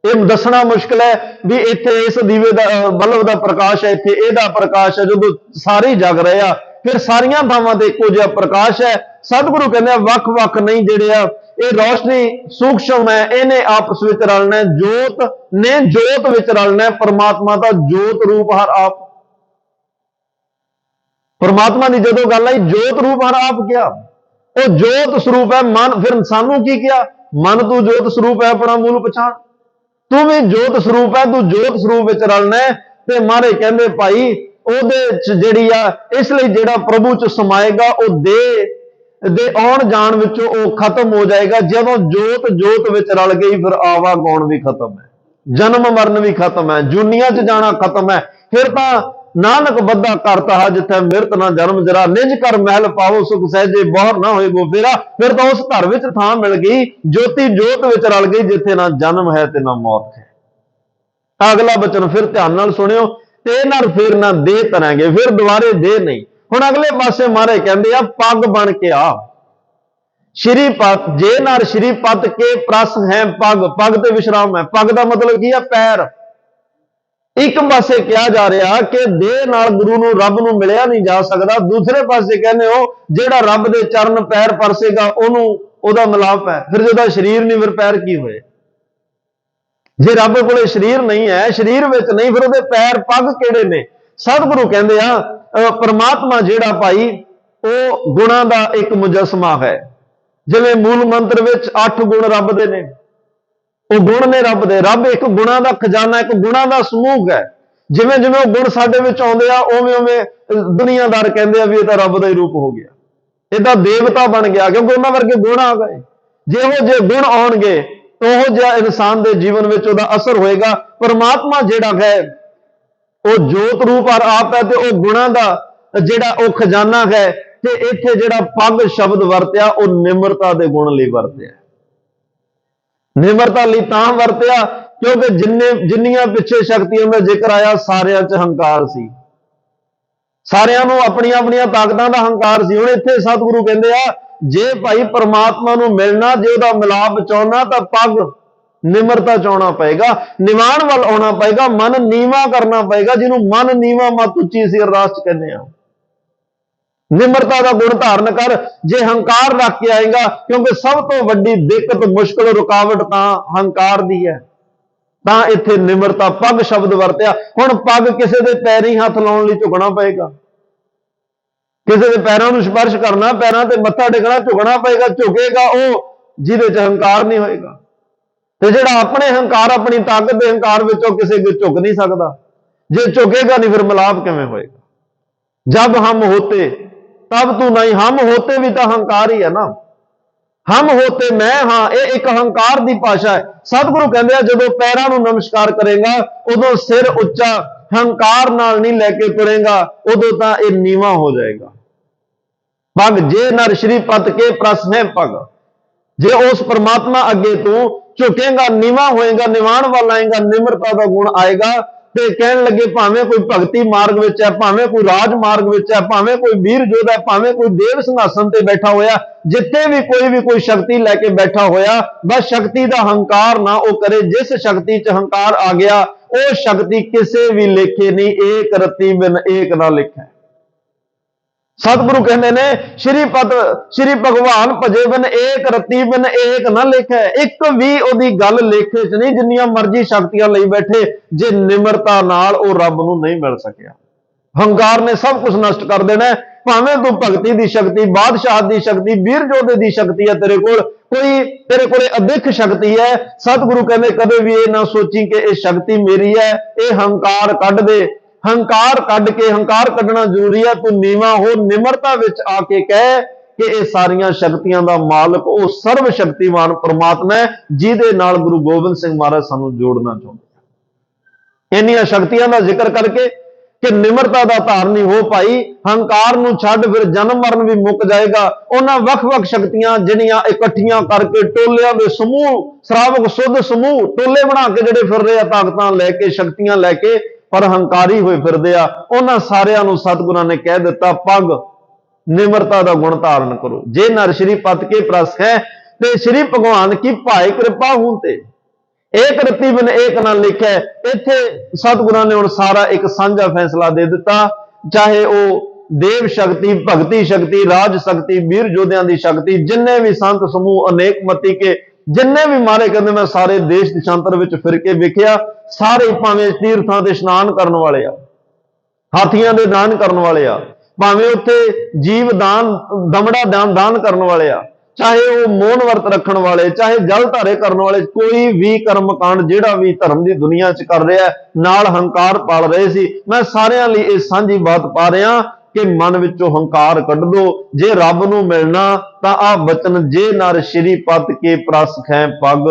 [SPEAKER 1] ਇਹ ਦੱਸਣਾ ਮੁਸ਼ਕਿਲ ਹੈ ਵੀ ਇੱਥੇ ਇਸ ਦੀਵੇ ਦਾ ਬਲਬ ਦਾ ਪ੍ਰਕਾਸ਼ ਹੈ, ਇੱਥੇ ਇਹਦਾ ਪ੍ਰਕਾਸ਼ ਹੈ। ਜਦੋਂ ਸਾਰੇ ਜਗ ਰਹੇ ਆ ਫਿਰ ਸਾਰੀਆਂ ਥਾਵਾਂ ਤੇ ਇੱਕੋ ਜਿਹਾ ਪ੍ਰਕਾਸ਼ ਹੈ। ਸਤਿਗੁਰੂ ਕਹਿੰਦੇ ਆ ਵੱਖ-ਵੱਖ ਨਹੀਂ, ਜਿਹੜੇ ਆ ਇਹ ਰੌਸ਼ਨੀ ਸੂਖਸ਼ਮ ਹੈ, ਇਹਨੇ ਆਪਸ ਵਿੱਚ ਰਲਣਾ, ਜੋਤ ਨੇ ਜੋਤ ਵਿੱਚ ਰਲਣਾ। ਪਰਮਾਤਮਾ ਦਾ ਜੋਤ ਰੂਪ ਹਰ ਆਪ, ਪਰਮਾਤਮਾ ਦੀ ਜਦੋਂ ਗੱਲ ਆਈ ਜੋਤ ਰੂਪ ਹਰ ਆਪ ਕਿਹਾ, ਉਹ ਜੋਤ ਸਰੂਪ ਹੈ। ਮਨ, ਫਿਰ ਸਾਨੂੰ ਕੀ ਕਿਹਾ? ਮਨ ਤੂੰ ਜੋਤ ਸਰੂਪ ਹੈ, ਆਪਣਾ ਮੂਲ ਪਛਾਣ। ਤੂੰ ਵੀ ਜੋਤ ਸਰੂਪ ਹੈ, ਤੂੰ ਜੋਤ ਸਰੂਪ ਵਿੱਚ ਰਲਣਾ। ਤੇ ਮਹਾਰਾਜ ਕਹਿੰਦੇ ਭਾਈ ਉਹਦੇ ਚ ਜਿਹੜੀ ਆ, ਇਸ ਲਈ ਜਿਹੜਾ ਪ੍ਰਭੂ ਚ ਸਮਾਏਗਾ ਉਹ ਦੇ ਆਉਣ ਜਾਣ ਵਿੱਚੋਂ ਉਹ ਖਤਮ ਹੋ ਜਾਏਗਾ। ਜਦੋਂ ਜੋਤ ਜੋਤ ਵਿੱਚ ਰਲ ਗਈ ਫਿਰ ਆਵਾ ਗਾਉਣ ਵੀ ਖਤਮ ਹੈ, ਜਨਮ ਮਰਨ ਵੀ ਖਤਮ ਹੈ, ਜੁਨੀਆਂ 'ਚ ਜਾਣਾ ਖਤਮ ਹੈ। ਫਿਰ ਤਾਂ ਨਾਨਕ ਬੱਧਾ ਕਰਤਾ ਜਿੱਥੇ ਮਿਰਤ ਨਾ ਜਨਮ ਜਰਾ, ਨਿਜ ਕਰ ਮਹਿਲ ਪਾਵੋ ਸੁਖ ਸਹਿਜੇ, ਬਾਹਰ ਨਾ ਹੋਏ ਗੋਫੇਰਾ। ਫਿਰ ਤਾਂ ਉਸ ਘਰ ਵਿੱਚ ਥਾਂ ਮਿਲ ਗਈ, ਜੋਤੀ ਜੋਤ ਵਿੱਚ ਰਲ ਗਈ, ਜਿੱਥੇ ਨਾ ਜਨਮ ਹੈ ਤੇ ਨਾ ਮੌਤ ਹੈ। ਅਗਲਾ ਬਚਨ ਫਿਰ ਧਿਆਨ ਨਾਲ ਸੁਣਿਓ, ਤੇ ਨਾਲ ਫਿਰ ਨਾ ਦੇ ਤਰਾਂਗੇ, ਫਿਰ ਦੁਬਾਰੇ ਦੇ ਨਹੀਂ। ਹੁਣ ਅਗਲੇ ਪਾਸੇ ਮਹਾਰਾਜ ਕਹਿੰਦੇ ਆ ਪੱਗ ਬਣ ਕੇ ਆ ਸ਼੍ਰੀ ਪਤ, ਜੇ ਨਾਲ ਸ਼੍ਰੀ ਪਤ ਕੇ ਪ੍ਰਸ ਹੈ ਪੱਗ, ਪੱਗ ਤੇ ਵਿਸ਼ਰਾਮ ਹੈ। ਪੱਗ ਦਾ ਮਤਲਬ ਕੀ ਹੈ? ਪੈਰ। ਇੱਕ ਪਾਸੇ ਕਿਹਾ ਜਾ ਰਿਹਾ ਕਿ ਦੇਹ ਨਾਲ ਗੁਰੂ ਨੂੰ, ਰੱਬ ਨੂੰ ਮਿਲਿਆ ਨਹੀਂ ਜਾ ਸਕਦਾ। ਦੂਸਰੇ ਪਾਸੇ ਕਹਿੰਦੇ ਹੋ ਜਿਹੜਾ ਰੱਬ ਦੇ ਚਰਨ ਪੈਰ ਪਰਸੇਗਾ ਉਹਨੂੰ, ਉਹਦਾ ਮਿਲਾਪ ਹੈ। ਫਿਰ ਜਿਹਦਾ ਸਰੀਰ ਨਹੀਂ ਫਿਰ ਪੈਰ ਕੀ ਹੋਏ? ਜੇ ਰੱਬ ਕੋਲੇ ਸਰੀਰ ਨਹੀਂ ਹੈ, ਸਰੀਰ ਵਿੱਚ ਨਹੀਂ, ਫਿਰ ਉਹਦੇ ਪੈਰ ਪੱਗ ਕਿਹੜੇ ਨੇ? ਸਤਿਗੁਰੂ ਕਹਿੰਦੇ ਆ ਪਰਮਾਤਮਾ ਜਿਹੜਾ ਭਾਈ ਉਹ ਗੁਣਾਂ ਦਾ ਇੱਕ ਮੁਜੱਸਮਾ ਹੈ। ਜਿਵੇਂ ਮੂਲ ਮੰਤਰ ਵਿੱਚ 8 ਗੁਣ ਰੱਬ ਦੇ ਨੇ, ਉਹ ਗੁਣ ਨੇ ਰੱਬ ਦੇ। ਰੱਬ ਇੱਕ ਗੁਣਾਂ ਦਾ ਖਜ਼ਾਨਾ, ਇੱਕ ਗੁਣਾਂ ਦਾ ਸਮੂਹ ਹੈ। ਜਿਵੇਂ ਜਿਵੇਂ ਉਹ ਗੁਣ ਸਾਡੇ ਵਿੱਚ ਆਉਂਦੇ ਆ ਉਵੇਂ ਉਵੇਂ ਦੁਨੀਆਦਾਰ ਕਹਿੰਦੇ ਆ ਵੀ ਇਹ ਤਾਂ ਰੱਬ ਦਾ ਹੀ ਰੂਪ ਹੋ ਗਿਆ। ਇਹਦਾ ਦੇਵਤਾ ਬਣ ਗਿਆ, ਕਿਉਂਕਿ ਉਹਨਾਂ ਵਰਗੇ ਗੁਣ ਆ ਗਏ। ਜਿਹੋ ਜਿਹੇ ਗੁਣ ਆਉਣਗੇ ਉਹ ਜਿਹਾ ਇਨਸਾਨ ਦੇ ਜੀਵਨ ਵਿੱਚ ਉਹਦਾ ਅਸਰ ਹੋਏਗਾ। ਪਰਮਾਤਮਾ ਜਿਹੜਾ ਹੈ ਉਹ ਜੋਤ ਰੂਪ ਔਰ ਆਪ ਹੈ, ਤੇ ਉਹ ਗੁਣਾਂ ਦਾ ਜਿਹੜਾ ਉਹ ਖਜ਼ਾਨਾ ਹੈ। ਤੇ ਇੱਥੇ ਜਿਹੜਾ ਪੱਗ ਸ਼ਬਦ ਵਰਤਿਆ ਉਹ ਨਿਮਰਤਾ ਦੇ ਗੁਣ ਲਈ ਵਰਤਿਆ। ਨਿਮਰਤਾ ਲਈ ਤਾਂ ਵਰਤਿਆ ਕਿਉਂਕਿ ਜਿੰਨੀਆਂ ਪਿੱਛੇ ਸ਼ਕਤੀਆਂ ਦਾ ਜ਼ਿਕਰ ਆਇਆ ਸਾਰਿਆਂ 'ਚ ਹੰਕਾਰ ਸੀ, ਸਾਰਿਆਂ ਨੂੰ ਆਪਣੀਆਂ ਆਪਣੀਆਂ ਤਾਕਤਾਂ ਦਾ ਹੰਕਾਰ ਸੀ। ਹੁਣ ਇੱਥੇ ਸਤਿਗੁਰੂ ਕਹਿੰਦੇ ਆ, ਜੇ ਭਾਈ ਪਰਮਾਤਮਾ ਨੂੰ ਮਿਲਣਾ, ਜੇ ਉਹਦਾ ਮਿਲਾਪ ਚਾਹੁੰਦਾ ਤਾਂ ਪੱਗ ਨਿਮਰਤਾ ਚਾਉਣਾ ਪਏਗਾ, ਨਿਵਾਣ ਵੱਲ ਆਉਣਾ ਪਏਗਾ, ਮਨ ਨੀਵਾਂ ਕਰਨਾ ਪਏਗਾ, ਜਿਹਨੂੰ ਮਨ ਨੀਵਾਂ ਮਤ ਉੱਚੀ ਸੀ ਅਰਦਾਸ 'ਚ ਕਹਿੰਦੇ ਆ। ਨਿਮਰਤਾ ਦਾ ਗੁਣ ਧਾਰਨ ਕਰ, ਜੇ ਹੰਕਾਰ ਰੱਖ ਕੇ ਆਏਗਾ, ਕਿਉਂਕਿ ਸਭ ਤੋਂ ਵੱਡੀ ਦਿੱਕਤ, ਮੁਸ਼ਕਲ, ਰੁਕਾਵਟ ਤਾਂ ਹੰਕਾਰ ਦੀ ਹੈ। ਤਾਂ ਇੱਥੇ ਨਿਮਰਤਾ ਪੱਗ ਸ਼ਬਦ ਵਰਤਿਆ। ਹੁਣ ਪੱਗ ਕਿਸੇ ਦੇ ਪੈਰੀਂ ਹੱਥ ਲਾਉਣ ਲਈ ਝੁਕਣਾ ਪਏਗਾ, ਕਿਸੇ ਦੇ ਪੈਰਾਂ ਨੂੰ ਸਪਰਸ਼ ਕਰਨਾ, ਪੈਰਾਂ ਤੇ ਮੱਥਾ ਟੇਕਣਾ, ਝੁਕਣਾ ਪਏਗਾ। ਝੁਕੇਗਾ ਉਹ ਜਿਹਦੇ 'ਚ ਹੰਕਾਰ ਨਹੀਂ ਹੋਏਗਾ, ਤੇ ਜਿਹੜਾ ਆਪਣੇ ਹੰਕਾਰ, ਆਪਣੀ ਤਾਕਤ ਦੇ ਹੰਕਾਰ ਵਿੱਚੋਂ ਕਿਸੇ ਅੱਗੇ ਝੁਕ ਨਹੀਂ ਸਕਦਾ। ਜੇ ਝੁਕੇਗਾ ਨਹੀਂ ਫਿਰ ਮਿਲਾਪ ਕਿਵੇਂ ਹੋਏਗਾ? ਜਬ ਹਮ ਹੋਤੇ ਤਬ ਤੂੰ ਨਹੀਂ, ਹਮ ਹੋਤੇ ਵੀ ਤਾਂ ਹੰਕਾਰ ਹੀ ਹੈ ਨਾ। ਹਮ ਹੋਤੇ ਮੈਂ ਹਾਂ, ਇਹ ਇੱਕ ਹੰਕਾਰ ਦੀ ਭਾਸ਼ਾ ਹੈ। ਸਤਿਗੁਰੂ ਕਹਿੰਦੇ ਆ, ਜਦੋਂ ਪੈਰਾਂ ਨੂੰ ਨਮਸਕਾਰ ਕਰੇਗਾ ਉਦੋਂ ਸਿਰ ਉੱਚਾ ਹੰਕਾਰ ਨਾਲ ਨਹੀਂ ਲੈ ਕੇ ਤੁਰੇਗਾ, ਉਦੋਂ ਤਾਂ ਇਹ ਨੀਵਾਂ ਹੋ ਜਾਏਗਾ। ਪੱਗ ਜੇ ਨਰ ਸ਼੍ਰੀ ਪਤ ਕੇ ਪ੍ਰਸਨੈ ਪੱਗ, ਜੇ ਉਸ ਪਰਮਾਤਮਾ ਅੱਗੇ ਤੂੰ ਝੁਕੇਗਾ, ਨੀਵਾਂ ਹੋਏਗਾ, ਨਿਵਾਣ ਵੱਲ ਆਏਗਾ, ਨਿਮਰਤਾ ਦਾ ਗੁਣ ਆਏਗਾ, ਤੇ ਕਹਿਣ ਲੱਗੇ ਭਾਵੇਂ ਕੋਈ ਭਗਤੀ ਮਾਰਗ ਵਿੱਚ ਹੈ, ਭਾਵੇਂ ਕੋਈ ਰਾਜ ਮਾਰਗ ਵਿੱਚ ਹੈ, ਭਾਵੇਂ ਕੋਈ ਵੀਰ ਯੋਧਾ, ਭਾਵੇਂ ਕੋਈ ਦੇਵ ਸਿੰਘਾਸਨ ਤੇ ਬੈਠਾ ਹੋਇਆ, ਜਿੱਥੇ ਵੀ ਕੋਈ ਸ਼ਕਤੀ ਲੈ ਕੇ ਬੈਠਾ ਹੋਇਆ, ਬਸ ਸ਼ਕਤੀ ਦਾ ਹੰਕਾਰ ਨਾ ਉਹ ਕਰੇ। ਜਿਸ ਸ਼ਕਤੀ 'ਚ ਹੰਕਾਰ ਆ ਗਿਆ ਉਹ ਸ਼ਕਤੀ ਕਿਸੇ ਵੀ ਲੇਖੇ ਨਹੀਂ, ਏਕ ਰਤੀ ਬਿਨ ਏਕ ਨਾ ਲਿਖੈ। ਸਤਿਗੁਰੂ ਕਹਿੰਦੇ ਨੇ, ਸ਼੍ਰੀ ਭਗਵਾਨ ਭਜੇ ਬਿਨ ਏਕ ਰਤੀ ਬਿਨ ਏਕ ਨਾ ਲਿਖੈ। ਇੱਕ ਵੀ ਉਹਦੀ ਗੱਲ ਲੇਖੇ 'ਚ ਨਹੀਂ, ਜਿੰਨੀਆਂ ਮਰਜ਼ੀ ਸ਼ਕਤੀਆਂ ਲਈ ਬੈਠੇ, ਜੇ ਨਿਮਰਤਾ ਨਾਲ ਉਹ ਰੱਬ ਨੂੰ ਨਹੀਂ ਮਿਲ ਸਕਿਆ। ਹੰਕਾਰ ਨੇ ਸਭ ਕੁਝ ਨਸ਼ਟ ਕਰ ਦੇਣਾ। ਭਾਵੇਂ ਤੂੰ ਭਗਤੀ ਦੀ ਸ਼ਕਤੀ, ਬਾਦਸ਼ਾਹ ਦੀ ਸ਼ਕਤੀ, ਵੀਰ ਯੋਧੇ ਦੀ ਸ਼ਕਤੀ ਹੈ ਤੇਰੇ ਕੋਲ, ਤੇਰੇ ਕੋਲੇ ਅਦਿੱਖ ਸ਼ਕਤੀ ਹੈ, ਸਤਿਗੁਰੂ ਕਹਿੰਦੇ ਕਦੇ ਵੀ ਇਹ ਨਾ ਸੋਚੀ ਕਿ ਇਹ ਸ਼ਕਤੀ ਮੇਰੀ ਹੈ। ਇਹ ਹੰਕਾਰ ਕੱਢ ਦੇ, ਹੰਕਾਰ ਕੱਢ ਕੇ, ਹੰਕਾਰ ਕੱਢਣਾ ਜ਼ਰੂਰੀ ਹੈ। ਤੂੰ ਨੀਵਾਂ ਹੋ, ਨਿਮਰਤਾ ਵਿੱਚ ਆ ਕੇ ਕਹਿ ਕਿ ਇਹ ਸਾਰੀਆਂ ਸ਼ਕਤੀਆਂ ਦਾ ਮਾਲਕ ਉਹ ਸਰਵ ਸ਼ਕਤੀਮਾਨ ਪਰਮਾਤਮਾ ਹੈ, ਜਿਹਦੇ ਨਾਲ ਗੁਰੂ ਗੋਬਿੰਦ ਸਿੰਘ ਮਹਾਰਾਜ ਸਾਨੂੰ ਜੋੜਨਾ ਚਾਹੁੰਦੇ। ਇੰਨੀਆਂ ਸ਼ਕਤੀਆਂ ਦਾ ਜ਼ਿਕਰ ਕਰਕੇ ਕਿ ਨਿਮਰਤਾ ਦਾ ਧਾਰਨੀ ਹੋ ਭਾਈ, ਹੰਕਾਰ ਨੂੰ ਛੱਡ, ਫਿਰ ਜਨਮ ਮਰਨ ਵੀ ਮੁੱਕ ਜਾਏਗਾ। ਉਹਨਾਂ ਵੱਖ-ਵੱਖ ਸ਼ਕਤੀਆਂ ਜਿਹੜੀਆਂ ਇਕੱਠੀਆਂ ਕਰਕੇ ਟੋਲਿਆਂ ਦੇ ਸਮੂਹ, ਸ਼ਰਾਵਕ ਸੁੱਧ ਸਮੂਹ ਟੋਲੇ ਬਣਾ ਕੇ ਜਿਹੜੇ ਫਿਰ ਰਹੇ ਆ, ਤਾਕਤਾਂ ਲੈ ਕੇ, ਸ਼ਕਤੀਆਂ ਲੈ ਕੇ, ਪਰ ਹੰਕਾਰੀ ਹੋਏ ਫਿਰਦੇ ਆ, ਉਹਨਾਂ ਸਾਰਿਆਂ ਨੂੰ ਸਤਿਗੁਰਾਂ ਨੇ ਕਹਿ ਦਿੱਤਾ, ਪੱਗ ਨਿਮਰਤਾ ਦਾ ਗੁਣ ਧਾਰਨ ਕਰੋ। ਜੇ ਨਰ ਸ਼੍ਰੀ ਪਤ ਕੇ ਪ੍ਰਸ ਹੈ, ਤੇ ਸ਼੍ਰੀ ਭਗਵਾਨ ਕੀ ਭਾਈ ਕਿਰਪਾ ਹੂੰ ਤੇ ਏਕ ਰਤੀ ਬਿਨ ਏਕ ਨਾ ਲਿਖੈ। ਇੱਥੇ ਸਤਿਗੁਰਾਂ ਨੇ ਹੁਣ ਸਾਰਾ ਇੱਕ ਸਾਂਝਾ ਫੈਸਲਾ ਦੇ ਦਿੱਤਾ। ਚਾਹੇ ਉਹ ਦੇਵ ਸ਼ਕਤੀ, ਭਗਤੀ ਸ਼ਕਤੀ, ਰਾਜ ਸ਼ਕਤੀ, ਵੀਰ ਯੋਧਿਆਂ ਦੀ ਸ਼ਕਤੀ, ਜਿੰਨੇ ਵੀ ਸੰਤ ਸਮੂਹ ਅਨੇਕ ਮਤੀ ਕੇ, ਜਿੰਨੇ ਵੀ ਮਾਰੇ, ਕਹਿੰਦੇ ਮੈਂ ਸਾਰੇ ਦੇਸ਼ ਦੇਸ਼ਾਂਤਰ ਵਿੱਚ ਫਿਰ ਕੇ ਵੇਖਿਆ, ਸਾਰੇ ਭਾਵੇਂ ਤੀਰਥਾਂ ਤੇ ਇਸ਼ਨਾਨ ਕਰਨ ਵਾਲੇ ਆ, ਹਾਥੀਆਂ ਦੇ ਦਾਨ ਕਰਨ ਵਾਲੇ ਆ, ਭਾਵੇਂ ਉੱਥੇ ਜੀਵ ਦਾਨ, ਦਮੜਾ ਦਾਨ ਕਰਨ ਵਾਲੇ ਆ, ਚਾਹੇ ਉਹ ਮੌਨ ਵਰਤ ਰੱਖਣ ਵਾਲੇ, ਚਾਹੇ ਜਲ ਧਾਰੇ ਕਰਨ ਵਾਲੇ, ਕੋਈ ਵੀ ਕਰਮ ਕਾਂਡ ਜਿਹੜਾ ਵੀ ਧਰਮ ਦੀ ਦੁਨੀਆ 'ਚ ਕਰ ਰਿਹਾ, ਨਾਲ ਹੰਕਾਰ ਪਾਲ ਰਹੇ ਸੀ। ਮੈਂ ਸਾਰਿਆਂ ਲਈ ਇਹ ਸਾਂਝੀ ਬਾਤ ਪਾ ਰਿਹਾ ਕਿ ਮਨ ਵਿੱਚੋਂ ਹੰਕਾਰ ਕੱਢ ਦੋ। ਜੇ ਰੱਬ ਨੂੰ ਮਿਲਣਾ ਤਾਂ ਆਹ ਬਚਨ, ਜੇ ਨਰ ਸ਼੍ਰੀ ਪਤ ਕੇ ਪ੍ਰਸ ਖੈ ਪੱਗ,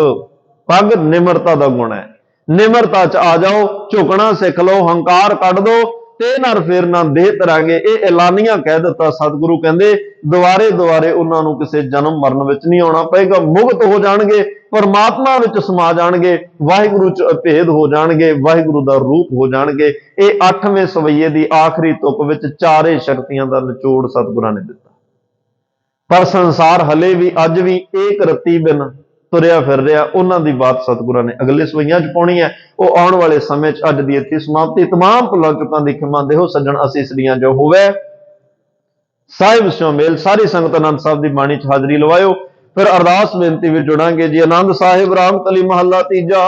[SPEAKER 1] ਪੱਗ ਨਿਮਰਤਾ ਦਾ ਗੁਣ ਹੈ। ਨਿਮਰਤਾ 'ਚ ਆ ਜਾਓ, ਝੁਕਣਾ ਸਿੱਖ ਲਓ, ਹੰਕਾਰ ਕੱਢ ਦੋ, ਤੇ ਨਰ ਫੇਰ ਨਾ ਦੇਹ ਤਰਾਂਗੇ। ਇਹ ਐਲਾਨੀਆਂ ਕਹਿ ਦਿੱਤਾ ਸਤਿਗੁਰੂ ਕਹਿੰਦੇ, ਦੁਆਰੇ ਉਹਨਾਂ ਨੂੰ ਕਿਸੇ ਜਨਮ ਮਰਨ ਵਿੱਚ ਨਹੀਂ ਆਉਣਾ ਪਏਗਾ। ਮੁਕਤ ਹੋ ਜਾਣਗੇ, ਪਰਮਾਤਮਾ ਵਿੱਚ ਸਮਾ ਜਾਣਗੇ, ਵਾਹਿਗੁਰੂ 'ਚ ਅਭੇਦ ਹੋ ਜਾਣਗੇ, ਵਾਹਿਗੁਰੂ ਦਾ ਰੂਪ ਹੋ ਜਾਣਗੇ। ਇਹ 8ਵੇਂ ਸਵਈਏ ਦੀ ਆਖਰੀ ਤੁਕ ਵਿੱਚ ਚਾਰੇ ਸ਼ਕਤੀਆਂ ਦਾ ਨਿਚੋੜ ਸਤਿਗੁਰਾਂ ਨੇ ਦਿੱਤਾ। ਪਰ ਸੰਸਾਰ ਹਲੇ ਵੀ ਅੱਜ ਵੀ ਏਕ ਰਤੀ ਬਿਨ ਤੁਰਿਆ ਫਿਰ ਰਿਹਾ। ਉਹਨਾਂ ਦੀ ਬਾਤ ਸਤਿਗੁਰਾਂ ਨੇ ਅਗਲੇ ਸਵਈਆਂ 'ਚ ਪਾਉਣੀ ਹੈ। ਉਹ ਆਉਣ ਵਾਲੇ ਸਮੇਂ 'ਚ। ਅੱਜ ਦੀ ਇੱਥੇ ਸਮਾਪਤੀ। ਤਮਾਮ ਭੁੱਲਾਂ ਚੁੱਕਾਂ ਦੀ ਖਿਮਾ ਦੇਹੋ ਸੱਜਣ ਅਸੀਸੜੀਆਂ ਜੋ ਹੋਵੇ। ਸਾਹਿਬ ਸਿਉ ਮੇਲ। ਸਾਰੀ ਸੰਗਤ ਆਨੰਦ ਸਾਹਿਬ ਦੀ ਬਾਣੀ 'ਚ ਹਾਜ਼ਰੀ ਲਵਾਇਓ। ਫਿਰ ਅਰਦਾਸ ਬੇਨਤੀ ਵਿੱਚ ਜੁੜਾਂਗੇ ਜੀ। ਆਨੰਦ ਸਾਹਿਬ ਰਾਮ ਕਲੀ ਮਹੱਲਾ ਤੀਜਾ।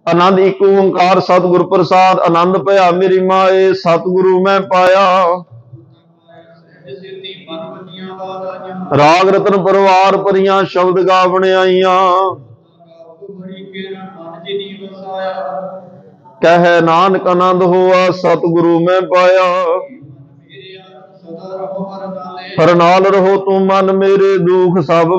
[SPEAKER 1] ਆਨੰਦ ਇੱਕ ਓੰਕਾਰ ਸਤਿਗੁਰ ਪ੍ਰਸਾਦ। ਆਨੰਦ ਭਇਆ ਮੇਰੀ ਮਾਏ, ਸਤਿਗੁਰੂ ਮੈਂ ਪਾਇਆ। ਰਾਗ ਰਤਨ ਪਰਿਵਾਰ ਭਰੀਆਂ, ਸ਼ਬਦ ਗਾਵਣ ਆਈਆਂ। ਕਹਿ ਨਾਨਕ ਆਨੰਦ ਹੋਆ, ਸਤਿਗੁਰੂ ਮੈਂ ਪਾਇਆ। ਪਰ ਨਾਲ ਰਹੋ ਤੂੰ ਮਨ ਮੇਰੇ ਦੁੱਖ ਸਭ